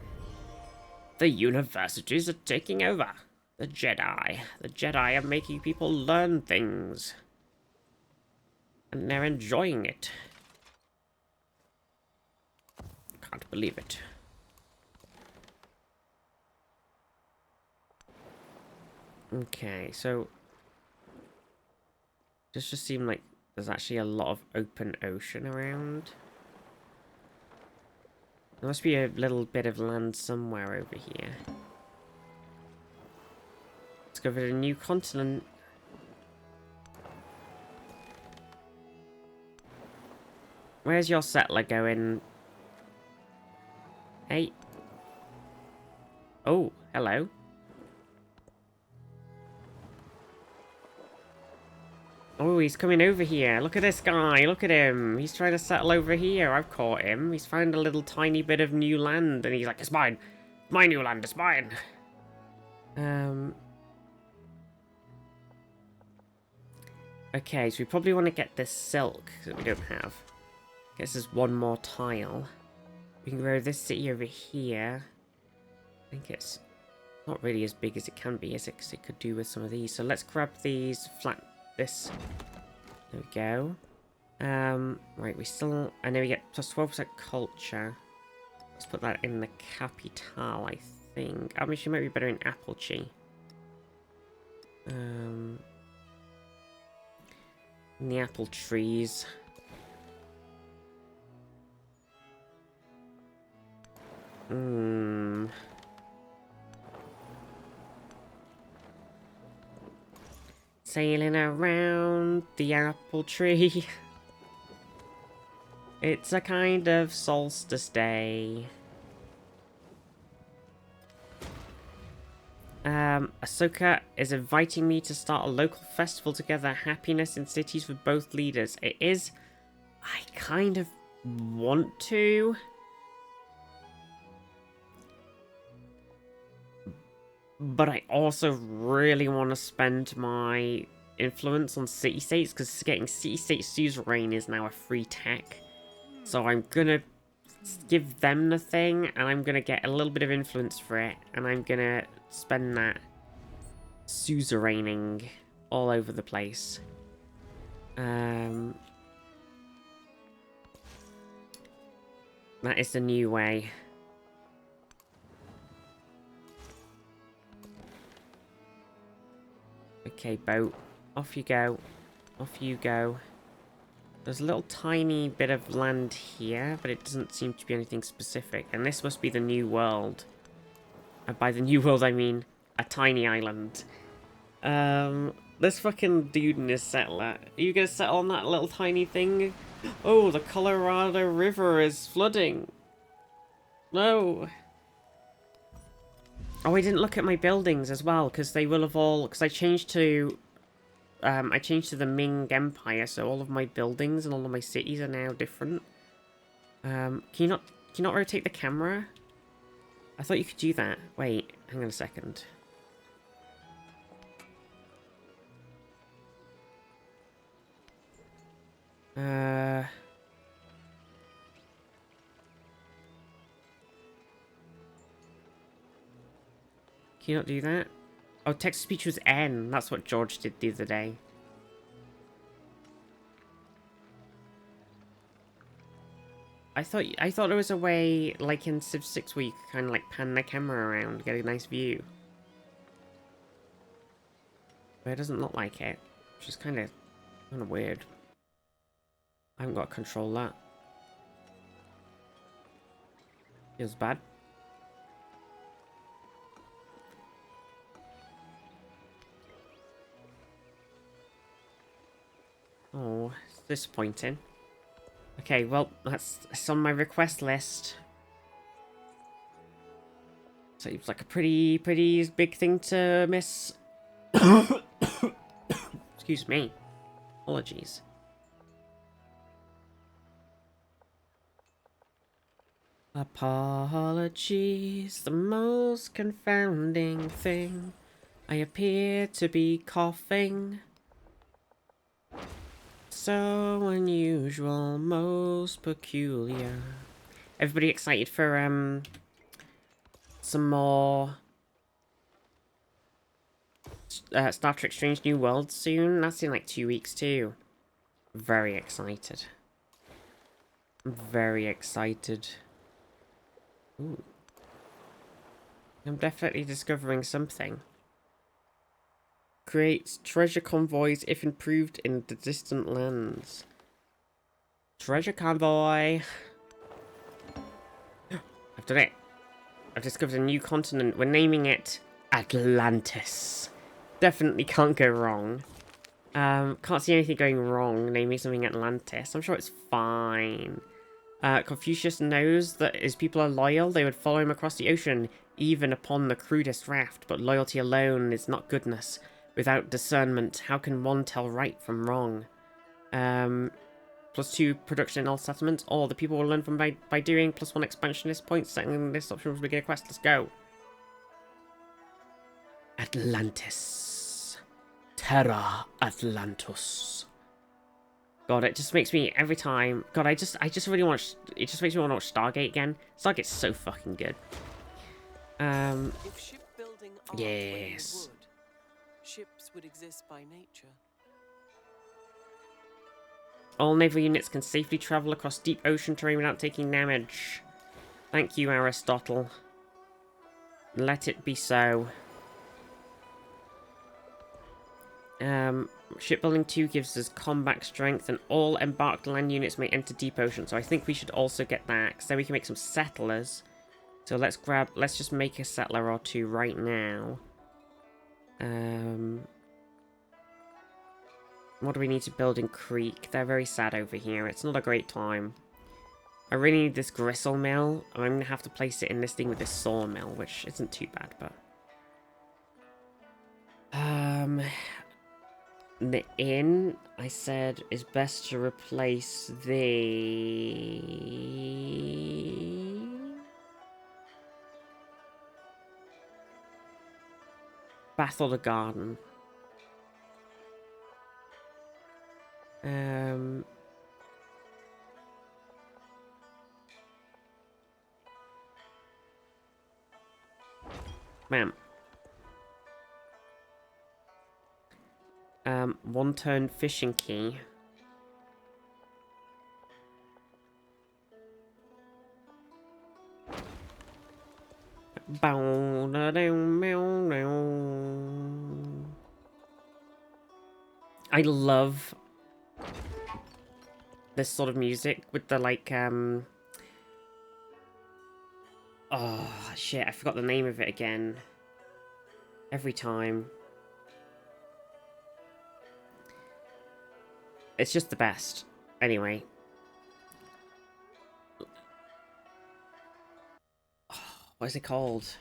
The universities are taking over. The Jedi. The Jedi are making people learn things. And they're enjoying it. Can't believe it. Okay, so... Does just seem like there's actually a lot of open ocean around. There must be a little bit of land somewhere over here. Discovered a new continent. Where's your settler going? Hey. Oh, hello. Oh, he's coming over here. Look at this guy. Look at him. He's trying to settle over here. I've caught him. He's found a little tiny bit of new land. And he's like, it's mine. My new land. It's mine. Okay, so we probably want to get this silk that we don't have. I guess there's one more tile. We can grow this city over here. I think it's not really as big as it can be, is it? Because it could do with some of these. So let's grab these flat... This. There we go. Right, we still... I know we get plus 12% culture. Let's put that in the capital, I think. I mean, she might be better in Appletree. In the apple trees. Sailing around the apple tree. It's a kind of solstice day. Ahsoka is inviting me to start a local festival together. Happiness in cities for both leaders. It is... I kind of want to... But I also really want to spend my influence on city-states, because getting city-state suzerain is now a free tech. So I'm gonna give them the thing, and I'm gonna get a little bit of influence for it, and I'm gonna spend that suzeraining all over the place. That is the new way. Okay, boat. Off you go. Off you go. There's a little tiny bit of land here, but it doesn't seem to be anything specific. And this must be the new world. And by the new world, I mean a tiny island. This fucking dude in his settler. Are you gonna settle on that little tiny thing? Oh, the Colorado River is flooding. No. Oh, I didn't look at my buildings as well, because they will have all... Because I changed to the Ming Empire, so all of my buildings and all of my cities are now different. Can you not rotate the camera? I thought you could do that. Wait, hang on a second. Can you not do that? Oh, text-to-speech was N. That's what George did the other day. I thought there was a way, like in Civ 6, where you could kind of like pan the camera around, get a nice view. But it doesn't look like it, which is kind of weird. I haven't got to control that. Feels bad. Oh, it's disappointing. Okay, well, that's on my request list. Seems like a pretty big thing to miss. Excuse me. Apologies. Apologies, the most confounding thing. I appear to be coughing. So unusual, most peculiar. Everybody excited for some more Star Trek Strange New Worlds soon? That's in like 2 weeks too. Very excited. I'm very excited. Ooh. I'm definitely discovering something. Creates treasure convoys if improved in the distant lands. Treasure convoy. I've done it. I've discovered a new continent. We're naming it Atlantis. Definitely can't go wrong. Can't see anything going wrong naming something Atlantis. I'm sure it's fine. Confucius knows that his people are loyal. They would follow him across the ocean, even upon the crudest raft. But loyalty alone is not goodness. Without discernment, how can one tell right from wrong? +2 production in all settlements. Or the people will learn from by doing. +1 expansionist points. Setting this option will begin a quest. Let's go. Atlantis. Terra Atlantis. God, it just makes me every time. God, I just really want. It just makes me want to watch Stargate again. Stargate's so fucking good. If shipbuilding art Yes. would, ships would exist by nature. All naval units can safely travel across deep ocean terrain without taking damage. Thank you, Aristotle. Let it be so. Shipbuilding 2 gives us combat strength, and all embarked land units may enter deep ocean. So I think we should also get that, because then we can make some settlers. So let's just make a settler or 2 right now. What do we need to build in Creek? They're very sad over here. It's not a great time. I really need this gristle mill. I'm going to have to place it in this thing with this sawmill, which isn't too bad, but... The inn, I said, is best to replace the... bath or the garden. Ma'am. 1 turn fishing key. I love this sort of music with the like oh shit, I forgot the name of it again. Every time. It's just the best. Anyway. Oh, what is it called?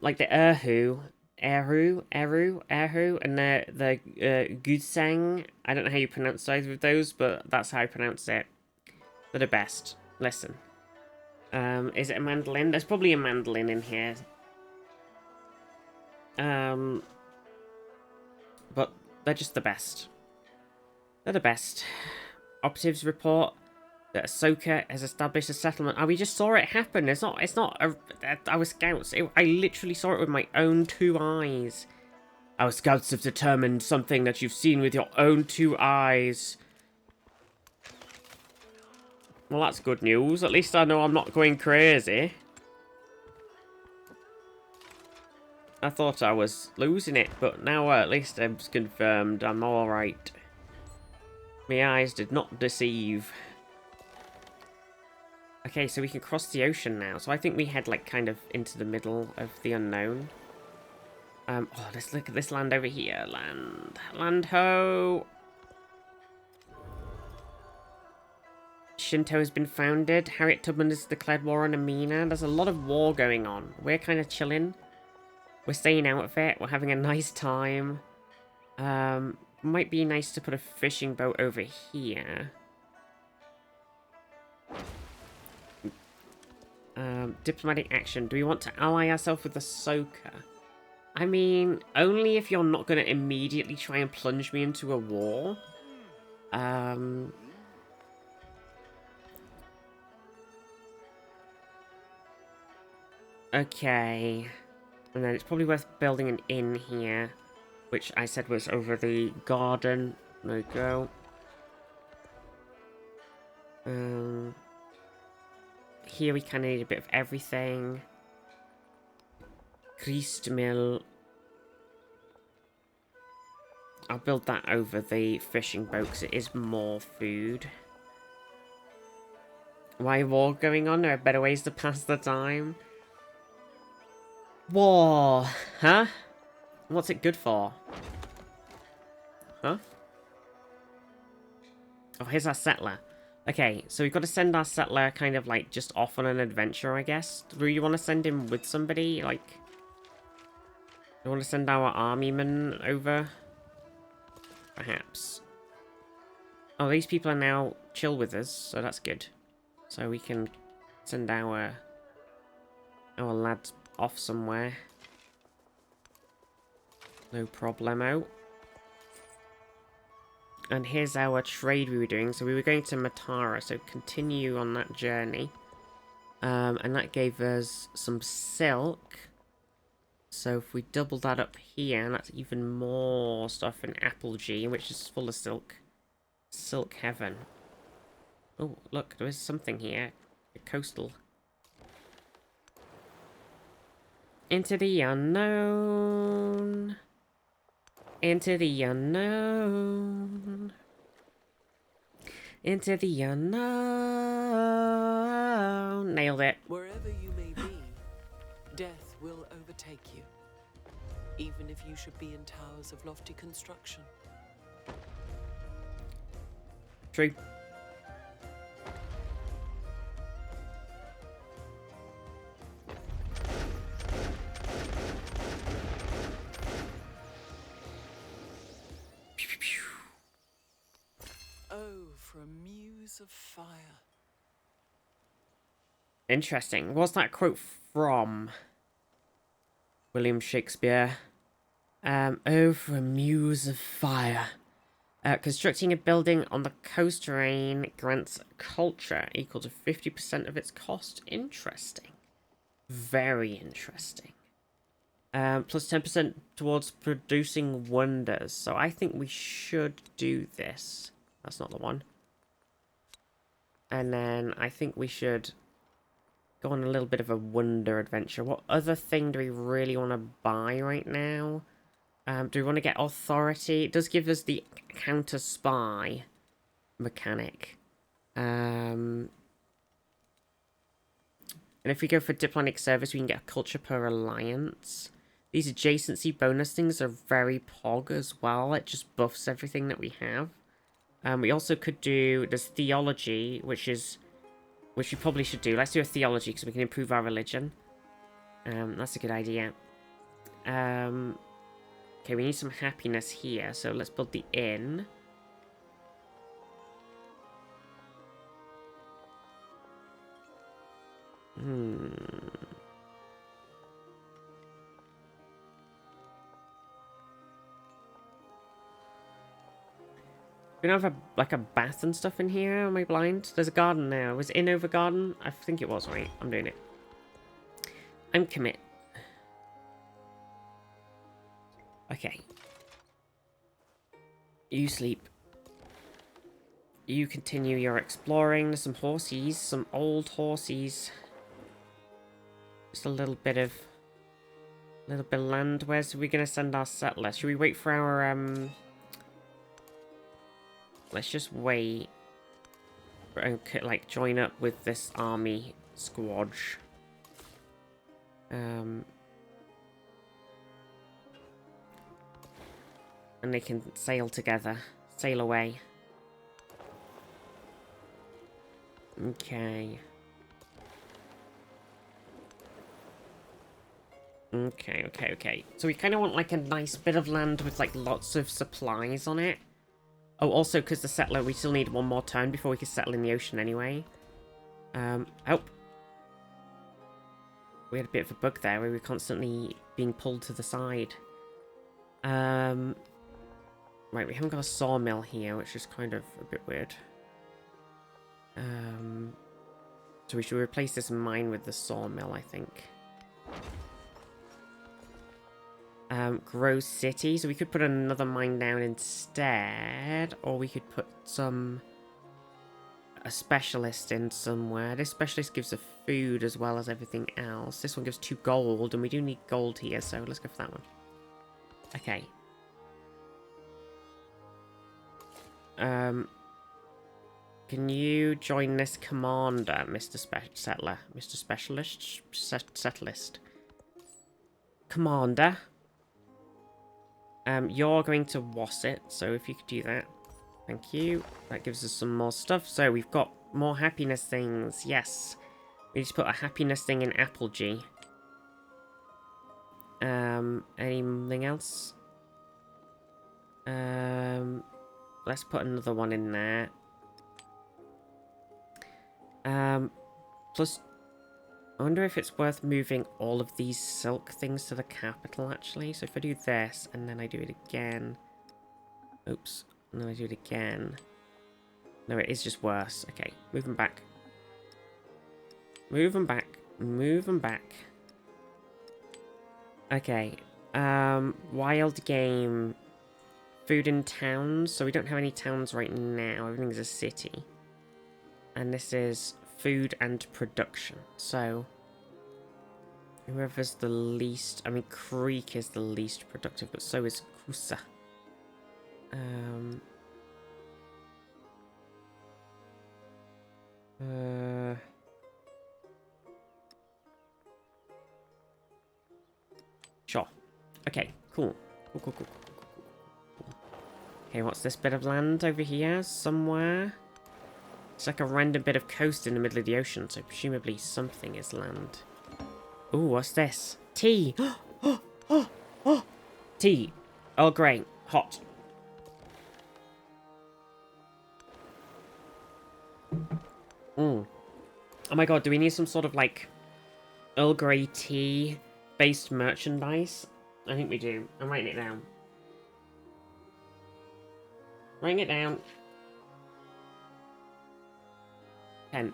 Like the Erhu, and the Gudsang. I don't know how you pronounce either of those, but that's how I pronounce it. They're the best. Listen. Is it a mandolin? There's probably a mandolin in here. But they're just the best. They're the best. Operatives report that Ahsoka has established a settlement. Oh, we just saw it happen. It's not our scouts. I literally saw it with my own 2 eyes. Our scouts have determined something that you've seen with your own 2 eyes. Well, that's good news. At least I know I'm not going crazy. I thought I was losing it, but now at least it's confirmed I'm alright. My eyes did not deceive. Okay, so we can cross the ocean now. So I think we head, like, kind of into the middle of the unknown. Oh, let's look at this land over here. Land ho! Shinto has been founded. Harriet Tubman has declared war on Amina. There's a lot of war going on. We're kind of chilling. We're staying out of it. We're having a nice time. Might be nice to put a fishing boat over here. Diplomatic action. Do we want to ally ourselves with Ahsoka? I mean, only if you're not going to immediately try and plunge me into a war. Okay. And then it's probably worth building an inn here, which I said was over the garden. There we go. Here we kind of need a bit of everything. Grist mill. I'll build that over the fishing boat because it is more food. Why war going on? There are better ways to pass the time. War, huh? What's it good for? Huh? Oh, here's our settler. Okay, so we've got to send our settler kind of like just off on an adventure, I guess. Do you want to send him with somebody? Like, do you want to send our army men over? Perhaps. Oh, these people are now chill with us, so that's good. So we can send our lads off somewhere. No problemo. And here's our trade we were doing. So we were going to Matara, so continue on that journey. And that gave us some silk. So if we double that up here, that's even more stuff in Apogee, which is full of silk. Silk heaven. Oh, look, there is something here. A coastal. Into the unknown. Into the unknown. Into the unknown. Nailed it. Wherever you may be, death will overtake you, even if you should be in towers of lofty construction. True. Oh, for a muse of fire. Interesting. What's that quote from? William Shakespeare. Oh, for a muse of fire. Constructing a building on the coast terrain grants culture equal to 50% of its cost. Interesting. Very interesting. Plus 10% towards producing wonders. So I think we should do this. That's not the one. And then I think we should go on a little bit of a wonder adventure. What other thing do we really want to buy right now? Do we want to get authority? It does give us the counter spy mechanic. And if we go for diplomatic service, we can get a culture per alliance. These adjacency bonus things are very pog as well. It just buffs everything that we have. We also could do, there's theology, which we probably should do. Let's do a theology because we can improve our religion. That's a good idea. Okay, we need some happiness here, so let's build the inn. We don't have a bath and stuff in here. Am I blind? There's a garden now. Was it inn over garden? I think it was, right? I'm doing it. I'm commit. Okay. You sleep. You continue your exploring. There's some horsies. Some old horsies. Just a little bit of land. Where's we gonna send our settler? Should we wait for our let's just wait. And like join up with this army squad. And they can sail together. Sail away. Okay. Okay. So we kind of want like a nice bit of land with like lots of supplies on it. Oh, also because the settler, we still need one more turn before we can settle in the ocean anyway. Oh. We had a bit of a bug there where we were constantly being pulled to the side. Right, we haven't got a sawmill here, which is kind of a bit weird. So we should replace this mine with the sawmill, I think. Grow City, so we could put another mine down instead, or we could put a specialist in somewhere. This specialist gives a food as well as everything else. This one gives 2 gold, and we do need gold here, so let's go for that one. Okay. Can you join this commander, Mr. Settler? Mr. Specialist? Settlist. Commander. You're going to Wasset, so if you could do that. Thank you. That gives us some more stuff. So we've got more happiness things. Yes. We just put a happiness thing in Apogee. Anything else? Let's put another one in there. Plus, I wonder if it's worth moving all of these silk things to the capital, actually. So if I do this, and then I do it again. Oops. And then I do it again. No, it is just worse. Okay, move them back. Move them back. Move them back. Okay. Wild game. Food in towns. So we don't have any towns right now. Everything's a city. And this is food and production. So whoever's the least... I mean, Creek is the least productive, but so is Kusa. Sure. Okay, cool. Cool. Okay, what's this bit of land over here? Somewhere? It's like a random bit of coast in the middle of the ocean, so presumably something is land. Ooh, what's this? Tea! Tea! Earl Grey. Hot. Oh my god, do we need some sort of, like, Earl Grey tea-based merchandise? I think we do. I'm writing it down. Writing it down. Pen.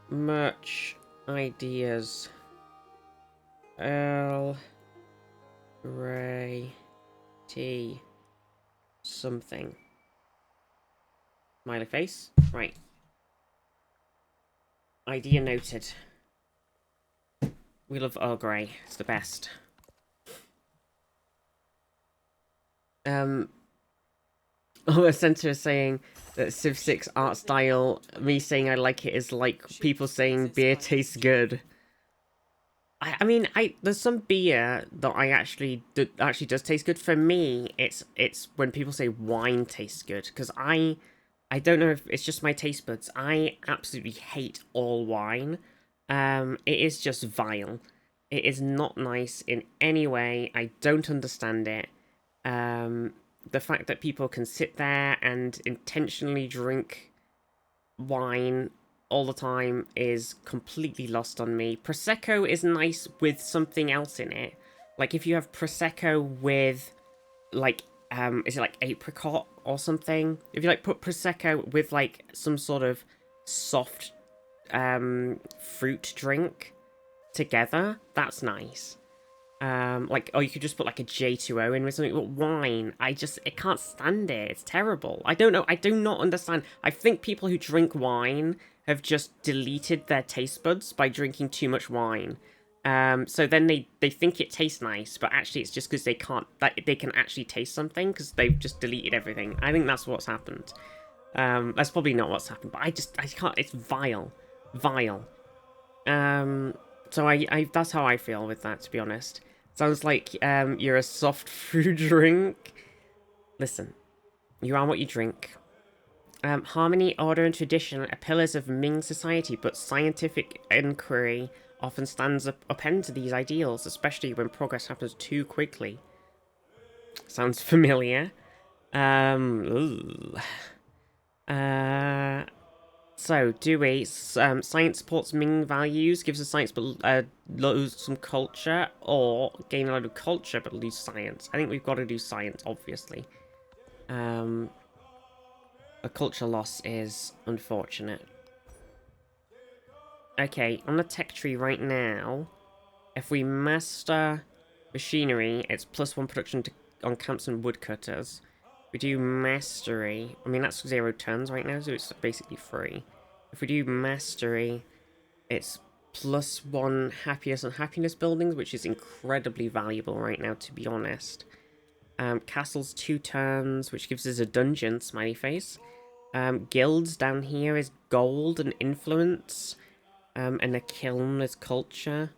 Merch ideas. Earl Grey tea something. Smiley face. Right. Idea noted. We love Earl Grey. It's the best. Center is saying that Civ 6 art style, me saying I like it is like people saying beer tastes good. I mean, there's some beer that I actually does taste good. For me, it's when people say wine tastes good, because I don't know if it's just my taste buds. I absolutely hate all wine. It is just vile. It is not nice in any way. I don't understand it. The fact that people can sit there and intentionally drink wine all the time is completely lost on me. Prosecco is nice with something else in it. Like if you have Prosecco with like is it like apricot or something? If you like put Prosecco with like some sort of soft fruit drink together, that's nice. Like, oh, you could just put like a J2O in with something, but wine, I can't stand it. It's terrible. I don't know. I do not understand. I think people who drink wine have just deleted their taste buds by drinking too much wine. So then they think it tastes nice, but actually it's just because they can actually taste something because they've just deleted everything. I think that's what's happened. That's probably not what's happened, but I can't. It's vile. So that's how I feel with that, to be honest. Sounds like you're a soft fruit drink. Listen, you are what you drink. Harmony, order, and tradition are pillars of Ming society, but scientific inquiry often stands upend to these ideals, especially when progress happens too quickly. Sounds familiar. So, Dewey, science supports Ming values, gives us science but lose some culture, or gain a lot of culture but lose science. I think we've got to do science, obviously. A culture loss is unfortunate. Okay, on the tech tree right now, if we master machinery, it's +1 production on camps and woodcutters. We do mastery. I mean, that's 0 turns right now, so it's basically free. If we do mastery, it's +1 happiness on happiness buildings, which is incredibly valuable right now, to be honest. Castles 2 turns, which gives us a dungeon, smiley face. Guilds down here is gold and influence. And a kiln is culture.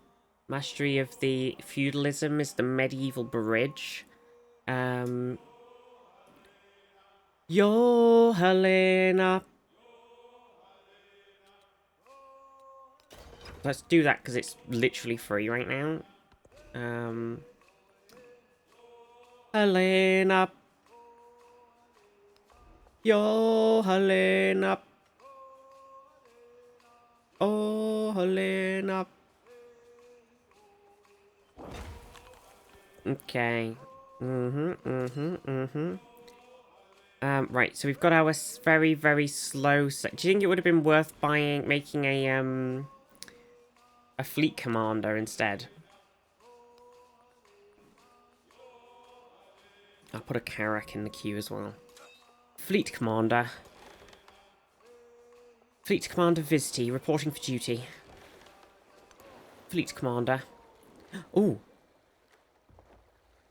Mastery of the feudalism is the medieval bridge. Yo, Helena. Let's do that because it's literally free right now. Helena. Yo, Helena. Oh, Helena. Okay. Right, so we've got our very, very slow... Do you think it would have been worth making a fleet commander instead? I'll put a Karak in the queue as well. Fleet commander. Fleet Commander Vizty, reporting for duty. Fleet Commander. Ooh.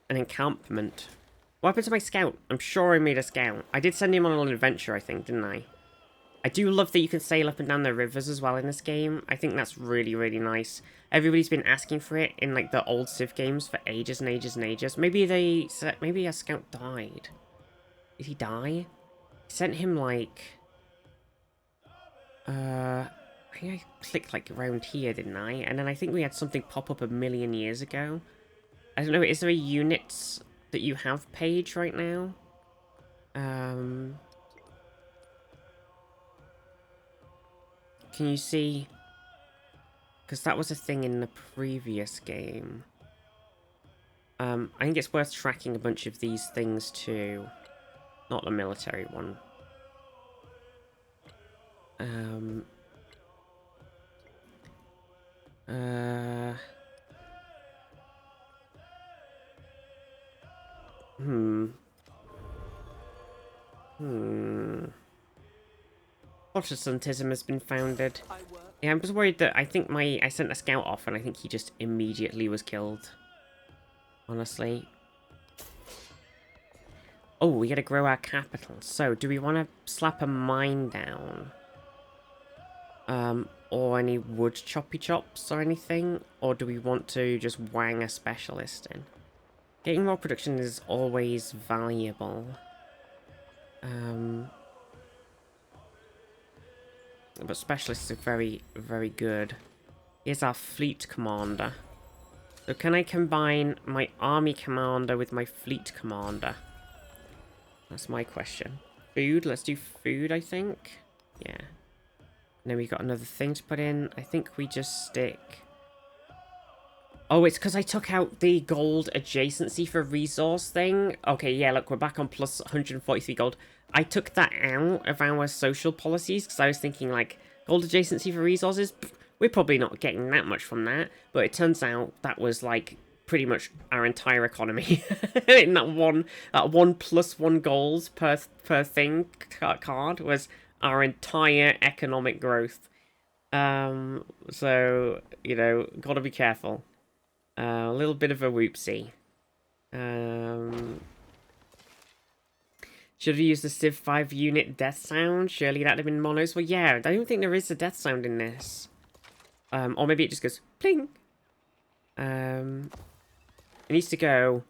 An encampment. What happened to my scout? I'm sure I made a scout. I did send him on an adventure, I think, didn't I? I do love that you can sail up and down the rivers as well in this game. I think that's really, really nice. Everybody's been asking for it in, like, the old Civ games for ages and ages and ages. Maybe a scout died. Did he die? I sent him, like... I think I clicked, like, around here, didn't I? And then I think we had something pop up 1,000,000 years ago. I don't know, is there a unit that you have page right now? Can you see? Because that was a thing in the previous game. I think it's worth tracking a bunch of these things too. Not the military one. Protestantism has been founded. Yeah, I'm just worried that I sent a scout off and I think he just immediately was killed. Honestly. Oh, we gotta grow our capital. So, do we want to slap a mine down? Or any wood choppy chops or anything? Or do we want to just wang a specialist in? Getting more production is always valuable. But specialists are very, very good. Here's our fleet commander. So can I combine my army commander with my fleet commander? That's my question. Food, let's do food, I think. Yeah. And then we've got another thing to put in. I think we just stick... Oh, it's because I took out the gold adjacency for resource thing. Okay, yeah, look, we're back on plus 143 gold. I took that out of our social policies because I was thinking, like, gold adjacency for resources, we're probably not getting that much from that. But it turns out that was, like, pretty much our entire economy in that one +1 goals per thing card was our entire economic growth. So, you know, gotta be careful. A little bit of a whoopsie. Should have used the Civ 5 unit death sound. Surely that'd have been monos. Well, yeah, I don't think there is a death sound in this. Or maybe it just goes pling. It needs to go.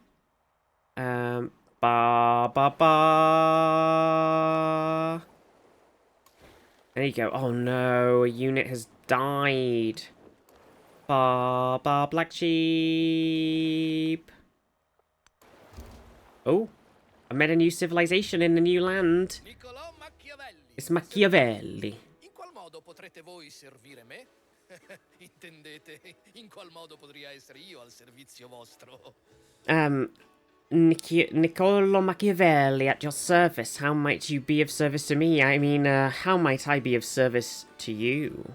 Ba ba ba. There you go. Oh no, a unit has died. Ba ba black sheep. Oh, I met a new civilization in the new land. It's Machiavelli. In qual modo potrete voi servire me? Intendete, in qual modo potrei essere io al servizio vostro? Niccolo Machiavelli at your service. How might you be of service to me? I mean, how might I be of service to you?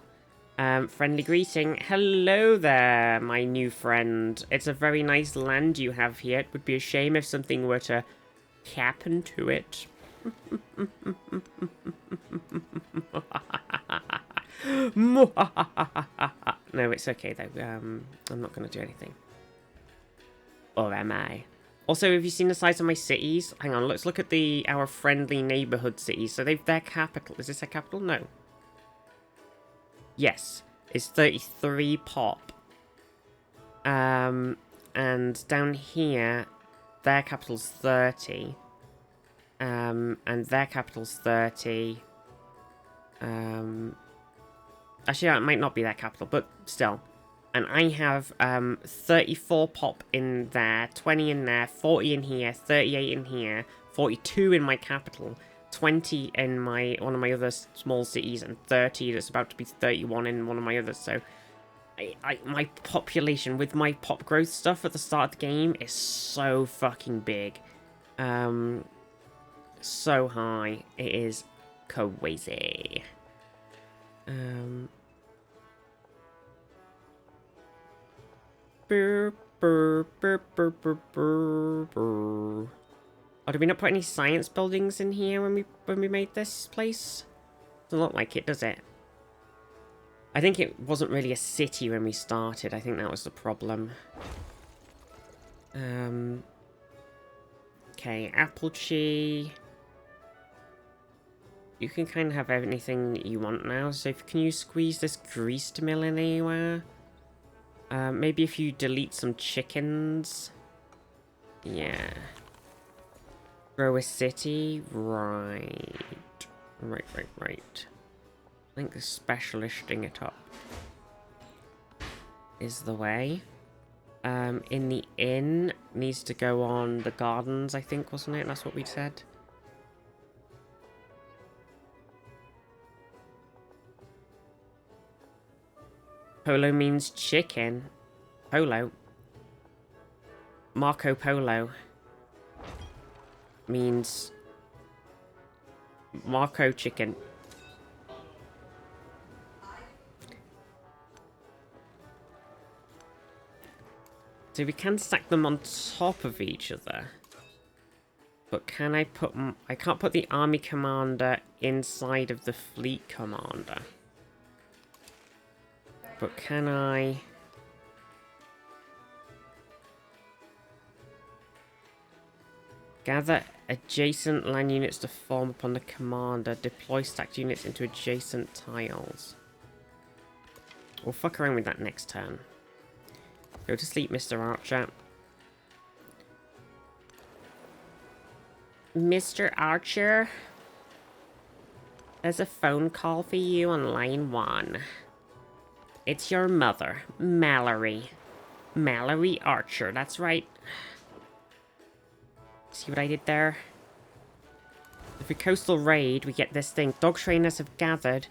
Friendly greeting. Hello there, my new friend. It's a very nice land you have here. It would be a shame if something were to happen to it. No, it's okay though. I'm not going to do anything. Or am I? Also, have you seen the size of my cities? Hang on, let's look at our friendly neighborhood cities. So their capital. Is this their capital? No. Yes, it's 33 pop. And down here, their capital's 30. And their capital's 30. Actually, it might not be their capital, but still. And I have 34 pop in there, 20 in there, 40 in here, 38 in here, 42 in my capital, 20 in one of my other small cities, and 30 that's about to be 31 in one of my others. So, my population with my pop growth stuff at the start of the game is so fucking big, so high. It is crazy. Oh, did we not put any science buildings in here when we made this place? Doesn't look like it, does it? I think it wasn't really a city when we started. I think that was the problem. Okay, Appletree. You can kind of have anything you want now. So can you squeeze this greased mill in anywhere? Maybe if you delete some chickens. Yeah. Grow a city. Right. Right. I think the specialisting it up is the way. In the inn needs to go on the gardens, I think, wasn't it? That's what we said. Polo means chicken. Polo. Marco Polo means Marco chicken. So we can stack them on top of each other. But can I put... I can't put the army commander inside of the fleet commander. But can I... Gather adjacent land units to form upon the commander. Deploy stacked units into adjacent tiles. We'll fuck around with that next turn. Go to sleep, Mr. Archer. Mr. Archer? There's a phone call for you on line 1. It's your mother, Mallory. Mallory Archer, that's right. See what I did there? If we coastal raid, we get this thing. Dog trainers have gathered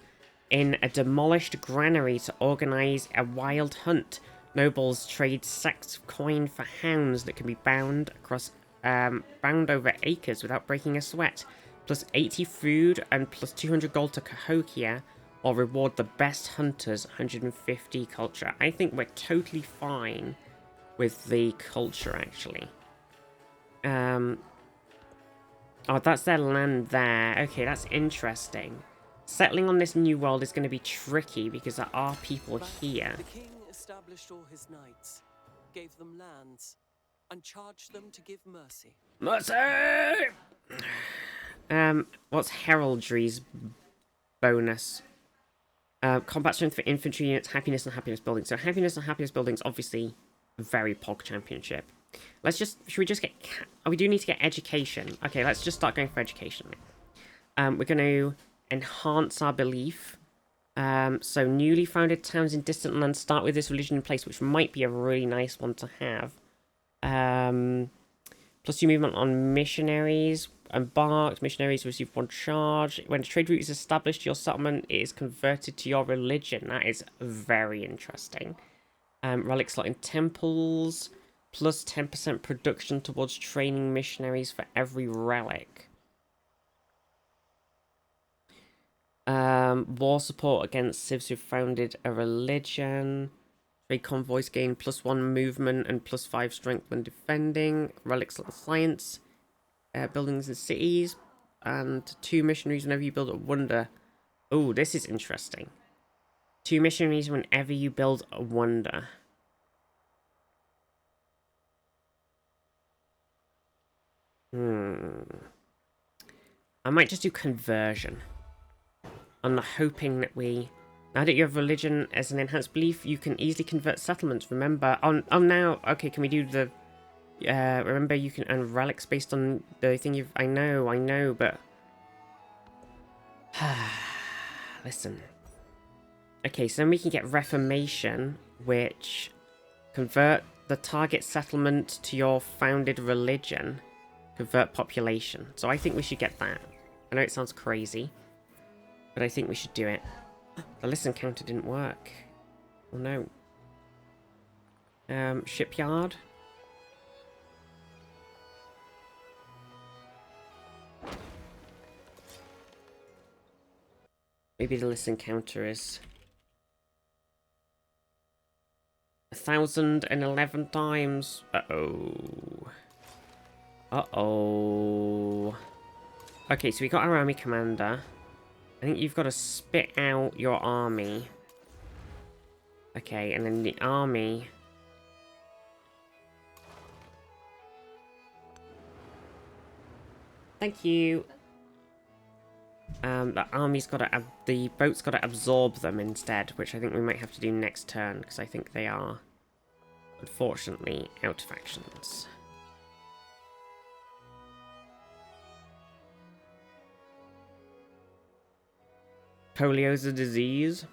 in a demolished granary to organize a wild hunt. Nobles trade sacks of coin for hounds that can be bound over acres without breaking a sweat. Plus 80 food and plus 200 gold to Cahokia, or reward the best hunters, 150 culture. I think we're totally fine with the culture, actually. Oh, that's their land there. Okay, that's interesting. Settling on this new world is going to be tricky because there are people here. The king established all his knights, gave them lands, and charged them to give mercy. Mercy! What's heraldry's bonus? Combat strength for infantry units, happiness and happiness buildings. So happiness and happiness buildings, obviously, very POG championship. Let's just, should we just get, oh, we do need to get education. Okay, let's just start going for education. We're going to enhance our belief. So newly founded towns in distant lands start with this religion in place, which might be a really nice one to have. Plus 2 movement on missionaries. Embarked. Missionaries receive 1 charge. When a trade route is established, your settlement is converted to your religion. That is very interesting. Relic slot in temples. Plus 10% production towards training missionaries for every relic. War support against civs who founded a religion. Trade convoys gain plus 1 movement and plus 5 strength when defending. Relics of science. Buildings and cities. And 2 missionaries whenever you build a wonder. Oh, this is interesting. 2 missionaries whenever you build a wonder. I might just do conversion. I'm hoping that we... Now that you have religion as an enhanced belief, you can easily convert settlements. Remember... Oh, now... Okay, can we do the... remember you can earn relics based on the thing you've... I know, but... Listen. Okay, so then we can get Reformation, which... Convert the target settlement to your founded religion. Convert population. So I think we should get that. I know it sounds crazy, but I think we should do it. The listen counter didn't work. Oh no. Shipyard. Maybe the listen counter is 1,011 times. Uh-oh. Uh-oh. Okay, so we got our army commander. I think you've got to spit out your army. Okay, and then the army... Thank you. The army's got to... The boat's got to absorb them instead, which I think we might have to do next turn, because I think they are, unfortunately, out of actions. Polio's a disease.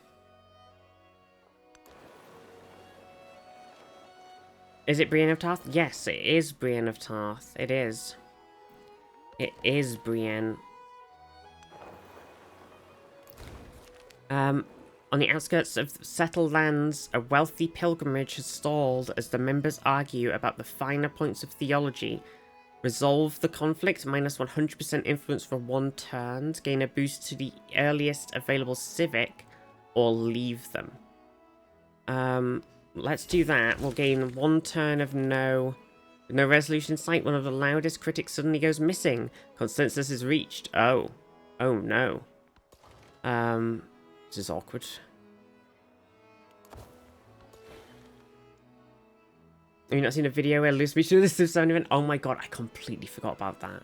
Is it Brienne of Tarth? Yes, it is Brienne of Tarth. It is. It is Brienne. On the outskirts of settled lands, a wealthy pilgrimage has stalled as the members argue about the finer points of theology. Resolve the conflict, minus 100% influence for 1 turn, gain a boost to the earliest available civic, or leave them. Let's do that. We'll gain 1 turn of no resolution in sight. One of the loudest critics suddenly goes missing. Consensus is reached. Oh. Oh no. This is awkward. Have you not seen a video where Lucy through this Civ 7 event? Oh my god, I completely forgot about that.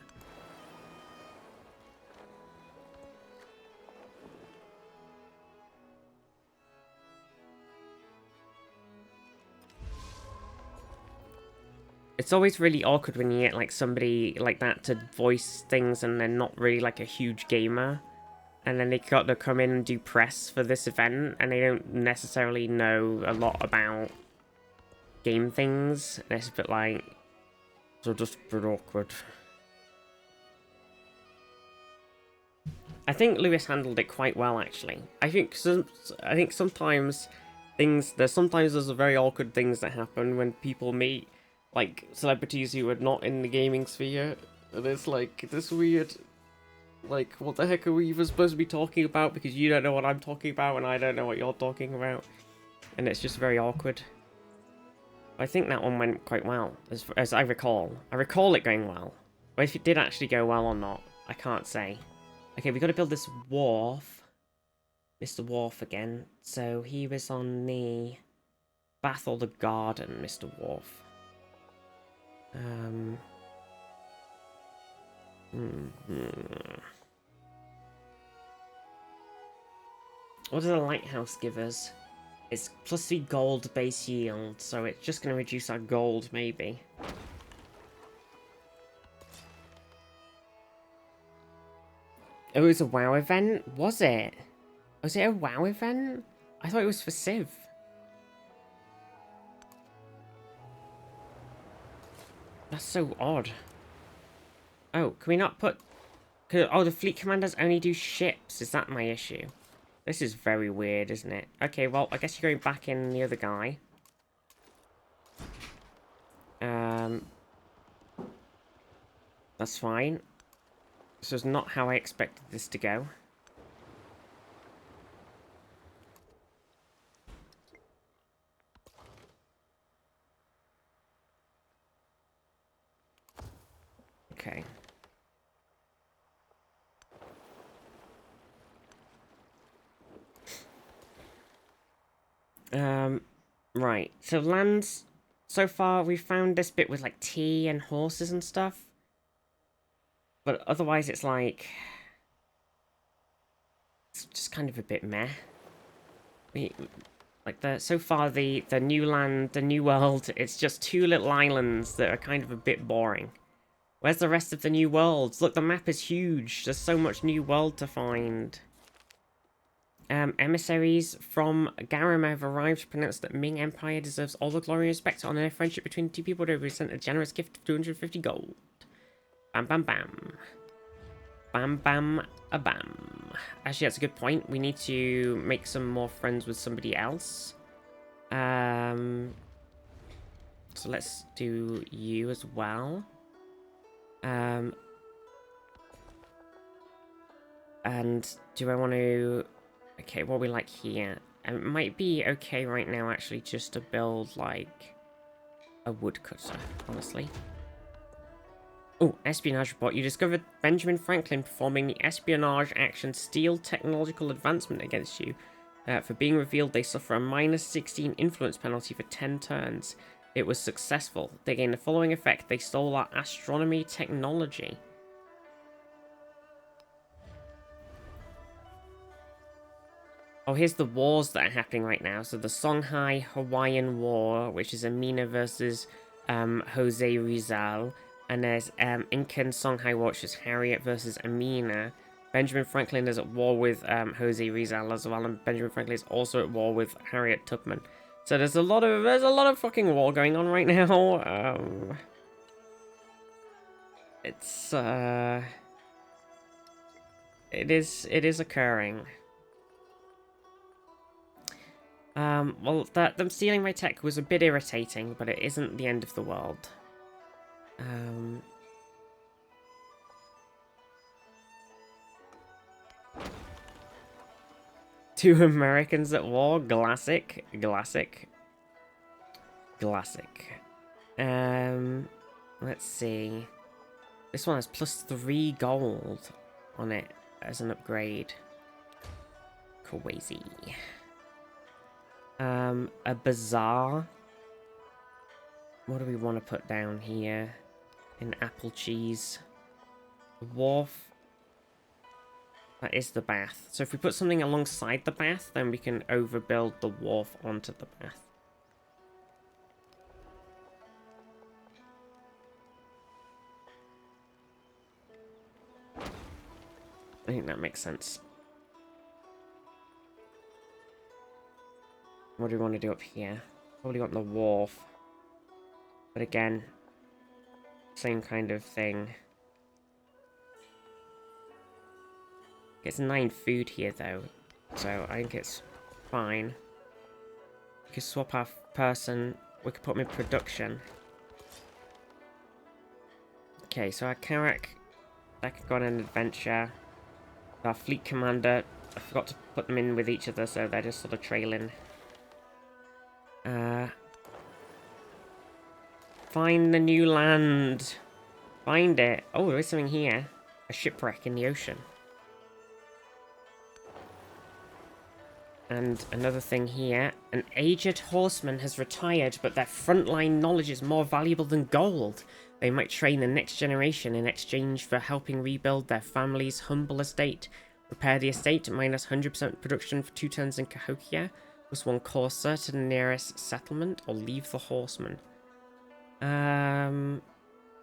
It's always really awkward when you get like somebody like that to voice things and they're not really like a huge gamer. And then they got to come in and do press for this event and they don't necessarily know a lot about game things. And it's a bit like... So just a bit awkward. I think Lewis handled it quite well, actually. I think sometimes there's very awkward things that happen when people meet like celebrities who are not in the gaming sphere. And it's like this weird, like, what the heck are we even supposed to be talking about? Because you don't know what I'm talking about and I don't know what you're talking about. And it's just very awkward. I think that one went quite well, as I recall. I recall it going well. But if it did actually go well or not, I can't say. Okay, we've got to build this wharf. Mr. Wharf again. So he was on the bath or the garden, Mr. Wharf. What does the lighthouse give us? It's +3 gold base yield, so it's just going to reduce our gold, maybe. Oh, it was a WoW event? Was it? Was it a WoW event? I thought it was for Civ. That's so odd. Oh, can we not put... Oh, the fleet commanders only do ships. Is that my issue? This is very weird, isn't it? Okay, well, I guess you're going back in the other guy. That's fine. This is not how I expected this to go. Okay. Right. So lands, so far we've found this bit with like tea and horses and stuff. But otherwise it's like, it's just kind of a bit meh. So far the new land, the new world, it's just 2 little islands that are kind of a bit boring. Where's the rest of the new worlds? Look, the map is huge. There's so much new world to find. Emissaries from Garam have arrived to pronounce that Ming Empire deserves all the glory and respect to honor their friendship between the 2 people. They present a generous gift of 250 gold. Bam, bam, bam. Bam, bam, a bam. Actually, that's a good point. We need to make some more friends with somebody else. So let's do you as well. And do I want to... Okay, what we like here? It might be okay right now, actually, just to build, like, a woodcutter, honestly. Oh, espionage report. You discovered Benjamin Franklin performing the espionage action Steal Technological Advancement against you. For being revealed, they suffer a -16 influence penalty for 10 turns. It was successful. They gained the following effect. They stole our astronomy technology. Oh, here's the wars that are happening right now. So the Songhai Hawaiian War, which is Amina versus Jose Rizal. And there's Incan Songhai War, which is Harriet versus Amina. Benjamin Franklin is at war with Jose Rizal as well, and Benjamin Franklin is also at war with Harriet Tubman. So there's a lot of fucking war going on right now. It's it is occurring. Well, them stealing my tech was a bit irritating, but it isn't the end of the world. 2 Americans at war, classic. Let's see. This one has +3 gold on it as an upgrade. Crazy. A bazaar. What do we want to put down here? In apple cheese. A wharf. That is the bath. So if we put something alongside the bath, then we can overbuild the wharf onto the bath. I think that makes sense. What do we want to do up here? Probably want the wharf. But again, same kind of thing. It's 9 food here though, so I think it's fine. We could swap our person, we could put them in production. Okay, so our Karak, that could go on an adventure. Our fleet commander, I forgot to put them in with each other, so they're just sort of trailing. Find the new land. Find it. Oh, there is something here. A shipwreck in the ocean. And another thing here. An aged horseman has retired, but their frontline knowledge is more valuable than gold. They might train the next generation in exchange for helping rebuild their family's humble estate. Repair the estate, minus 100% production for 2 turns in Cahokia, plus 1 courser to the nearest settlement, or leave the horseman.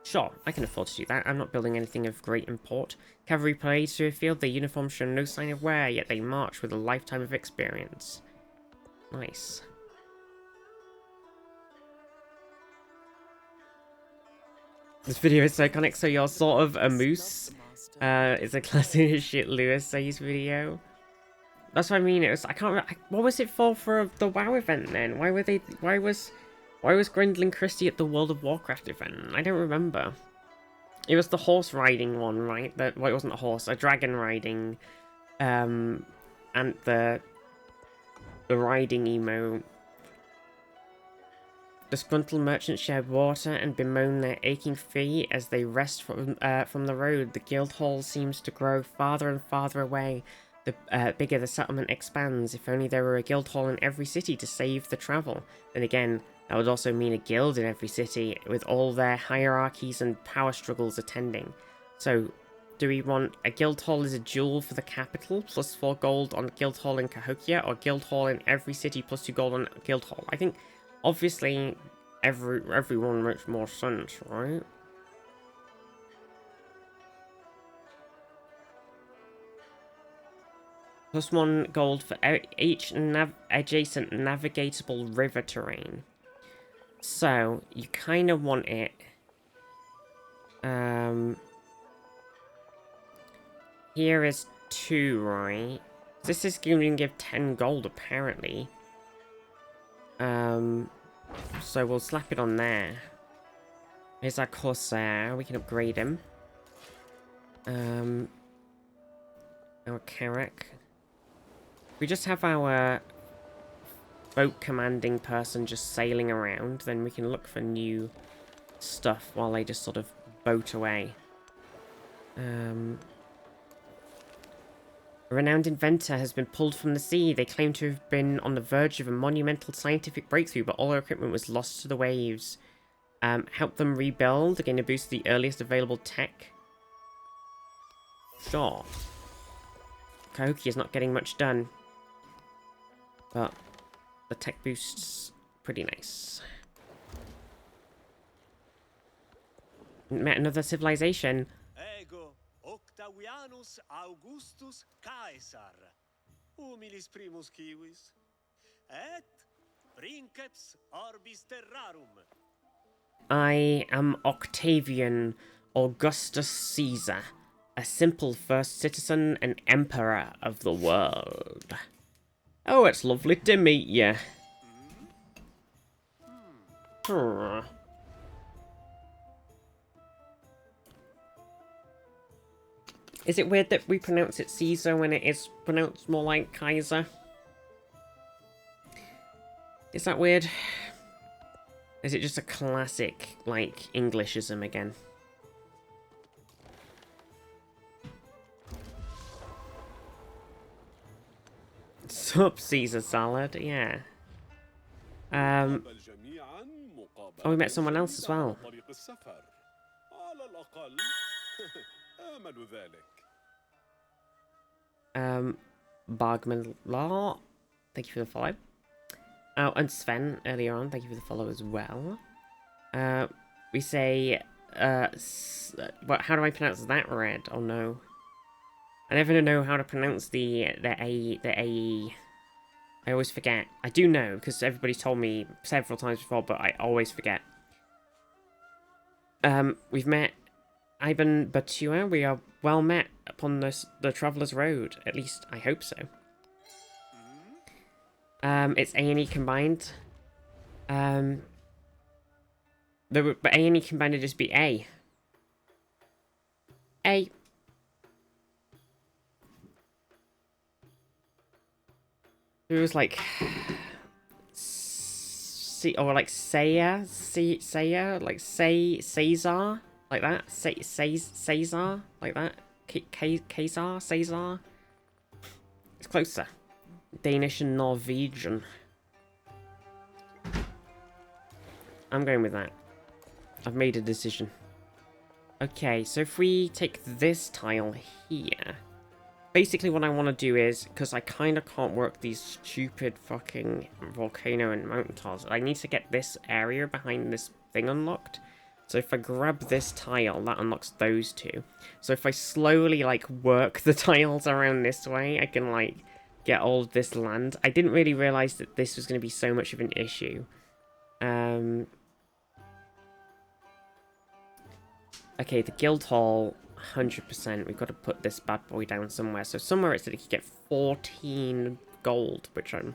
Sure, I can afford to do that. I'm not building anything of great import. Cavalry parade through a field, their uniforms show no sign of wear, yet they march with a lifetime of experience. Nice. This video is so iconic, so you're sort of a moose. It's a classic shit Lewis says video. That's what I mean. It was, I can't. What was it for the WoW event then? Why was Gwendolyn Christie at the World of Warcraft event? I don't remember. It was the horse riding one, right? Well, it wasn't a horse, a dragon riding, and the riding emo. Disgruntled merchants share water and bemoan their aching feet as they rest from the road. The guild hall seems to grow farther and farther away. The bigger the settlement expands. If only there were a guild hall in every city to save the travel. Then again, that would also mean a guild in every city, with all their hierarchies and power struggles attending. So, do we want a guild hall as a jewel for the capital, plus 4 gold on guild hall in Cahokia, or guild hall in every city plus 2 gold on guild hall? I think, obviously, everyone makes more sense, right? Plus 1 gold for each adjacent navigatable river terrain. So, you kind of want it. Here is 2, right? This is going to give 10 gold, apparently. So we'll slap it on there. Here's our Corsair. We can upgrade him. Our Carrack. We just have our boat commanding person just sailing around, then we can look for new stuff while they just sort of boat away. A renowned inventor has been pulled from the sea. They claim to have been on the verge of a monumental scientific breakthrough, but all their equipment was lost to the waves. Help them rebuild, again to boost the earliest available tech. Sure. Cahokia is not getting much done, but the tech boost's pretty nice. Met another civilization. Ego Octavianus Augustus Caesar, humilis primus civis, et princeps orbis terrarum. I am Octavian Augustus Caesar, a simple first citizen and emperor of the world. Oh, it's lovely to meet you. Is it weird that we pronounce it Caesar when it is pronounced more like Kaiser? Is that weird? Is it just a classic, like, Englishism again? Sup, Caesar salad, yeah. Oh, we met someone else as well. Bargman Law, thank you for the follow. Oh, and Sven earlier on, thank you for the follow as well. We say, how do I pronounce that red? Oh no. I never know how to pronounce the A. I always forget. I do know, because everybody's told me several times before, but I always forget. We've met Ivan Batua. We are well met upon the Traveller's Road. At least, I hope so. It's A&E combined. But A&E combined would just be A. A. It was like or like Saya, like Caesar, like that, Caesar, like that, Caesar. It's closer. Danish and Norwegian. I'm going with that. I've made a decision. Okay, so if we take this tile here, basically what I want to do is, because I kind of can't work these stupid fucking volcano and mountain tiles, I need to get this area behind this thing unlocked. So if I grab this tile, that unlocks those two. So if I slowly, like, work the tiles around this way, I can, like, get all of this land. I didn't really realize that this was going to be so much of an issue. Okay, the guild hall, 100%. We've got to put this bad boy down somewhere. So somewhere it said it could get 14 gold, which I'm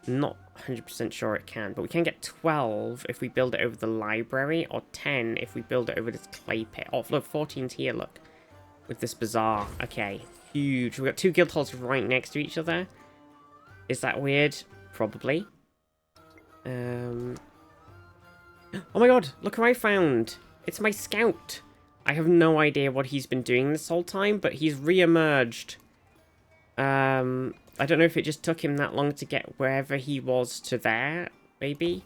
not 100% sure it can. But we can get 12 if we build it over the library, or 10 if we build it over this clay pit. Oh, look, 14's here, look. With this bazaar. Okay, huge. We've got 2 guild halls right next to each other. Is that weird? Probably. Oh my god, look who I found. It's my scout. I have no idea what he's been doing this whole time, but he's re-emerged. I don't know if it just took him that long to get wherever he was to there, maybe.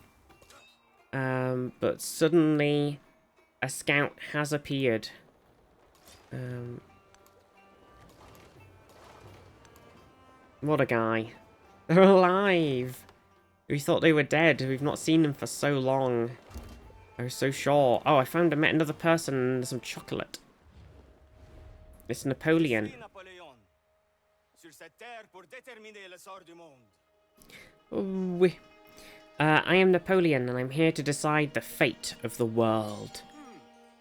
But suddenly a scout has appeared. What a guy. They're alive. We thought they were dead. We've not seen them for so long. I was so sure. Oh, I met another person and some chocolate. It's Napoleon. Oui. I am Napoleon, and I'm here to decide the fate of the world.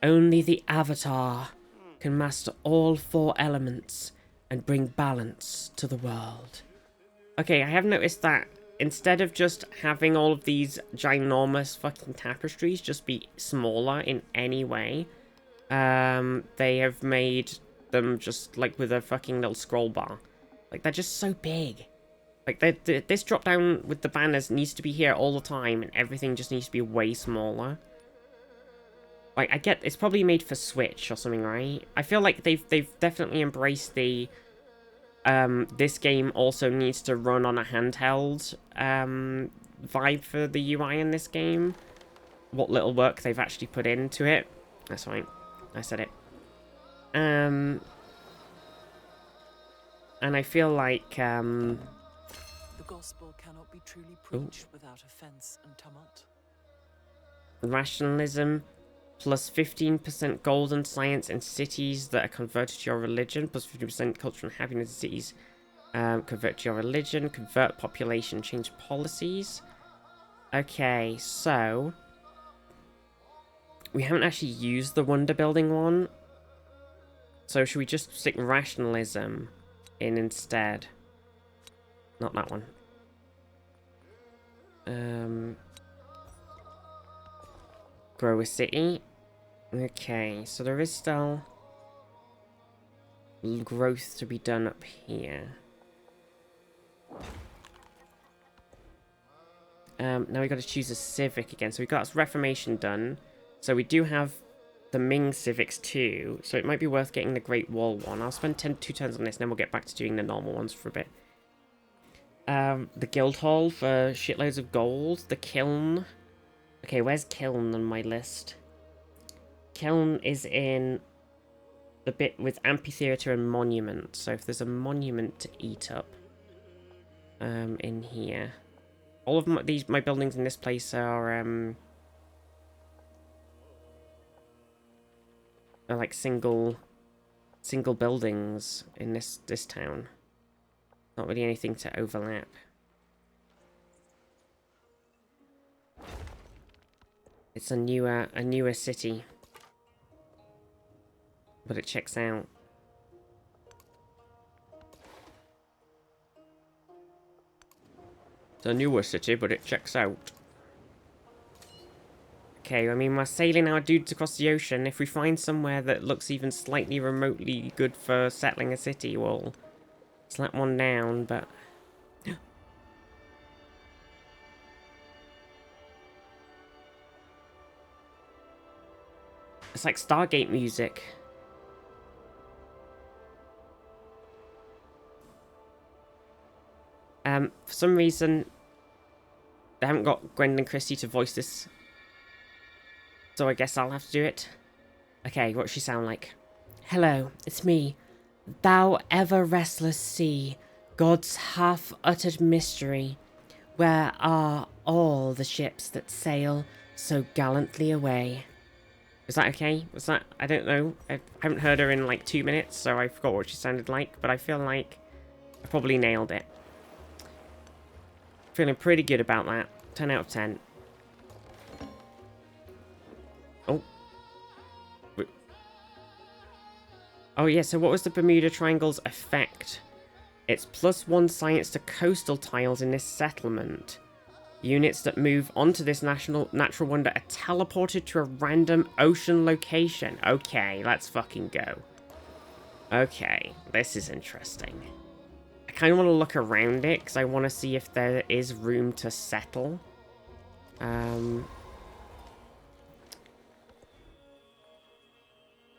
Only the Avatar can master all 4 elements and bring balance to the world. Okay, I have noticed that instead of just having all of these ginormous fucking tapestries just be smaller in any way, they have made them just like with a fucking little scroll bar. Like, they're just so big. Like, this drop down with the banners needs to be here all the time, and everything just needs to be way smaller. Like, I get it's probably made for Switch or something, right? I feel like they've definitely embraced the this game also needs to run on a handheld vibe for the UI in this game. What little work they've actually put into it. That's fine. I said it. And I feel like the gospel cannot be truly preached without offense and tumult. Rationalism plus 15% gold and science in cities that are converted to your religion, plus 50% culture and happiness in cities convert to your religion, convert population, change policies. Okay, so we haven't actually used the wonder building one, so should we just stick rationalism in instead? Not that one. Grow a city. Okay, so there is still growth to be done up here. Now we got to choose a civic again. So we got Reformation done. So we do have the Ming civics too. So it might be worth getting the Great Wall one. I'll spend 2 turns on this, and then we'll get back to doing the normal ones for a bit. The Guild Hall for shitloads of gold. The Kiln. Okay, where's Kiln on my list? Kiln is in the bit with Amphitheatre and Monument. So if there's a monument to eat up in here. All of my buildings in this place are like single buildings in this town. Not really anything to overlap. It's a newer city, but it checks out. It's a newer city, but it checks out. Okay, I mean, we're sailing our dudes across the ocean. If we find somewhere that looks even slightly remotely good for settling a city, we'll slap one down, but It's like Stargate music. For some reason, they haven't got Gwendolyn Christie to voice this. So I guess I'll have to do it. Okay, what does she sound like? Hello, it's me. Thou ever restless sea, God's half-uttered mystery. Where are all the ships that sail so gallantly away? Is that okay? Was that... I don't know. I haven't heard her in like 2 minutes, so I forgot what she sounded like. But I feel like I probably nailed it. Feeling pretty good about that. 10 out of 10. Oh. Oh yeah, so what was the Bermuda Triangle's effect? It's +1 science to coastal tiles in this settlement. Units that move onto this natural wonder are teleported to a random ocean location. Okay, let's fucking go. Okay, this is interesting. I kind of want to look around it, because I want to see if there is room to settle.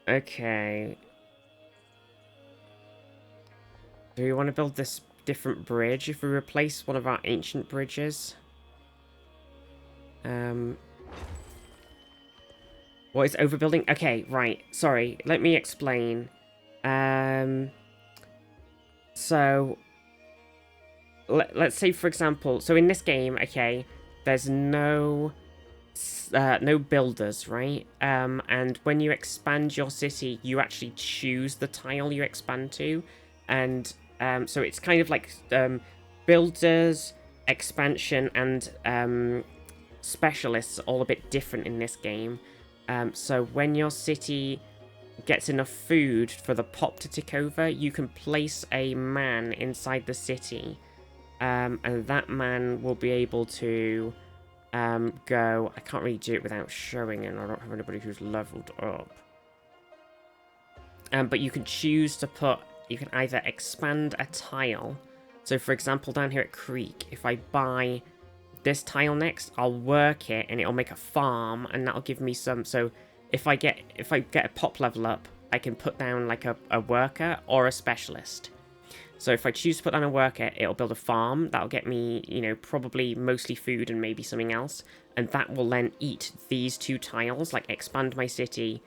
Okay. Do we want to build this different bridge if we replace one of our ancient bridges? What is overbuilding? Okay, right. Sorry. Let me explain. So, let's say, for example, so in this game, okay, there's no builders, right? And when you expand your city, you actually choose the tile you expand to. And so it's kind of like builders, expansion, and specialists are all a bit different in this game. So when your city gets enough food for the pop to tick over, you can place a man inside the city. And that man will be able to go... I can't really do it without showing it. I don't have anybody who's leveled up. But you can choose to put... You can either expand a tile. So, for example, down here at Creek, if I buy this tile next, I'll work it and it'll make a farm, and that'll give me some... So, if I get a pop level up, I can put down like a worker or a specialist. So if I choose to put down a worker, it'll build a farm. That'll get me, you know, probably mostly food and maybe something else. And that will then eat these 2 tiles, like expand my city...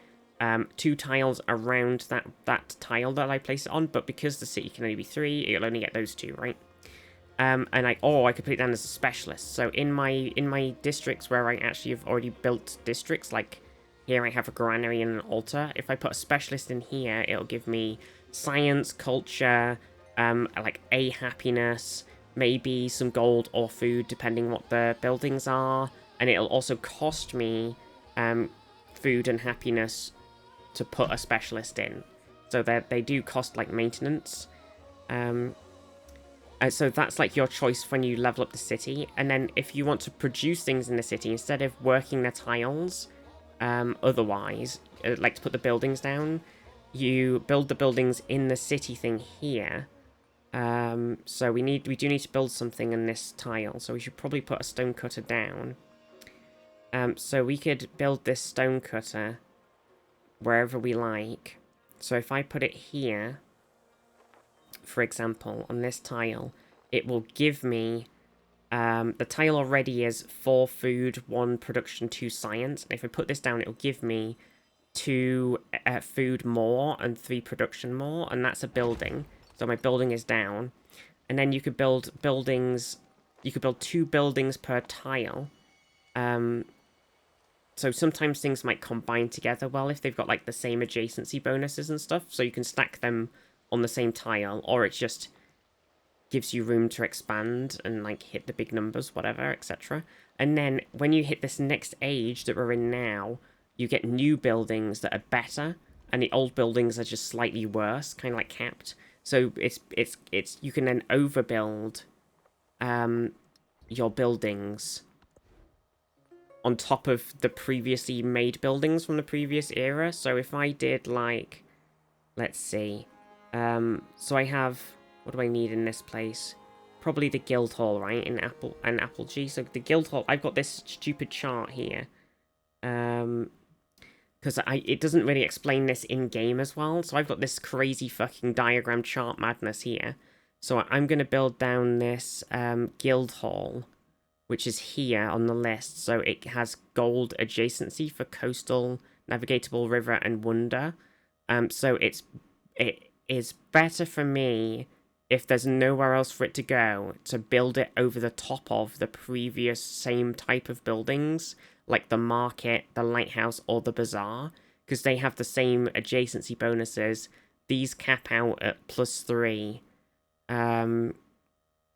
2 tiles around that tile that I place it on, but because the city can only be 3, it'll only get those 2, right? And I could put it down as a specialist. So in my districts where I actually have already built districts, like here I have a granary and an altar. If I put a specialist in here, it'll give me science, culture, like a happiness, maybe some gold or food, depending what the buildings are, and it'll also cost me food and happiness to put a specialist in. So they do cost like maintenance. So that's like your choice when you level up the city. And then if you want to produce things in the city, instead of working the tiles, otherwise, like to put the buildings down, you build the buildings in the city thing here. So we do need to build something in this tile. So we should probably put a stone cutter down. So we could build this stone cutter wherever we like. So if I put it here, for example, on this tile, it will give me... the tile already is 4 food, 1 production, 2 science. And if I put this down, it'll give me 2 food more and 3 production more. And that's a building. So my building is down. And then you could build buildings... You could build 2 buildings per tile. So sometimes things might combine together well if they've got like the same adjacency bonuses and stuff. So you can stack them on the same tile, or it just gives you room to expand and like hit the big numbers, whatever, etc. And then when you hit this next age that we're in now, you get new buildings that are better, and the old buildings are just slightly worse, kind of like capped. So it's you can then overbuild your buildings on top of the previously made buildings from the previous era. So if I did like, let's see, so I have, what do I need in this place? Probably the guild hall, right? In Apogee. So the guild hall, I've got this stupid chart here. because it doesn't really explain this in-game as well. So I've got this crazy fucking diagram chart madness here. So I'm going to build down this guild hall, which is here on the list. So it has gold adjacency for coastal, navigatable river, and wonder. So it is better for me, if there's nowhere else for it to go, to build it over the top of the previous same type of buildings, like the market, the lighthouse, or the bazaar, because they have the same adjacency bonuses. These cap out at +3.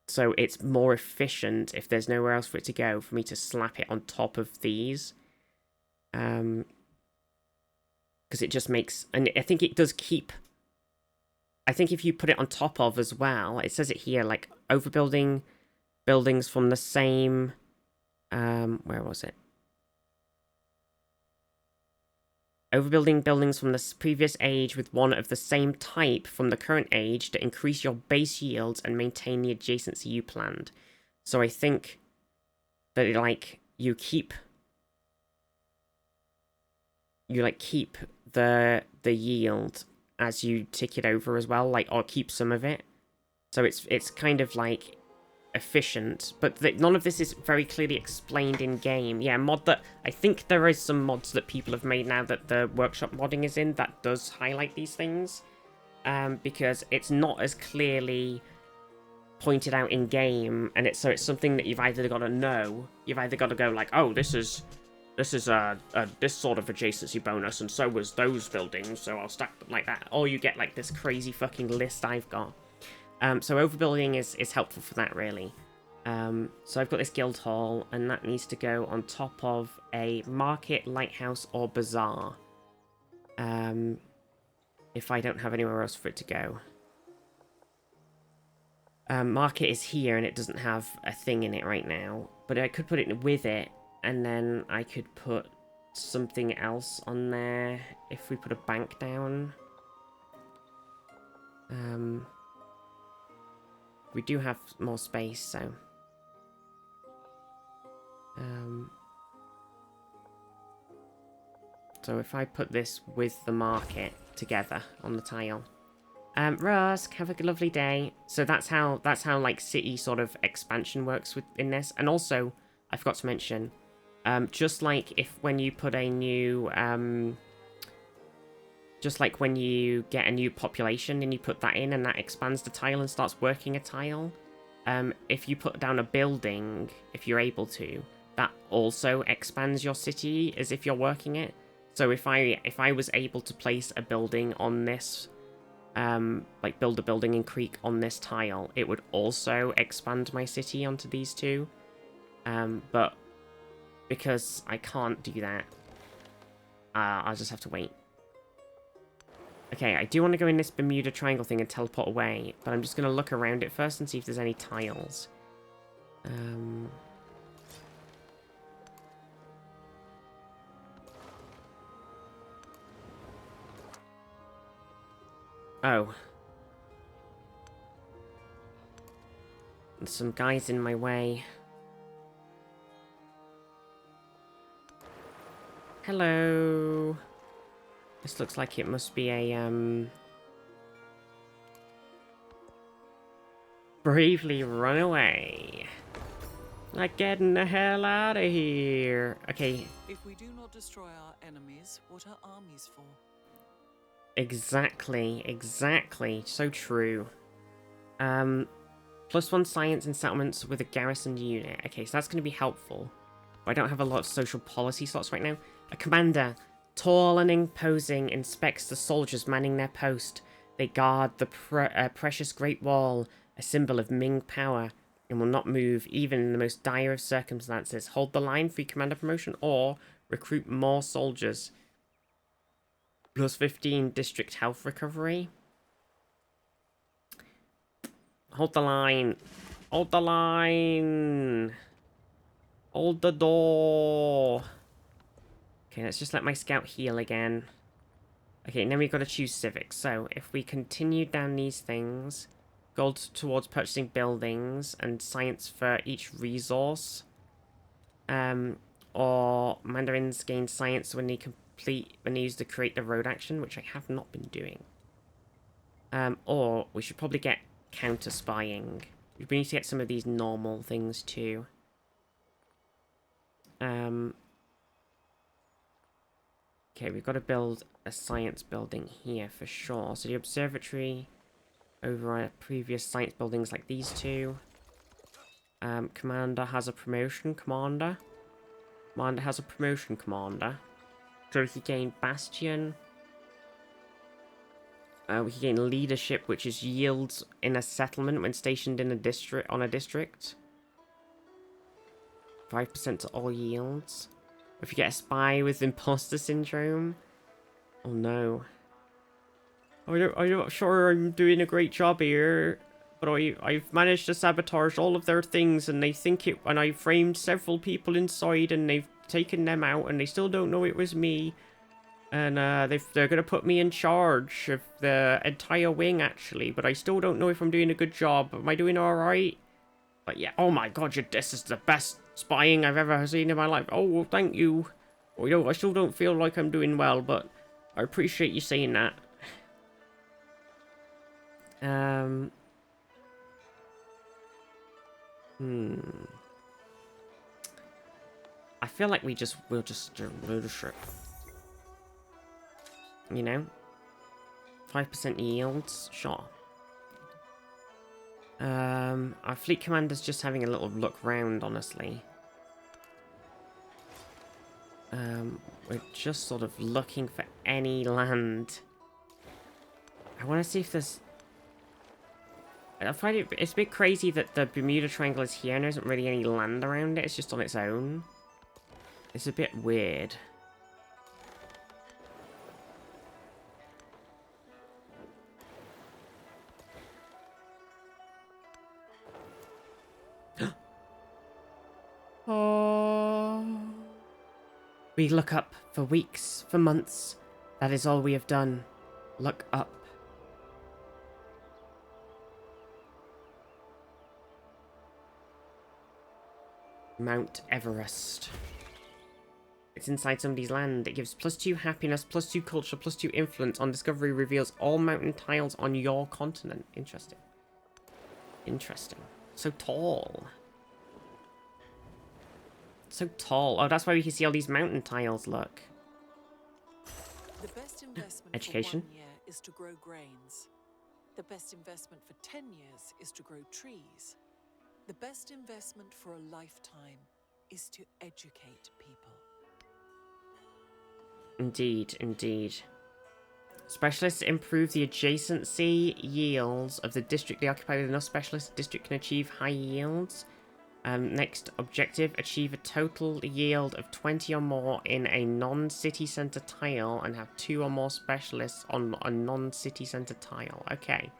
So it's more efficient, if there's nowhere else for it to go, for me to slap it on top of these. Because it just makes... And I think it does keep... I think if you put it on top of as well, it says it here, like, overbuilding buildings from the same... where was it? Overbuilding buildings from the previous age with one of the same type from the current age to increase your base yields and maintain the adjacency you planned. So I think that, like, you keep the yield as you tick it over as well, like, or keep some of it. So it's kind of like efficient, but none of this is very clearly explained in game. Yeah, mod that I think there is some mods that people have made now that the workshop modding is in that does highlight these things, because it's not as clearly pointed out in game, and it's something that you've either got to know, you've either got to go like, oh, this is this sort of adjacency bonus, and so was those buildings, so I'll stack them like that, or you get like this crazy fucking list I've got. So overbuilding is helpful for that, really. So I've got this guild hall, and that needs to go on top of a market, lighthouse, or bazaar. If I don't have anywhere else for it to go. Market is here, and it doesn't have a thing in it right now. But I could put it with it, and then I could put something else on there if we put a bank down. We do have more space, so... So if I put this with the market together on the tile. Rusk, have a lovely day. So that's how like city sort of expansion works in this. And also, I forgot to mention, just like when you put a new just like when you get a new population and you put that in and that expands the tile and starts working a tile, if you put down a building, if you're able to, that also expands your city as if you're working it. So if I was able to place a building on this, like build a building in Creek on this tile, it would also expand my city onto these two. But because I can't do that, I'll just have to wait. Okay, I do want to go in this Bermuda Triangle thing and teleport away, but I'm just going to look around it first and see if there's any tiles. Oh. There's some guys in my way. Hello. This looks like it must be a, bravely run away. Like getting the hell out of here. Okay. If we do not destroy our enemies, what are armies for? Exactly, exactly. So true. +1 science in settlements with a garrison unit. Okay, so that's going to be helpful. But I don't have a lot of social policy slots right now. A commander, tall and imposing, inspects the soldiers manning their post. They guard the precious Great Wall, a symbol of Ming power, and will not move even in the most dire of circumstances. Hold the line for your commander promotion, or recruit more soldiers. +15 district health recovery. Hold the line. Hold the line. Hold the door. Okay, let's just let my scout heal again. Okay, and then we've got to choose civics. So, if we continue down these things, gold towards purchasing buildings, and science for each resource. Or Mandarins gain science when they complete and use the create the road action, which I have not been doing. Or we should probably get counter spying. We need to get some of these normal things too. Okay, we've got to build a science building here for sure. So the observatory over our previous science buildings like these two. Commander has a promotion, Commander. Commander has a promotion, Commander. So he gained Bastion. We can gain leadership, which is yields in a settlement when stationed in a district on a district. 5% to all yields. If you get a spy with imposter syndrome. Oh no. I'm not sure I'm doing a great job here. But I've managed to sabotage all of their things, and they think it. And I framed several people inside, and they've taken them out, and they still don't know it was me. And they're gonna put me in charge of the entire wing, actually. But I still don't know if I'm doing a good job. Am I doing all right? But yeah. Oh my God, this is the best spying I've ever seen in my life. Oh, well, thank you. Well, you know, I still don't feel like I'm doing well, but I appreciate you saying that. I feel like we'll just do leadership. You know? 5% yields, sure. Our fleet commander's just having a little look round, honestly. We're just sort of looking for any land. I want to see if there's... I find it's a bit crazy that the Bermuda Triangle is here and there isn't really any land around it. It's just on its own. It's a bit weird. Oh. We look up for weeks, for months. That is all we have done. Look up. Mount Everest. It's inside somebody's land. It gives +2 happiness, +2 culture, +2 influence. On discovery, reveals all mountain tiles on your continent. Interesting. Interesting. So tall. So tall. Oh, that's why we can see all these mountain tiles, look. The best investment Education. for 1 year is to grow grains. The best investment for 10 years is to grow trees. The best investment for a lifetime is to educate people. Indeed, indeed. Specialists improve the adjacency yields of the district they occupy. With enough specialists, the district can achieve high yields. Next objective, achieve a total yield of 20 or more in a non-city center tile and have 2 or more specialists on a non-city center tile. Okay.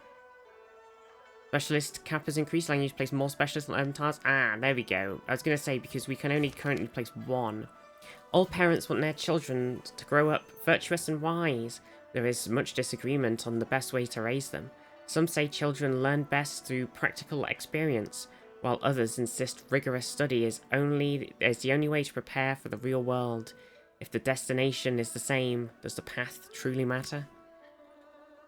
Specialist cap has increased, allowing you to place more specialists on urban tiles. Ah, there we go. I was going to say, because we can only currently place 1. All parents want their children to grow up virtuous and wise. There is much disagreement on the best way to raise them. Some say children learn best through practical experience, while others insist rigorous study is the only way to prepare for the real world. If the destination is the same, does the path truly matter?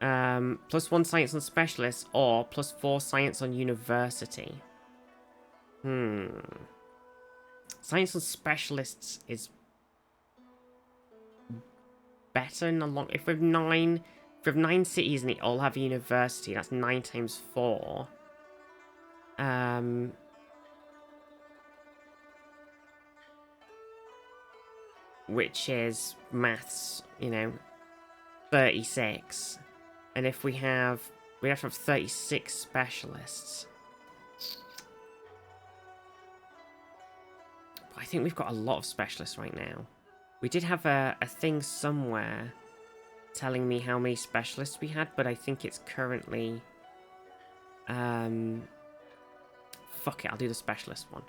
+1 science on specialists, or +4 science on university. Science on specialists is better in the long... If we have 9 cities and they all have a university, that's 9 times 4. Which is maths, you know, 36. And if we have to have 36 specialists. But I think we've got a lot of specialists right now. We did have a thing somewhere telling me how many specialists we had, but I think it's currently... Fuck it, I'll do the specialist one.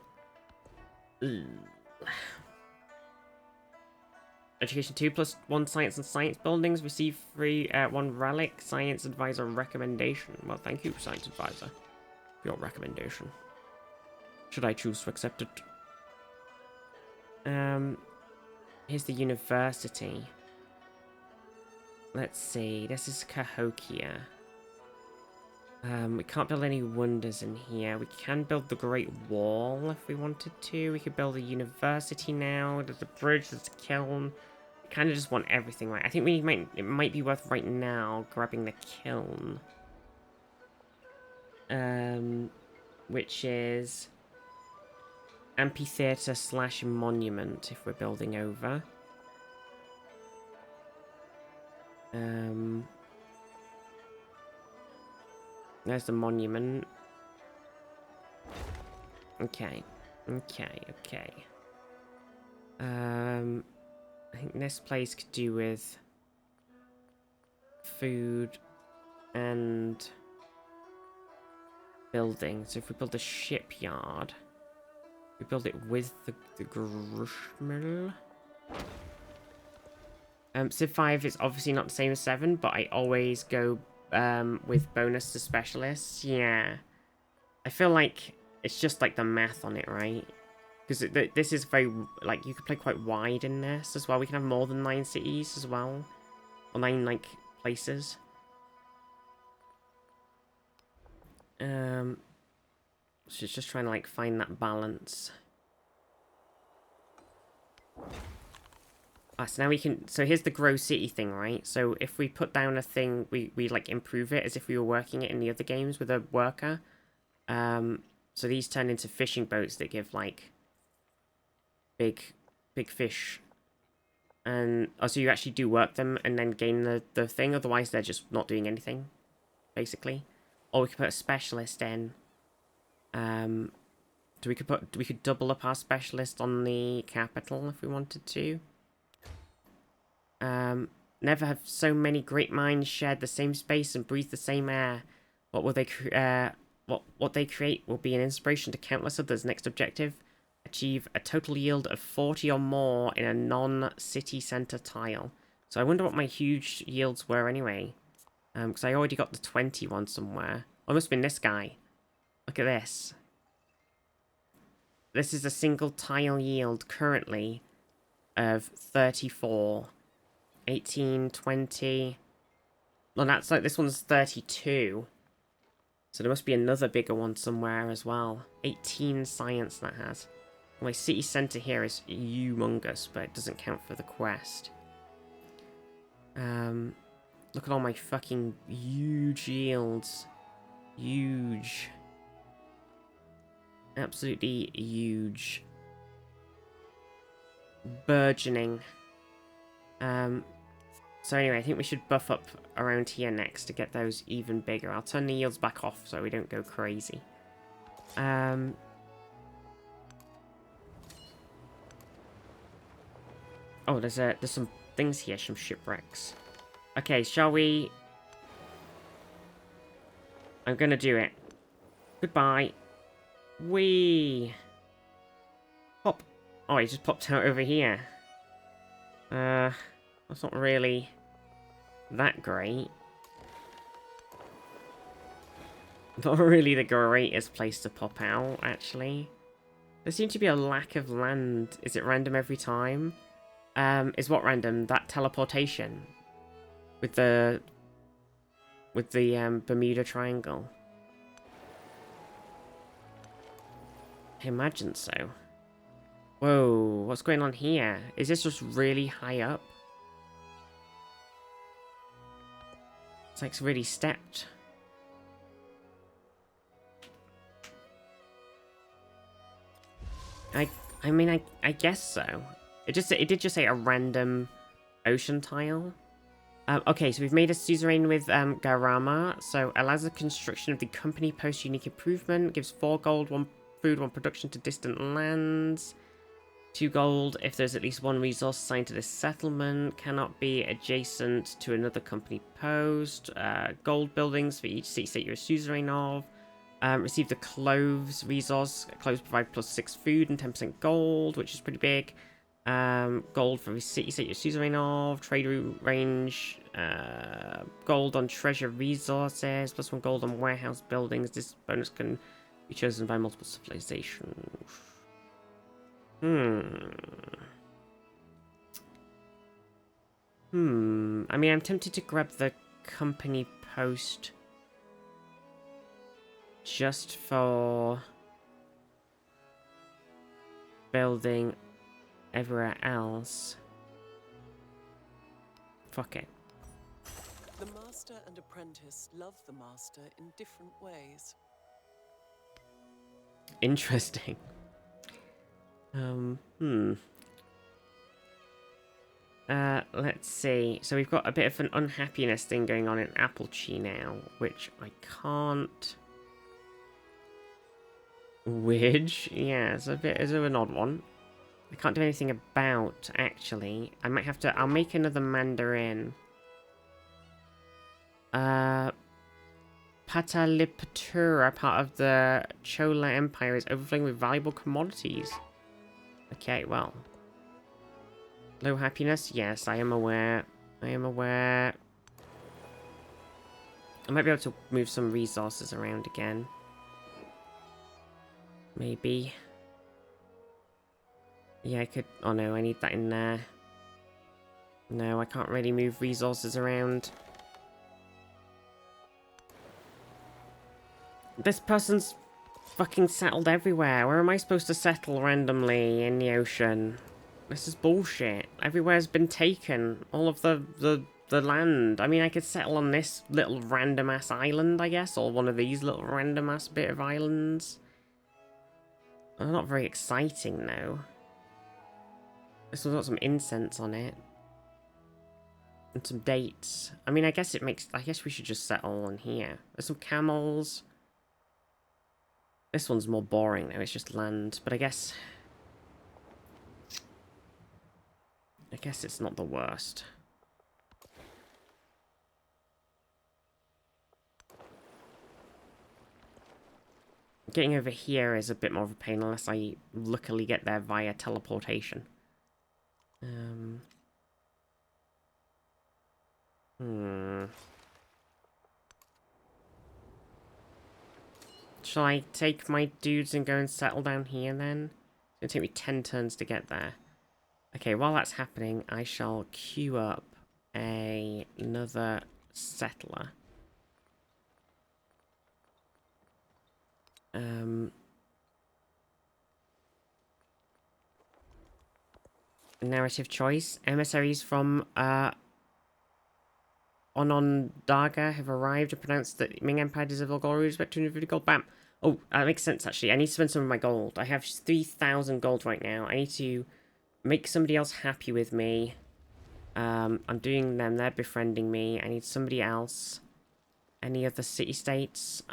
Education 2 +1 science and science buildings. Receive free 1 relic science advisor recommendation. Well, thank you, science advisor, for your recommendation. Should I choose to accept it? Here's the university. Let's see. This is Cahokia. We can't build any wonders in here. We can build the Great Wall if we wanted to. We could build a university now. There's a bridge, there's a kiln. We kind of just want everything right. I think it might be worth right now grabbing the kiln. Which is amphitheater / monument if we're building over. There's the monument. Okay. I think this place could do with food and building. So if we build a shipyard, we build it with the gristmill. Civ 5 is obviously not the same as 7, but I always go with bonus to specialists. Yeah. I feel like it's just like the math on it, right? Because this is very, like, you could play quite wide in this as well. We can have more than 9 cities as well. Or 9, like, places. So it's just trying to, like, find that balance. So now we can, so here's the grow city thing, right? So if we put down a thing, we like improve it as if we were working it in the other games with a worker. So these turn into fishing boats that give like big fish. And also you actually do work them and then gain the thing, otherwise they're just not doing anything, basically. Or we could put a specialist in. So we could double up our specialist on the capital if we wanted to. Never have so many great minds shared the same space and breathed the same air. What will they what they create will be an inspiration to countless others. Next objective: achieve a total yield of 40 or more in a non-city center tile. So I wonder what my huge yields were anyway. Because I already got the 20 one somewhere. Oh, it must have been this guy. Look at this. This is a single tile yield currently of 34. 18, 20. Well, that's like, this one's 32. So there must be another bigger one somewhere as well. 18 science that has. My city centre here is humongous, but it doesn't count for the quest. Look at all my fucking huge yields. Huge. Absolutely huge. Burgeoning. So anyway, I think we should buff up around here next to get those even bigger. I'll turn the yields back off so we don't go crazy. Oh, there's some things here, some shipwrecks. Okay, shall we? I'm gonna do it. Goodbye. Whee! Pop. Oh, he just popped out over here. That's not really that great. Not really the greatest place to pop out, actually. There seems to be a lack of land. Is it random every time? Is what random? That teleportation with the Bermuda Triangle. I imagine so. Whoa, what's going on here? Is this just really high up? It's like really stepped. I mean, I guess so. It did just say a random ocean tile. Okay, so we've made a suzerain with Garama. So allows the construction of the company post unique improvement. Gives 4 gold, 1 food, 1 production to distant lands. 2 gold if there's at least 1 resource assigned to this settlement. Cannot be adjacent to another company post. Gold buildings for each city state you're a suzerain of. Receive the cloves resource. Cloves provide +6 food and 10% gold, which is pretty big. Gold for every city state you're suzerain of. Trade route range. Gold on treasure resources. +1 gold on warehouse buildings. This bonus can be chosen by multiple civilizations. I mean, I'm tempted to grab the company post just for building everywhere else. Fuck it. The master and apprentice love the master in different ways. Interesting. Let's see. So we've got a bit of an unhappiness thing going on in Appletree now, which I can't... Which, yeah, it's a bit of an odd one. I can't do anything about, actually. I might have to... I'll make another Mandarin. Pataliputra, part of the Chola Empire, is overflowing with valuable commodities. Okay, well. Low happiness? Yes, I am aware. I am aware. I might be able to move some resources around again. Maybe. Yeah, I could... Oh no, I need that in there. No, I can't really move resources around. This person's fucking settled everywhere. Where am I supposed to settle randomly in the ocean? This is bullshit. Everywhere's been taken. All of the land. I mean, I could settle on this little random-ass island, I guess. Or one of these little random-ass bit of islands. They're not very exciting, though. This one's got some incense on it. And some dates. I mean, I guess it makes... I guess we should just settle on here. There's some camels. This one's more boring, though. It's just land. But I guess it's not the worst. Getting over here is a bit more of a pain unless I luckily get there via teleportation. Shall I take my dudes and go and settle down here then? It's going to take me 10 turns to get there. Okay, while that's happening, I shall queue up another settler. Narrative choice. Emissaries from Onondaga have arrived and pronounced that Ming Empire deserves all gold. Respect 250 gold. Bam. Oh, that makes sense, actually. I need to spend some of my gold. I have 3,000 gold right now. I need to make somebody else happy with me. I'm doing them. They're befriending me. I need somebody else. Any other city-states?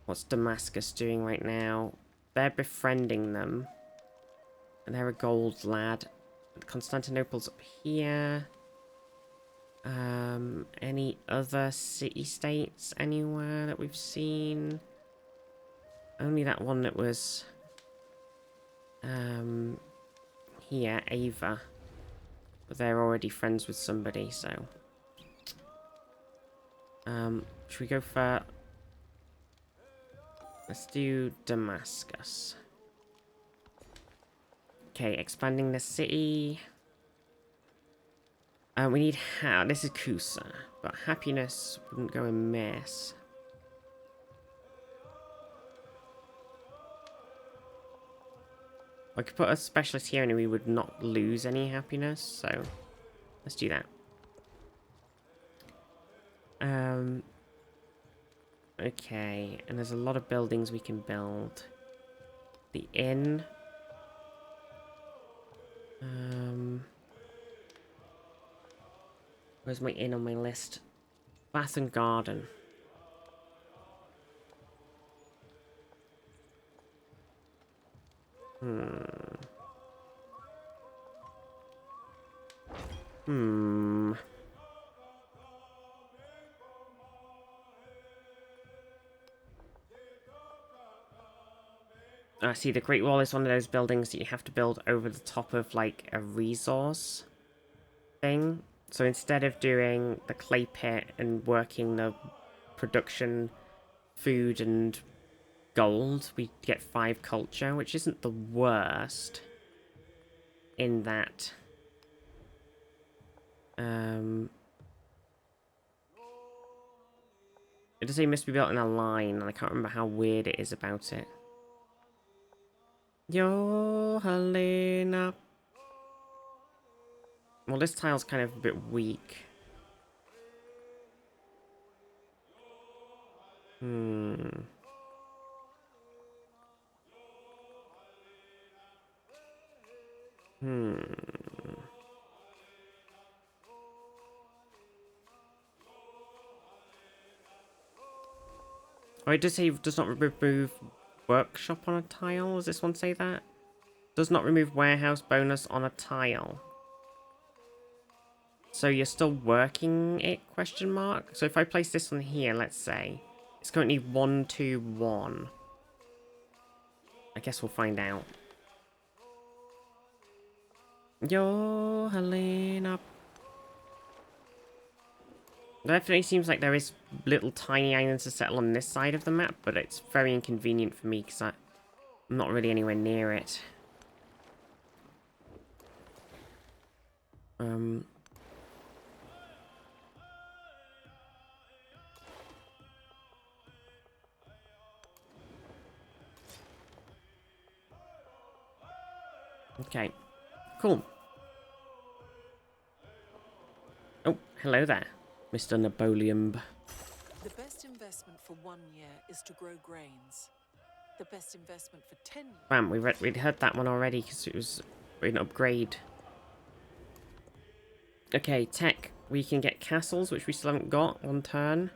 What's Damascus doing right now? They're befriending them. And they're a gold lad. Constantinople's up here. Any other city-states anywhere that we've seen? Only that one that was here, Ava. But they're already friends with somebody, so should we go for... Let's do Damascus. Okay, expanding the city. We need this is Kusa, but happiness wouldn't go amiss. I could put a specialist here and we would not lose any happiness, so let's do that. Okay, and there's a lot of buildings we can build. The inn. Where's my inn on my list? Bath and Garden. See, the Great Wall is one of those buildings that you have to build over the top of, like, a resource thing. So instead of doing the clay pit and working the production, food and gold, we get 5 culture, which isn't the worst in that It does say must be built in a line, and I can't remember how weird it is about it. Yo, Helena. Well, this tile's kind of a bit weak. Oh, it does say does not remove workshop on a tile. Does this one say that? Does not remove warehouse bonus on a tile. So you're still working it, question mark? So if I place this one here, let's say, it's currently 1, 2, 1. I guess we'll find out. Yo, Helena. Definitely seems like there is little tiny islands to settle on this side of the map, but it's very inconvenient for me because I'm not really anywhere near it. Okay, cool. Oh, hello there, Mr. Napoleon. The best investment for 1 year is to grow grains. The best investment for 10 years... Bam, we'd heard that one already because it was an upgrade. Okay, tech. We can get castles, which we still haven't got. 1 turn.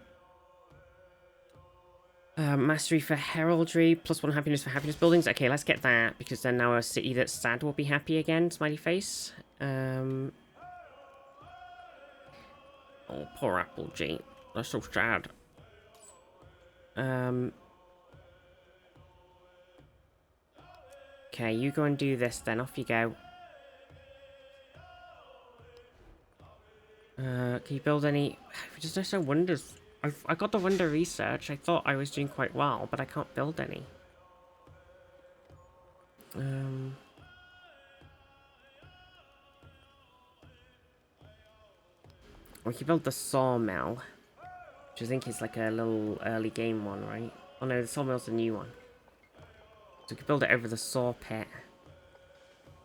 Mastery for heraldry, +1 happiness for happiness buildings. Okay, let's get that, because then now a city that's sad will be happy again, smiley face. Oh, poor Applejack. That's so sad. Okay, you go and do this then. Off you go. Can you build any... There's no wonders. I got the wonder research. I thought I was doing quite well, but I can't build any. We can build the sawmill, which I think is like a little early game one, right? Oh no, the sawmill's a new one. So we can build it over the saw pit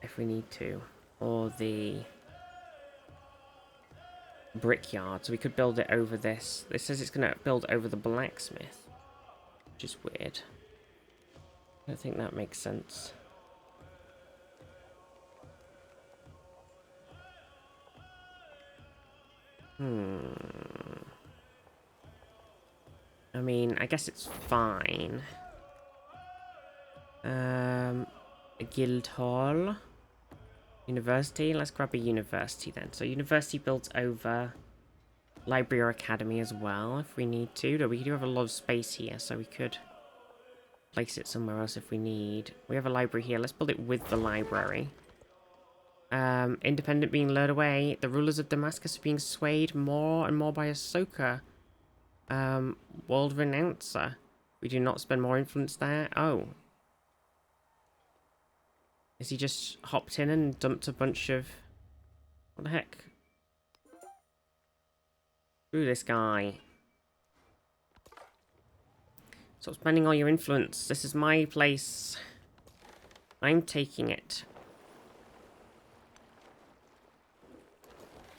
if we need to, or the brickyard. So we could build it over this. It says it's going to build over the blacksmith, which is weird. I don't think that makes sense. I mean, I guess it's fine. A guild hall. University. Let's grab a university then. So university built over library or academy as well if we need to. Though we do have a lot of space here, so we could place it somewhere else if we need. We have a library here. Let's build it with the library. Independent being lured away. The rulers of Damascus are being swayed more and more by Ahsoka. World Renouncer. We do not spend more influence there. Oh. Is he just hopped in and dumped a bunch of... What the heck? Screw this guy. Stop spending all your influence. This is my place. I'm taking it.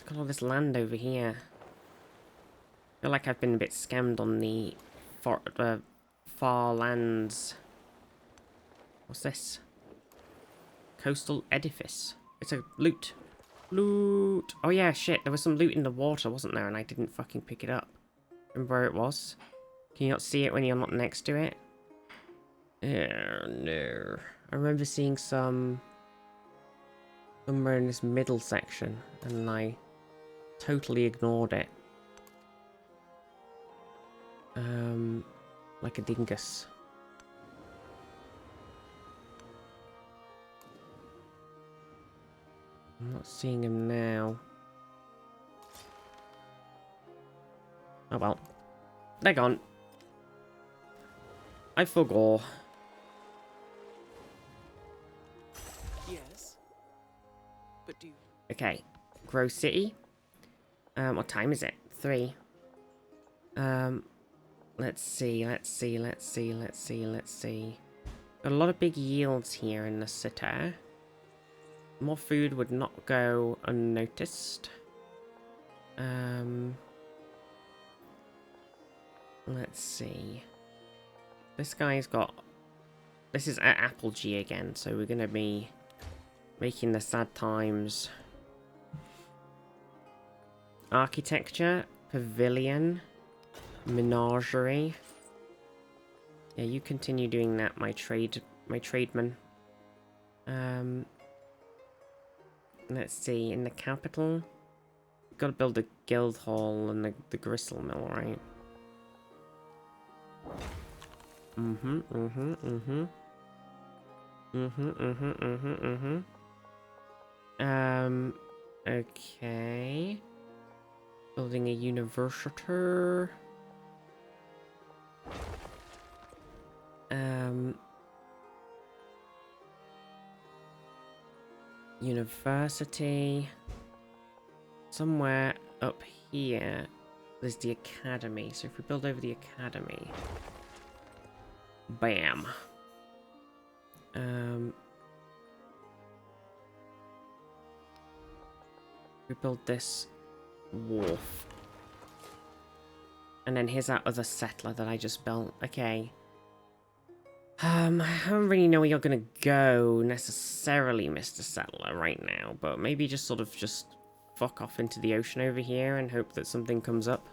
Look at all this land over here. I feel like I've been a bit scammed on the far lands. What's this? Coastal edifice. It's a loot. Loot. Oh yeah, shit. There was some loot in the water, wasn't there? And I didn't fucking pick it up. Remember where it was? Can you not see it when you're not next to it? No. I remember seeing some... somewhere in this middle section. And I totally ignored it. Like a dingus. I'm not seeing him now. Oh well. They're gone. I forgot. Yes. But do you... Okay. Grow City. What time is it? 3. Let's see. Got a lot of big yields here in the city. More food would not go unnoticed. Let's see. This guy's got... This is at Apogee again, so we're going to be making the sad times. Architecture, pavilion, menagerie. Yeah, you continue doing that, my tradesman. Let's see, in the capital, got to build a guild hall and the gristle mill, right? Okay. Building a university. University. Somewhere up here, there's the academy. So if we build over the academy, bam. We build this wharf. And then here's our other settler that I just built. Okay. I don't really know where you're gonna go necessarily, Mr. Settler, right now, but maybe just sort of just fuck off into the ocean over here and hope that something comes up.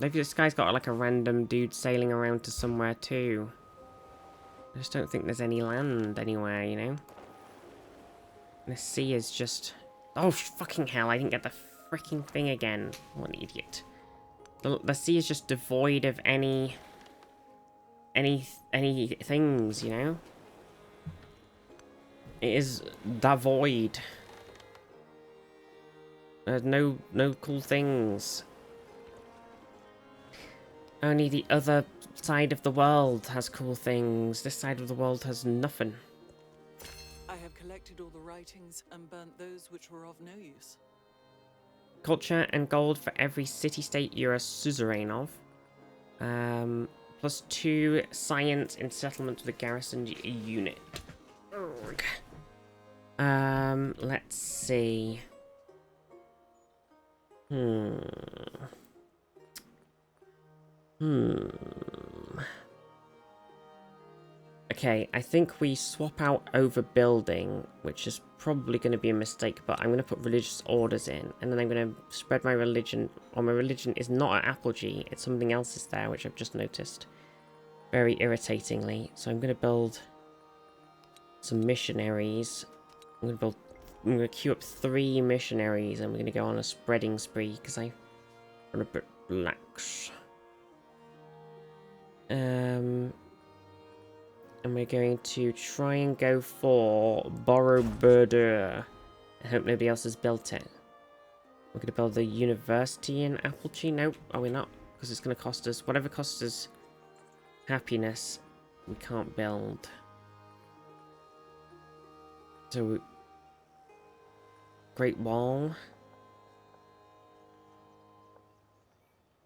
Maybe this guy's got like a random dude sailing around to somewhere too. I just don't think there's any land anywhere, you know? The sea is just... Oh, fucking hell, I didn't get the freaking thing again. What an idiot. The sea is just devoid of any things, you know? It is devoid. There's no cool things. Only the other side of the world has cool things. This side of the world has nothing. I have collected all the writings and burnt those which were of no use. Culture and gold for every city-state you're a suzerain of. Plus 2 science in settlement with a garrison unit. Urgh. Let's see. Okay, I think we swap out overbuilding, which is probably going to be a mistake, but I'm going to put religious orders in, and then I'm going to spread my religion, or my religion is not at Apogee, it's something else is there, which I've just noticed. Very irritatingly. So I'm going to build some missionaries. I'm going to queue up 3 missionaries, and we're going to go on a spreading spree, because I'm a bit lax. And we're going to try and go for Borobudur. I hope nobody else has built it. We're going to build a university in Apogee. Nope, are we not? Because it's going to cost us, whatever costs us happiness, we can't build. So, Great Wall.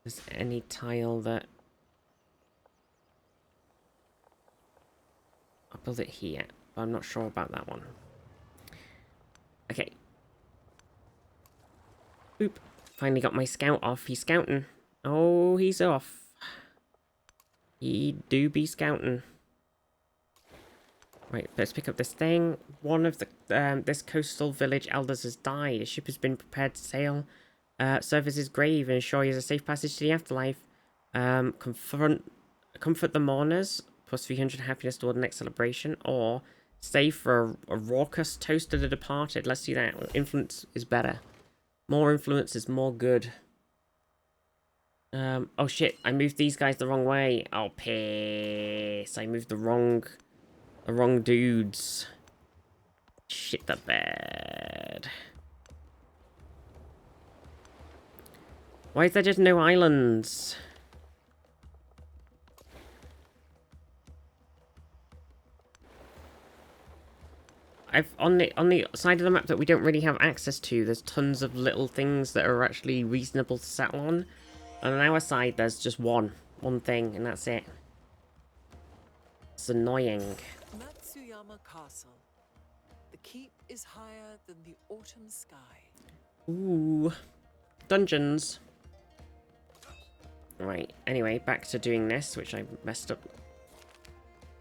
Is there any tile that... I'll build it here, but I'm not sure about that one. Okay. Boop. Finally got my scout off. He's scouting. Oh, he's off. He do be scouting. Right, let's pick up this thing. One of the this coastal village elders has died. A ship has been prepared to sail. Serve his grave and ensure he has a safe passage to the afterlife. Comfort the mourners. Plus 300 happiness toward the next celebration, or stay for a raucous toast to the departed. Let's do that. Influence is better. More influence is more good. Oh shit, I moved these guys the wrong way. Oh, piss. I moved the wrong dudes. Shit the bed. Why is there just no islands? on the side of the map that we don't really have access to, there's tons of little things that are actually reasonable to settle on. And on our side, there's just one thing, and that's it. It's annoying. Matsuyama Castle. The keep is higher than the autumn sky. Ooh. Dungeons. Right, anyway, back to doing this, which I messed up.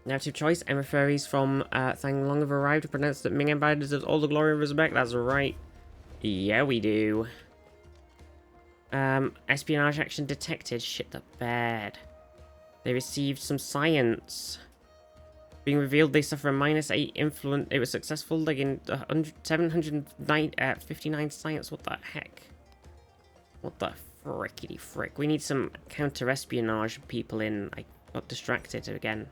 Narrative choice. Emissaries from Thang Long have arrived to pronounce that Ming Empire deserves all the glory and respect. That's right. Yeah, we do. Espionage action detected. Shit the bed. They received some science. Being revealed, they suffer a -8 influence. It was successful, like in 759 science. What the heck? What the frickety frick? We need some counter-espionage people in. I got distracted again.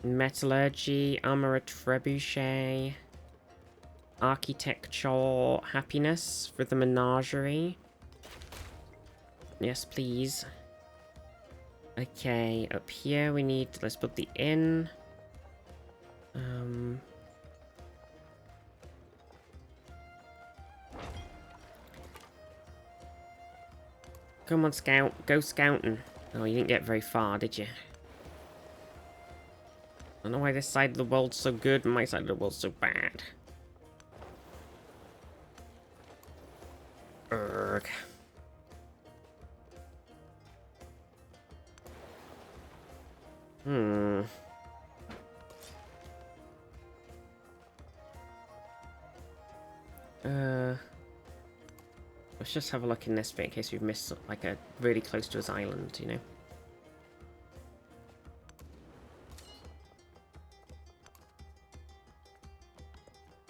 Metallurgy, armor, trebuchet, architecture, happiness for the menagerie. Yes, please. Okay, up here we need. Let's put the inn. Come on, scout. Go scouting. Oh, you didn't get very far, did you? I don't know why this side of the world's so good and my side of the world's so bad. Urgh. Let's just have a look in this bit in case we've missed like a really close to his island, you know.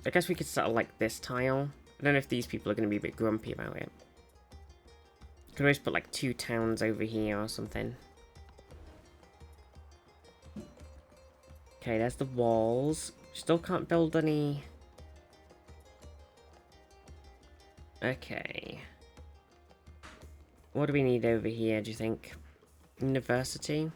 I guess we could settle like this tile. I don't know if these people are going to be a bit grumpy about it. Could always put like 2 towns over here or something. Okay, there's the walls. Still can't build any. Okay. What do we need over here, do you think? University?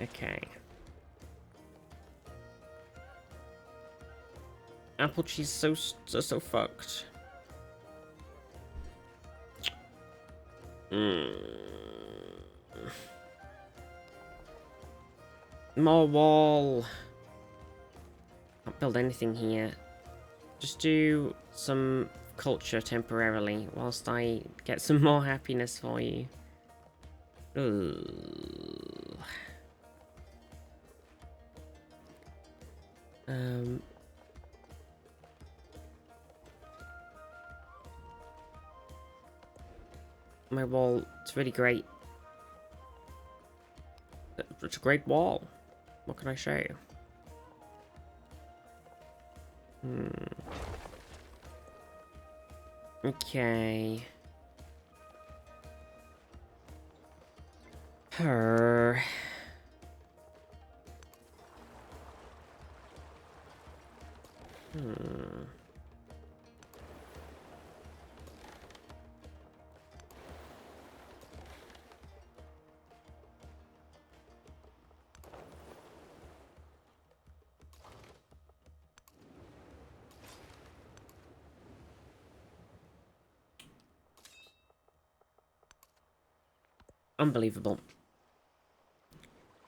Okay. Apple cheese so fucked. More wall. Can't build anything here. Just do some culture temporarily whilst I get some more happiness for you. Ugh. My wall, it's really great. It's a great wall. What can I say? Okay. Her. Unbelievable.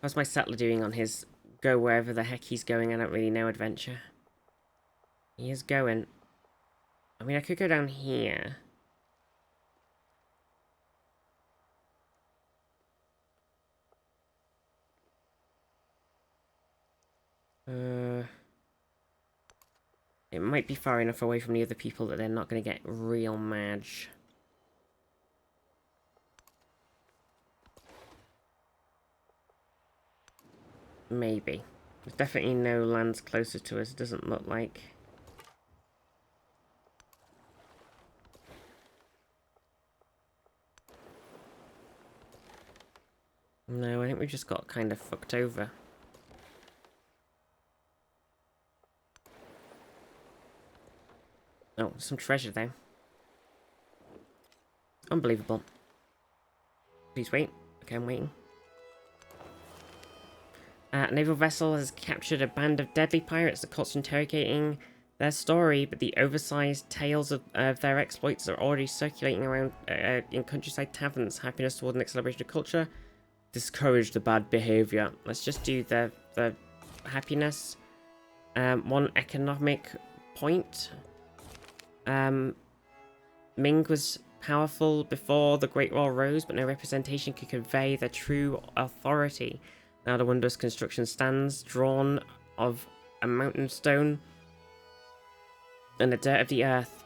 How's my settler doing on his go wherever the heck he's going? I don't really know adventure. He is going. I mean, I could go down here. It might be far enough away from the other people that they're not going to get real mad. Maybe. There's definitely no lands closer to us, doesn't look like. No, I think we just got kind of fucked over. Oh, some treasure though. Unbelievable. Please wait. Okay, I'm waiting. A naval vessel has captured a band of deadly pirates. The court's interrogating their story, but the oversized tales of their exploits are already circulating around in countryside taverns. Happiness toward the next celebration of culture. Discourage the bad behavior. Let's just do the happiness. 1 economic point. Ming was powerful before the Great War rose, but no representation could convey their true authority. Now the wondrous construction stands, drawn of a mountain stone and the dirt of the earth.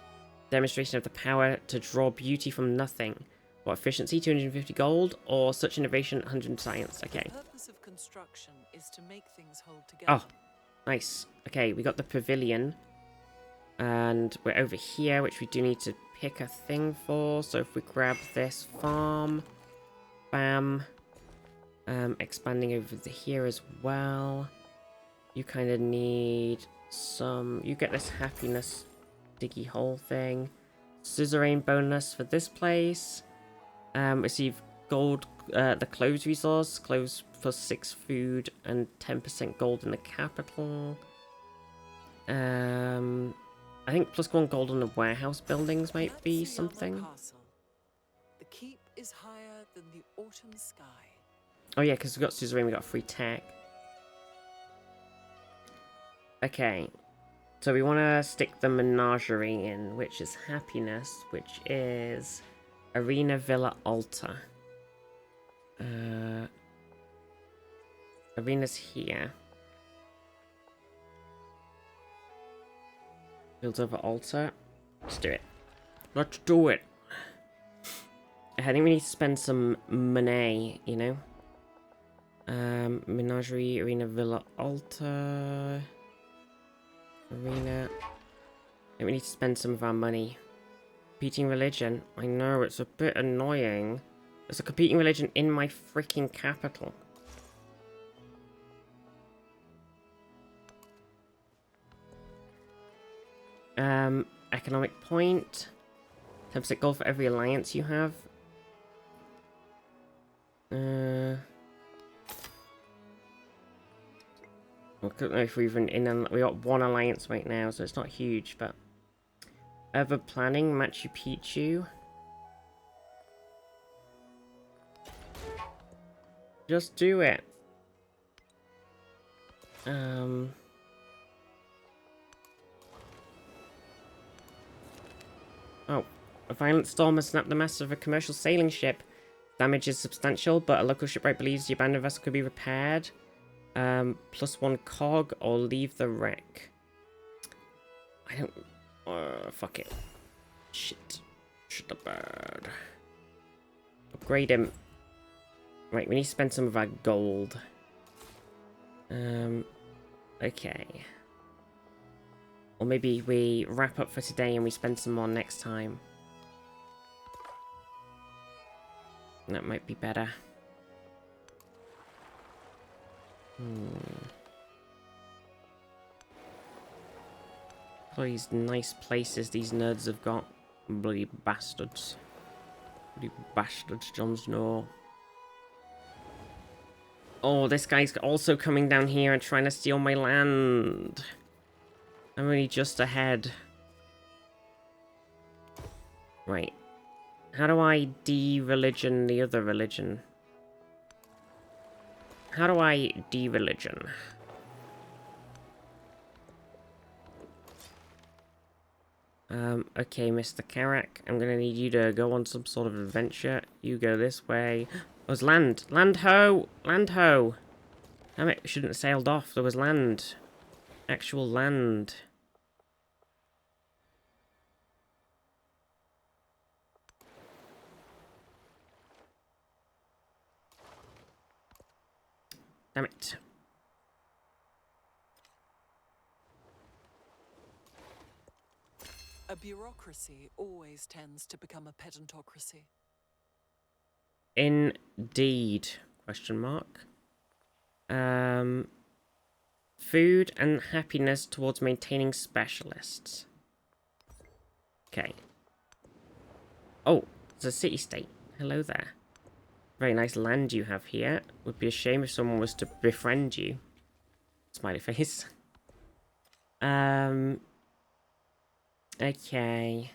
Demonstration of the power to draw beauty from nothing. What efficiency? 250 gold, or such innovation? 100 science. Okay. The purpose of construction is to make things hold together. Oh, nice. Okay, we got the pavilion. And we're over here, which we do need to pick a thing for. So if we grab this farm, bam. Expanding over here as well. You kind of need some... You get this happiness diggy hole thing. Suzerain bonus for this place. Receive gold, the clothes resource. Clothes for 6 food and 10% gold in the capital. I think +1 gold on the warehouse buildings might be something. The keep is higher than the autumn sky. Oh yeah, because we got Suzerain, we got free tech. Okay. So we want to stick the menagerie in, which is happiness, which is Arena Villa Altar. Arena's here. Build over altar. Let's do it. Let's do it. I think we need to spend some money, you know? Menagerie, Arena, Villa, Altar. Arena. I think we need to spend some of our money. Competing religion. I know, it's a bit annoying. There's a competing religion in my freaking capital. Economic point. 10% gold for every alliance you have. I don't know if we're even in. We got 1 alliance right now, so it's not huge, but. Ever planning Machu Picchu. Just do it. Oh, a violent storm has snapped the mast of a commercial sailing ship. Damage is substantial, but a local shipwright believes the abandoned vessel could be repaired. +1 cog, or leave the wreck. I don't... fuck it. Shit. Shit the bird. Upgrade him. Right, we need to spend some of our gold. Okay. Or maybe we wrap up for today and we spend some more next time. That might be better. All these nice places these nerds have got. Bloody bastards. Bloody bastards, Jon Snow. Oh, this guy's also coming down here and trying to steal my land. I'm only just ahead. Right. How do I de-religion the other religion? How do I de-religion? Okay, Mr. Karak, I'm gonna need you to go on some sort of adventure. You go this way. There's land! Land ho! Land ho! Damn it, shouldn't have sailed off. There was land. Actual land. Damn it. A bureaucracy always tends to become a pedantocracy. Indeed. Question mark. Food and happiness towards maintaining specialists. Okay. Oh, it's a city-state. Hello there. Very nice land you have here. Would be a shame if someone was to befriend you. Smiley face. Okay.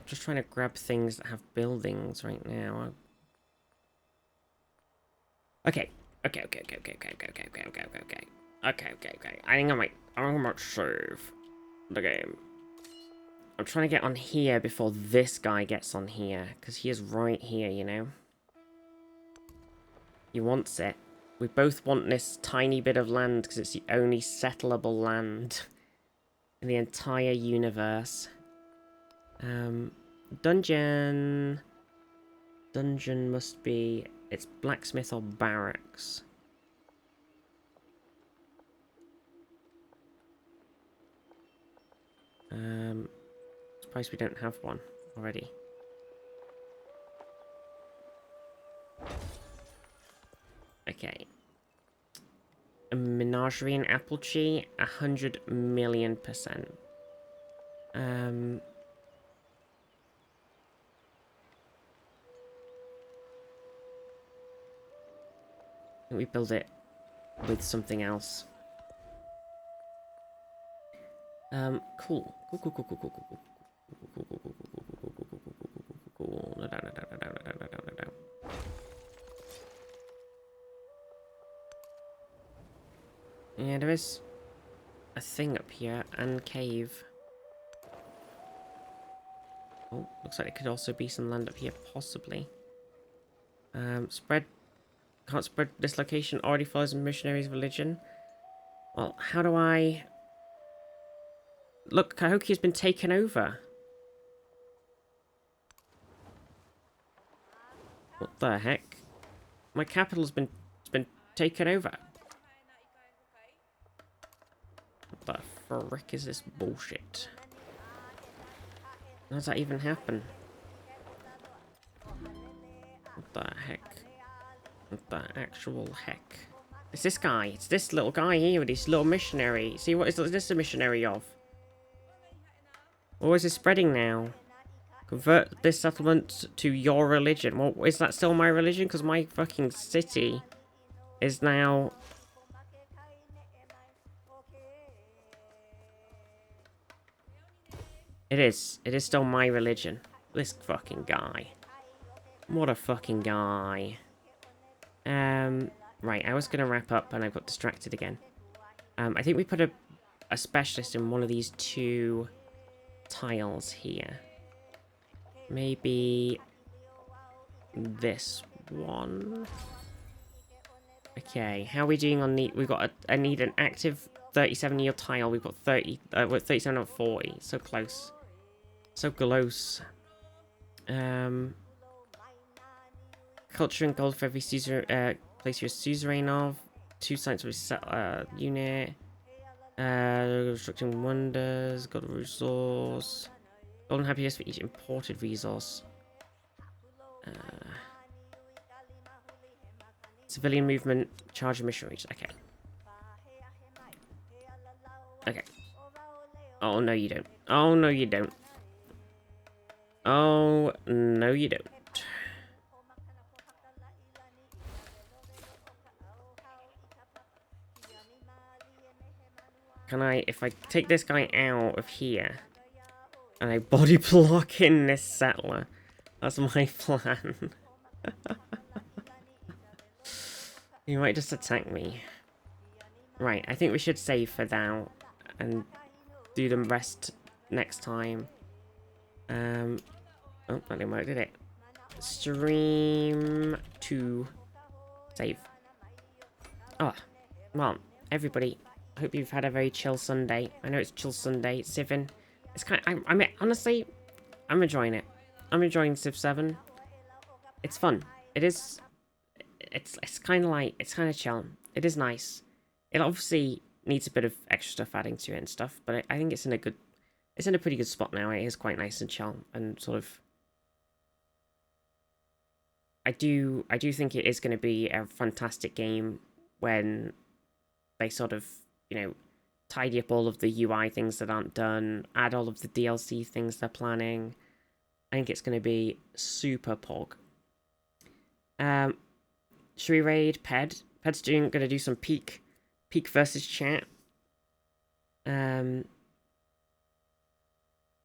Just trying to grab things that have buildings right now. Okay. I think I might save the game. I'm trying to get on here before this guy gets on here, because he is right here, you know? He wants it. We both want this tiny bit of land, because it's the only settleable land in the entire universe. Dungeon. Dungeon must be... It's blacksmith or barracks. Surprised we don't have one already. Okay. A menagerie in Appletree, 100,000,000%. I think we build it with something else. Cool. Yeah, there is a thing up here, and cave. Oh, looks like there could also be some land up here, possibly. Spread. Can't spread this location. Already follows missionaries' religion. Well, how do I... Look, Cahokia has been taken over. What the heck? My capital's been taken over. What the frick is this bullshit? How does that even happen? What the heck? What the actual heck? It's this guy. It's this little guy here with this little missionary. See, what is this a missionary of? Or is it spreading now? Convert this settlement to your religion. Well, is that still my religion? Because my fucking city is now... It is. It is still my religion. This fucking guy. What a fucking guy. Right, I was going to wrap up and I got distracted again. I think we put a specialist in one of these two tiles here. Maybe this one. Okay, how are we doing on the... We've got I need an active 37-year tile. We've got 37 or 40. So close. So close. Culture and gold for every Caesar, place you're a suzerain of. 2 sites of unit. Constructing wonders. Gold resource. Golden happiness for each imported resource. Civilian movement. Charge of mission reach. Okay. Okay. Oh, no you don't. Oh, no you don't. Oh, no you don't. Can I, if I take this guy out of here, and I body block in this settler, that's my plan. He might just attack me. Right, I think we should save for now, and do the rest next time. Oh, that didn't work, did it? Stream 2. Save. Oh, well, everybody. I hope you've had a very chill Sunday. I know it's chill Sunday. It's Civ. It's kind of, I mean, honestly, I'm enjoying it. I'm enjoying Civ 7. It's fun. It is. It's kind of like, it's kind of chill. It is nice. It obviously needs a bit of extra stuff adding to it and stuff, but I think it's in a pretty good spot now. It is quite nice and chill and sort of I do think it is going to be a fantastic game when they sort of, you know, tidy up all of the UI things that aren't done, add all of the DLC things they're planning. I think it's going to be super pog. Should we raid Ped? Ped's going to do some peak versus chat.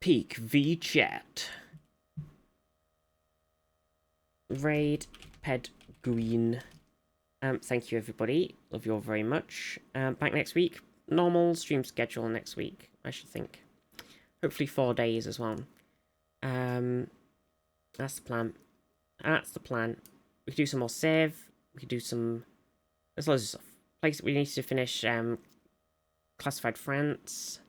Peak v chat. Raid Ped Green. Thank you everybody. Love you all very much. Back next week. Normal stream schedule next week, I should think. Hopefully 4 days as well. That's the plan. That's the plan. We could do some more save. We could do some... There's loads of stuff. We need to finish Classified France.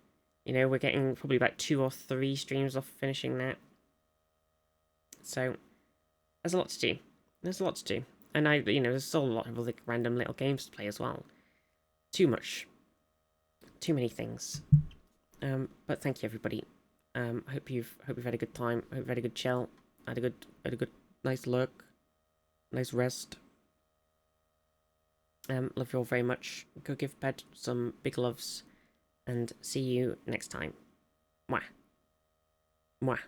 You know, we're getting probably about 2 or 3 streams off finishing that. So, there's a lot to do. There's a lot to do. And there's still a lot of other random little games to play as well. Too much. Too many things. But thank you everybody. I hope you've had a good time. Hope you've had a good chill. Had a good nice lurk. Nice rest. Love you all very much. Go give Ped some big loves. And see you next time. Mwah. Mwah.